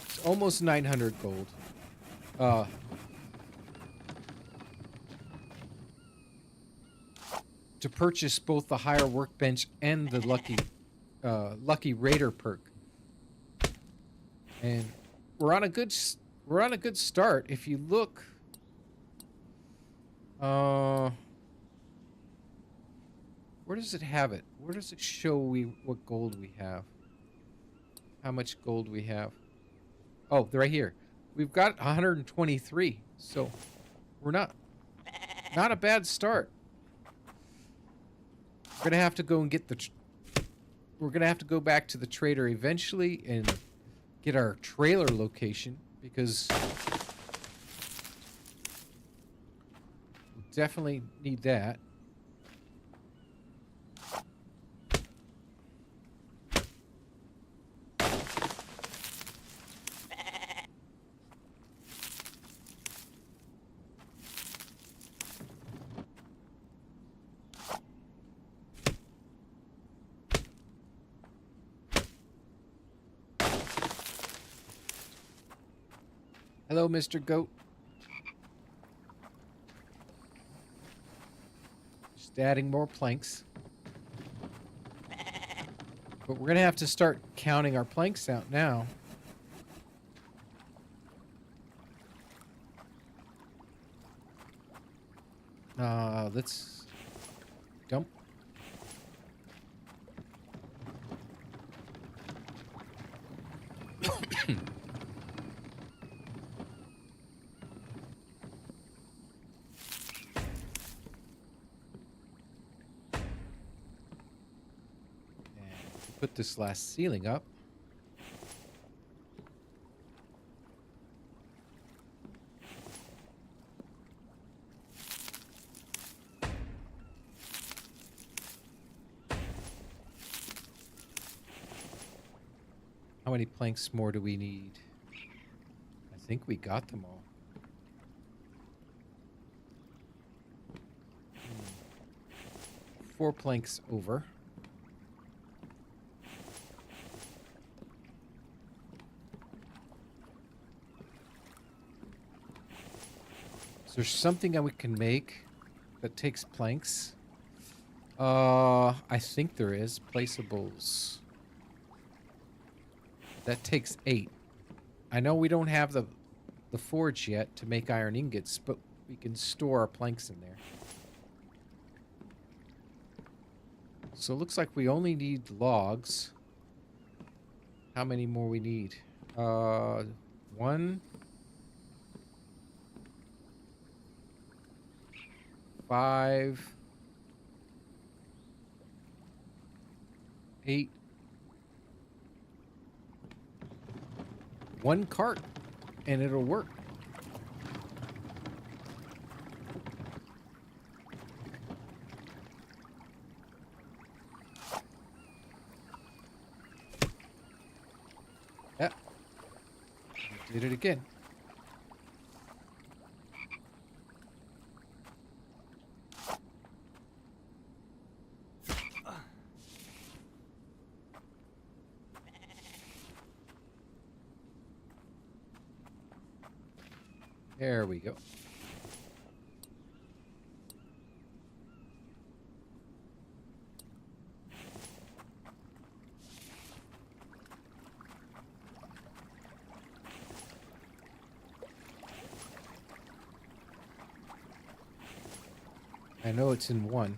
It's almost 900 gold. To purchase both the higher workbench and the lucky raider perk. And we're on a good start. If you look, where does it have it? Where does it show what gold we have? How much gold we have? Oh, right here. We've got 123. So we're not a bad start. We're gonna have to go and get we're gonna have to go back to the trader eventually and get our trailer location, because we definitely need that. Hello, Mr. Goat. Just adding more planks. But we're going to have to start counting our planks out now. Let's dump. Put this last ceiling up. How many planks more do we need? I think we got them all. 4 planks over. Is there something that we can make that takes planks? I think there is. Placeables. That takes 8. I know we don't have the forge yet to make iron ingots, but we can store our planks in there. So it looks like we only need logs. How many more we need? 1, 5, 8. 1 cart, and it'll work. it again. There we go. I know it's in one,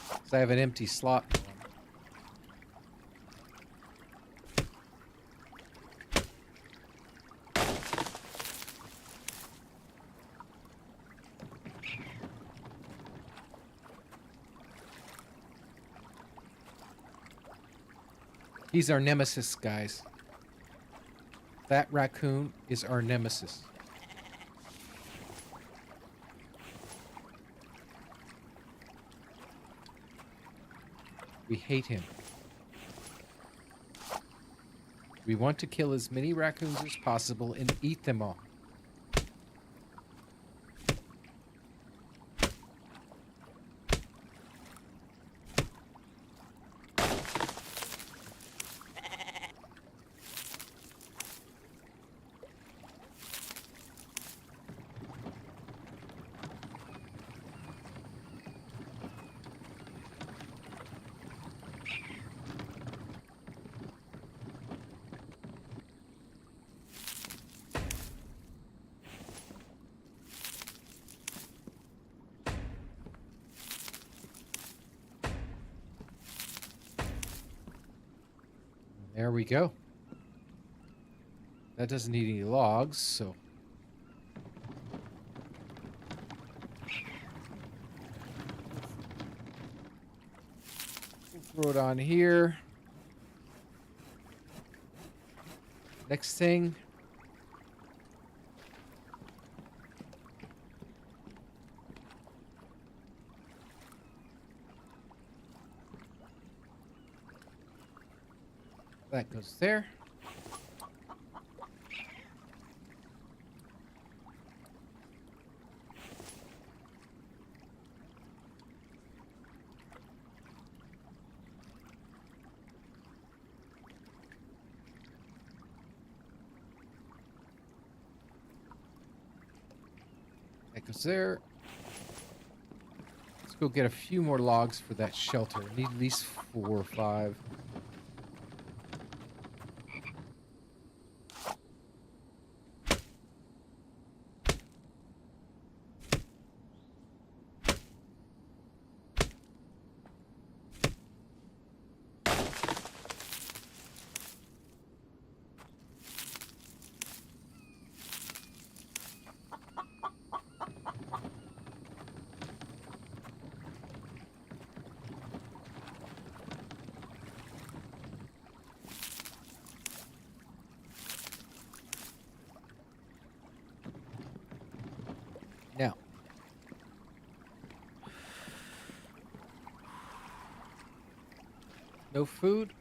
because I have an empty slot for one. He's our nemesis, guys. That raccoon is our nemesis. We hate him. We want to kill as many raccoons as possible and eat them all. There we go. That doesn't need any logs, so... we'll throw it on here. Next thing. That goes there. That goes there. Let's go get a few more logs for that shelter. I need at least 4 or 5. Now, no food.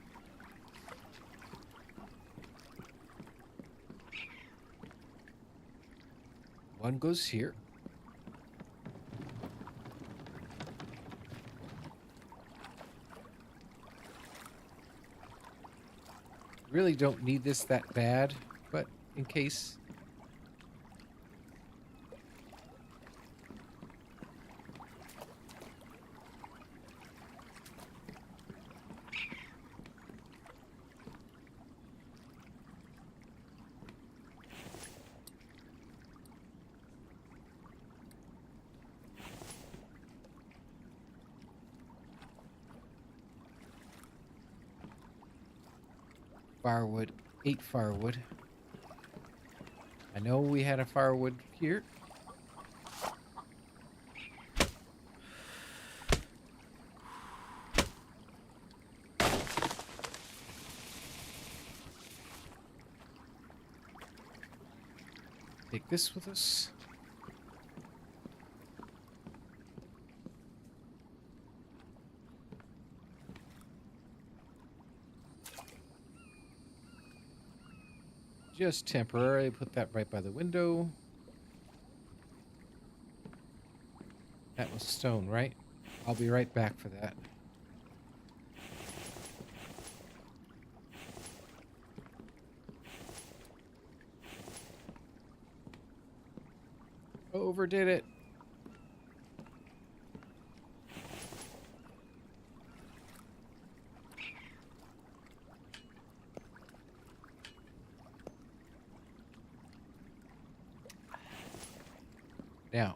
One goes here. Really don't need this that bad, but in case. Firewood, 8 firewood. I know we had a firewood here. Take this with us. just temporarily put that right by the window. That was stone, right? I'll be right back for that. Overdid it. Now,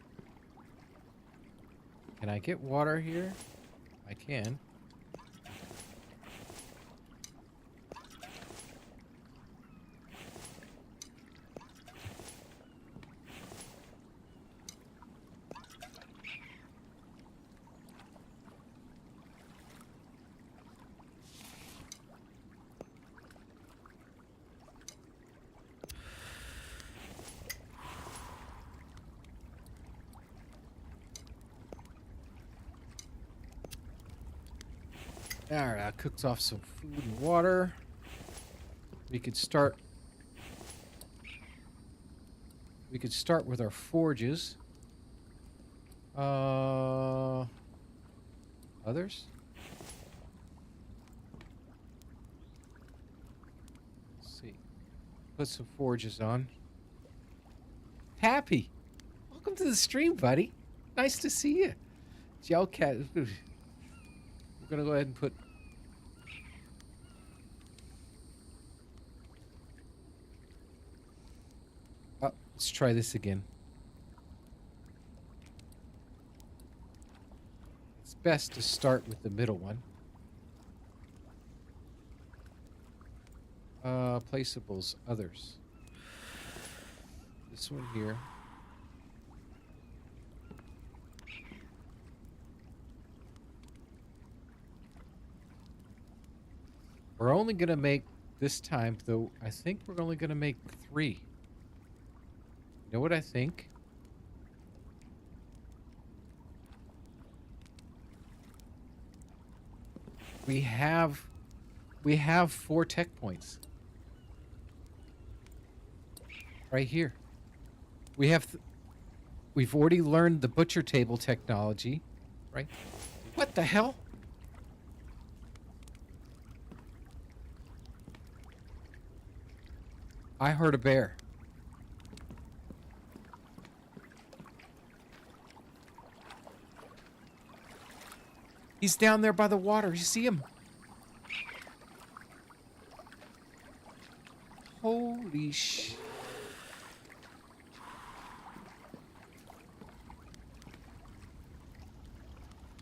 can I get water here? I can. All right, I cooked off some food and water. We could start. We could start with our forges. Others? Let's see. Put some forges on. Happy. Welcome to the stream, buddy. Nice to see you. Gelcat. We're gonna go ahead and put. Let's try this again. It's best to start with the middle one. Placeables, others. This one here. We're only gonna make this time, though. I think we're only gonna make 3. You know what I think? We have 4 tech points. Right here. We've already learned the butcher table technology, right? What the hell? I heard a bear. He's down there by the water. You see him? Holy sh...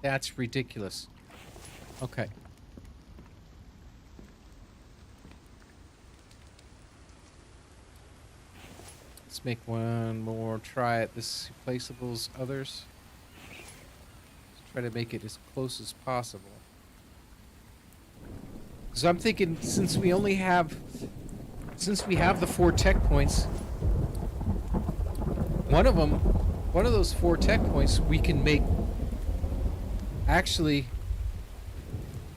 That's ridiculous. Okay. Let's make one more try at this placeables, others. Let's try to make it as close as possible. So I'm thinking, since we have the 4 tech points, one of those 4 tech points, we can make actually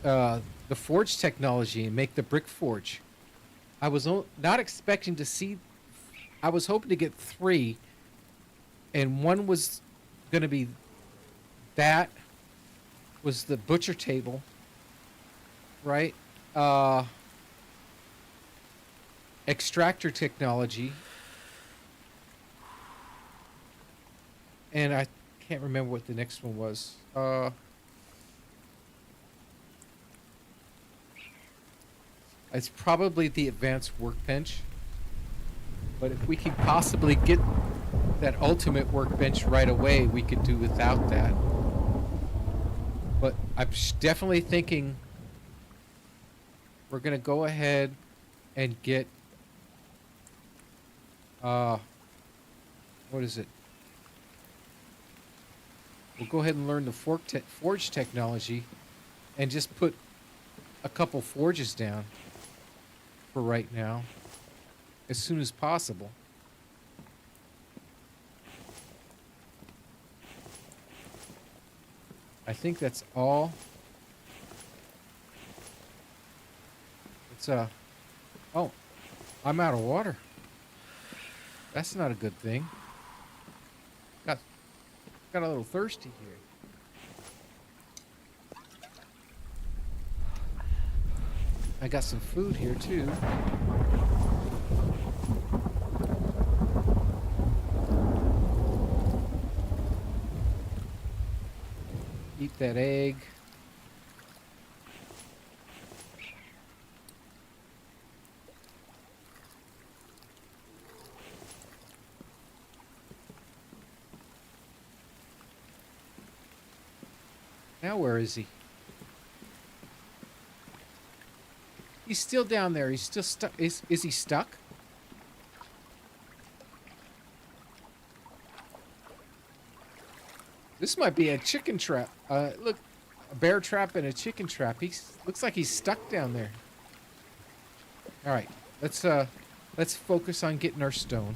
the forge technology and make the brick forge. I was not expecting to see. I was hoping to get 3, and one was going to be that was the butcher table, right? Extractor technology, and I can't remember what the next one was. It's probably the advanced workbench. But if we could possibly get that ultimate workbench right away, we could do without that. But I'm definitely thinking we're going to go ahead and get... what is it? We'll go ahead and learn the forge technology and just put a couple forges down for right now, as soon as possible. I think that's all. It's oh, I'm out of water. That's not a good thing. Got a little thirsty here. I got some food here too. Eat that egg. Now where is he? He's still down there. He's still stuck. Is he stuck? This might be a chicken trap. Look, a bear trap and a chicken trap. Looks like he's stuck down there. All right, let's focus on getting our stone.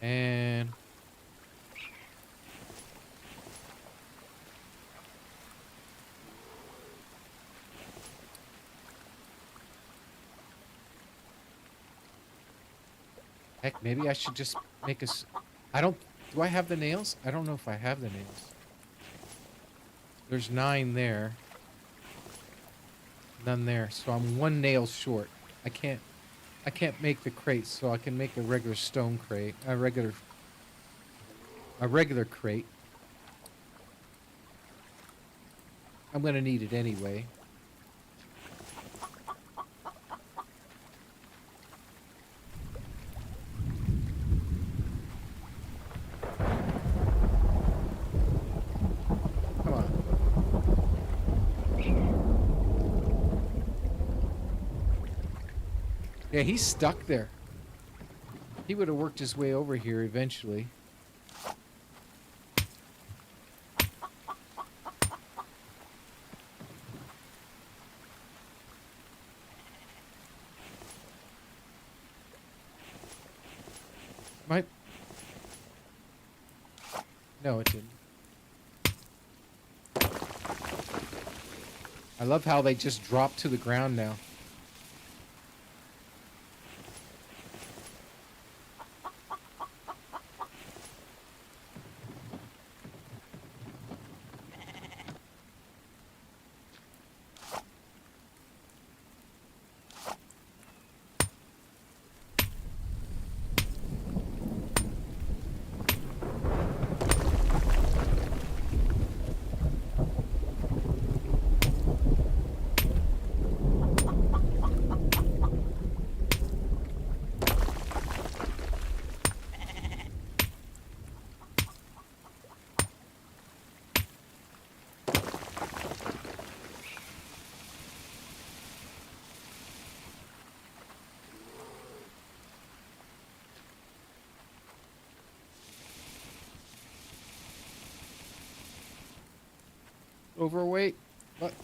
And heck, maybe I should just make us. Do I have the nails? I don't know if I have the nails. There's 9 there. None there. So I'm 1 nail short. I can't make the crate, so I can make a regular stone crate. A regular crate. I'm gonna need it anyway. Come on. Yeah, he's stuck there. He would have worked his way over here eventually. No, it didn't. I love how they just drop to the ground now. Overweight? What?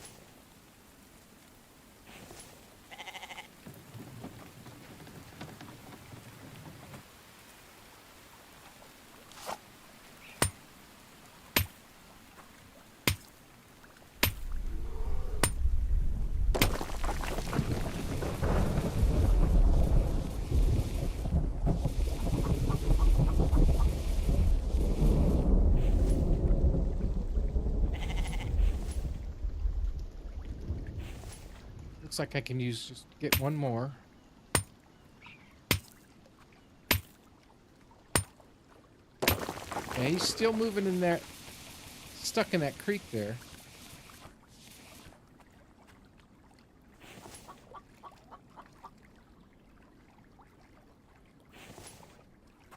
Looks like I can just get one more. Yeah, he's still moving in there, stuck in that creek there.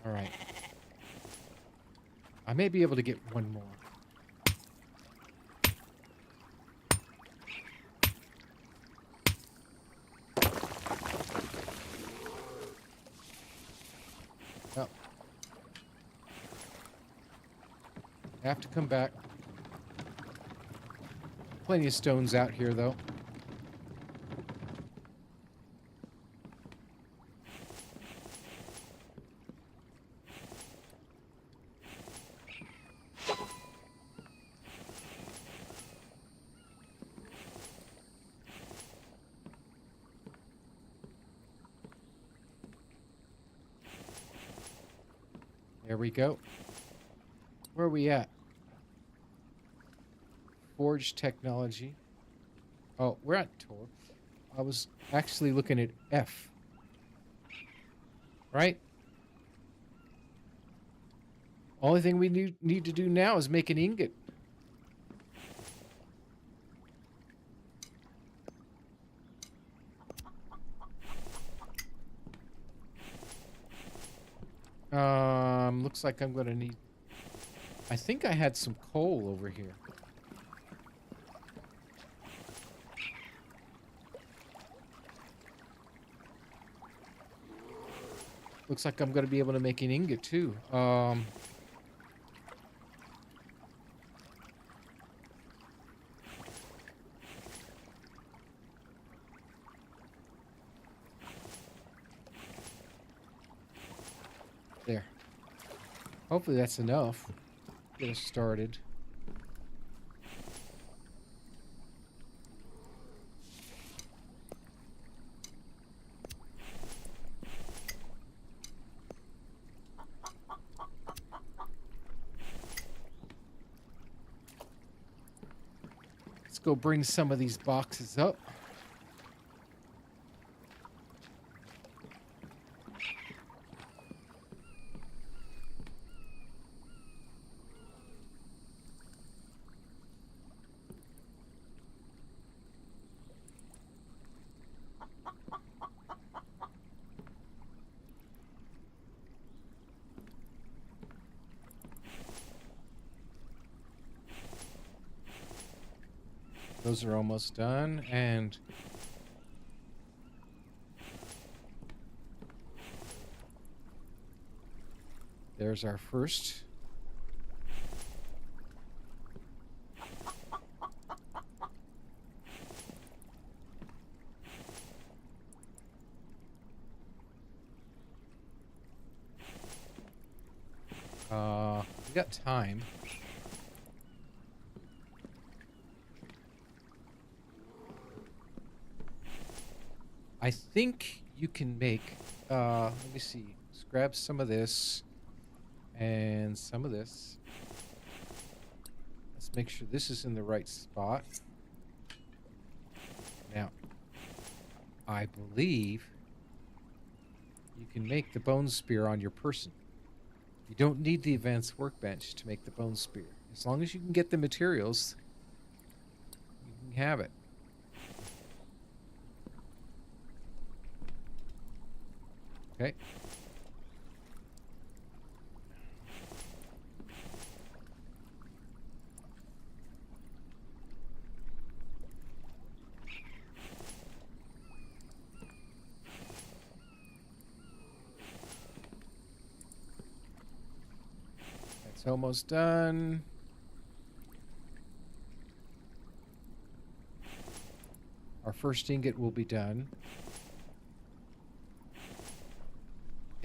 All right. I may be able to get one more. Oh. I have to come back. Plenty of stones out here, though. There we go. Where are we at? Forge technology. Oh, we're at Tor. I was actually looking at F. Right? Only thing we need to do now is make an ingot. Looks like I'm gonna need... I think I had some coal over here. Looks like I'm gonna be able to make an ingot too. There. Hopefully that's enough. Get us started. Let's go bring some of these boxes up. Those are almost done, and there's our first. We got time. I think you can make, let me see. Let's grab some of this and some of this. Let's make sure this is in the right spot. Now, I believe you can make the bone spear on your person. You don't need the advanced workbench to make the bone spear. As long as you can get the materials, you can have it. Okay. That's almost done. Our first ingot will be done.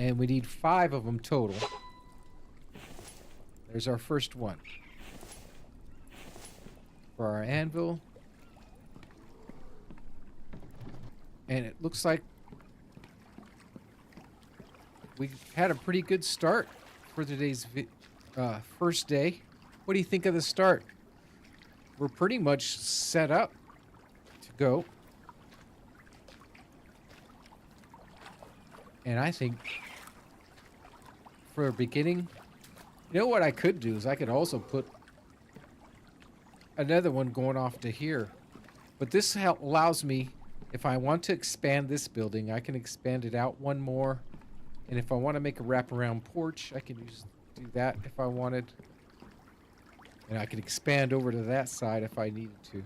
And we need 5 of them total. There's our first one. For our anvil. And it looks like we had a pretty good start for today's first day. What do you think of the start? We're pretty much set up to go. And I think for a beginning, you know what I could do is I could also put another one going off to here. But this allows me, if I want to expand this building, I can expand it out one more. And if I want to make a wraparound porch, I can do that if I wanted. And I can expand over to that side if I needed to.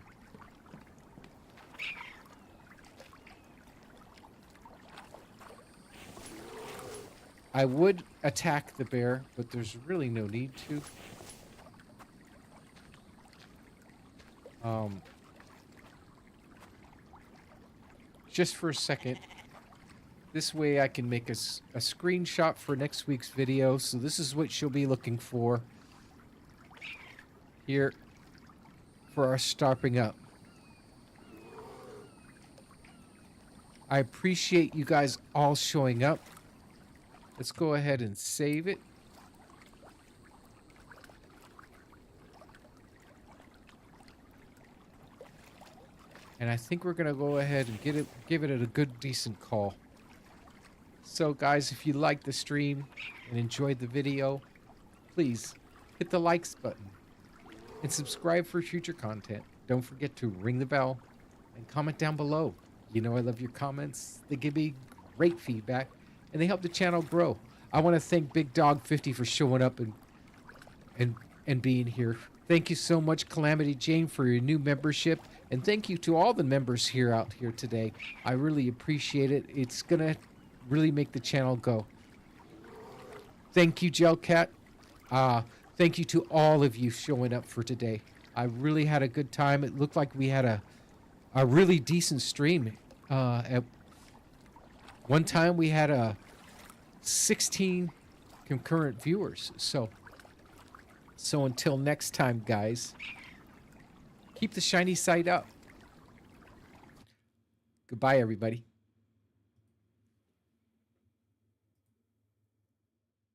I would attack the bear, but there's really no need to. Just for a second. This way I can make a screenshot for next week's video. So this is what she'll be looking for here for our starting up. I appreciate you guys all showing up. Let's go ahead and save it. And I think we're gonna go ahead and give it a good decent call. So guys, if you liked the stream and enjoyed the video, please hit the likes button and subscribe for future content. Don't forget to ring the bell and comment down below. You know I love your comments. They give me great feedback and they help the channel grow. I want to thank Big Dog 50 for showing up and being here. Thank you so much, Calamity Jane, for your new membership. And thank you to all the members here out here today. I really appreciate it. It's going to really make the channel go. Thank you, Gelcat. Thank you to all of you showing up for today. I really had a good time. It looked like we had a really decent stream. At one time we had 16 concurrent viewers. So until next time, guys, keep the shiny side up. Goodbye, everybody.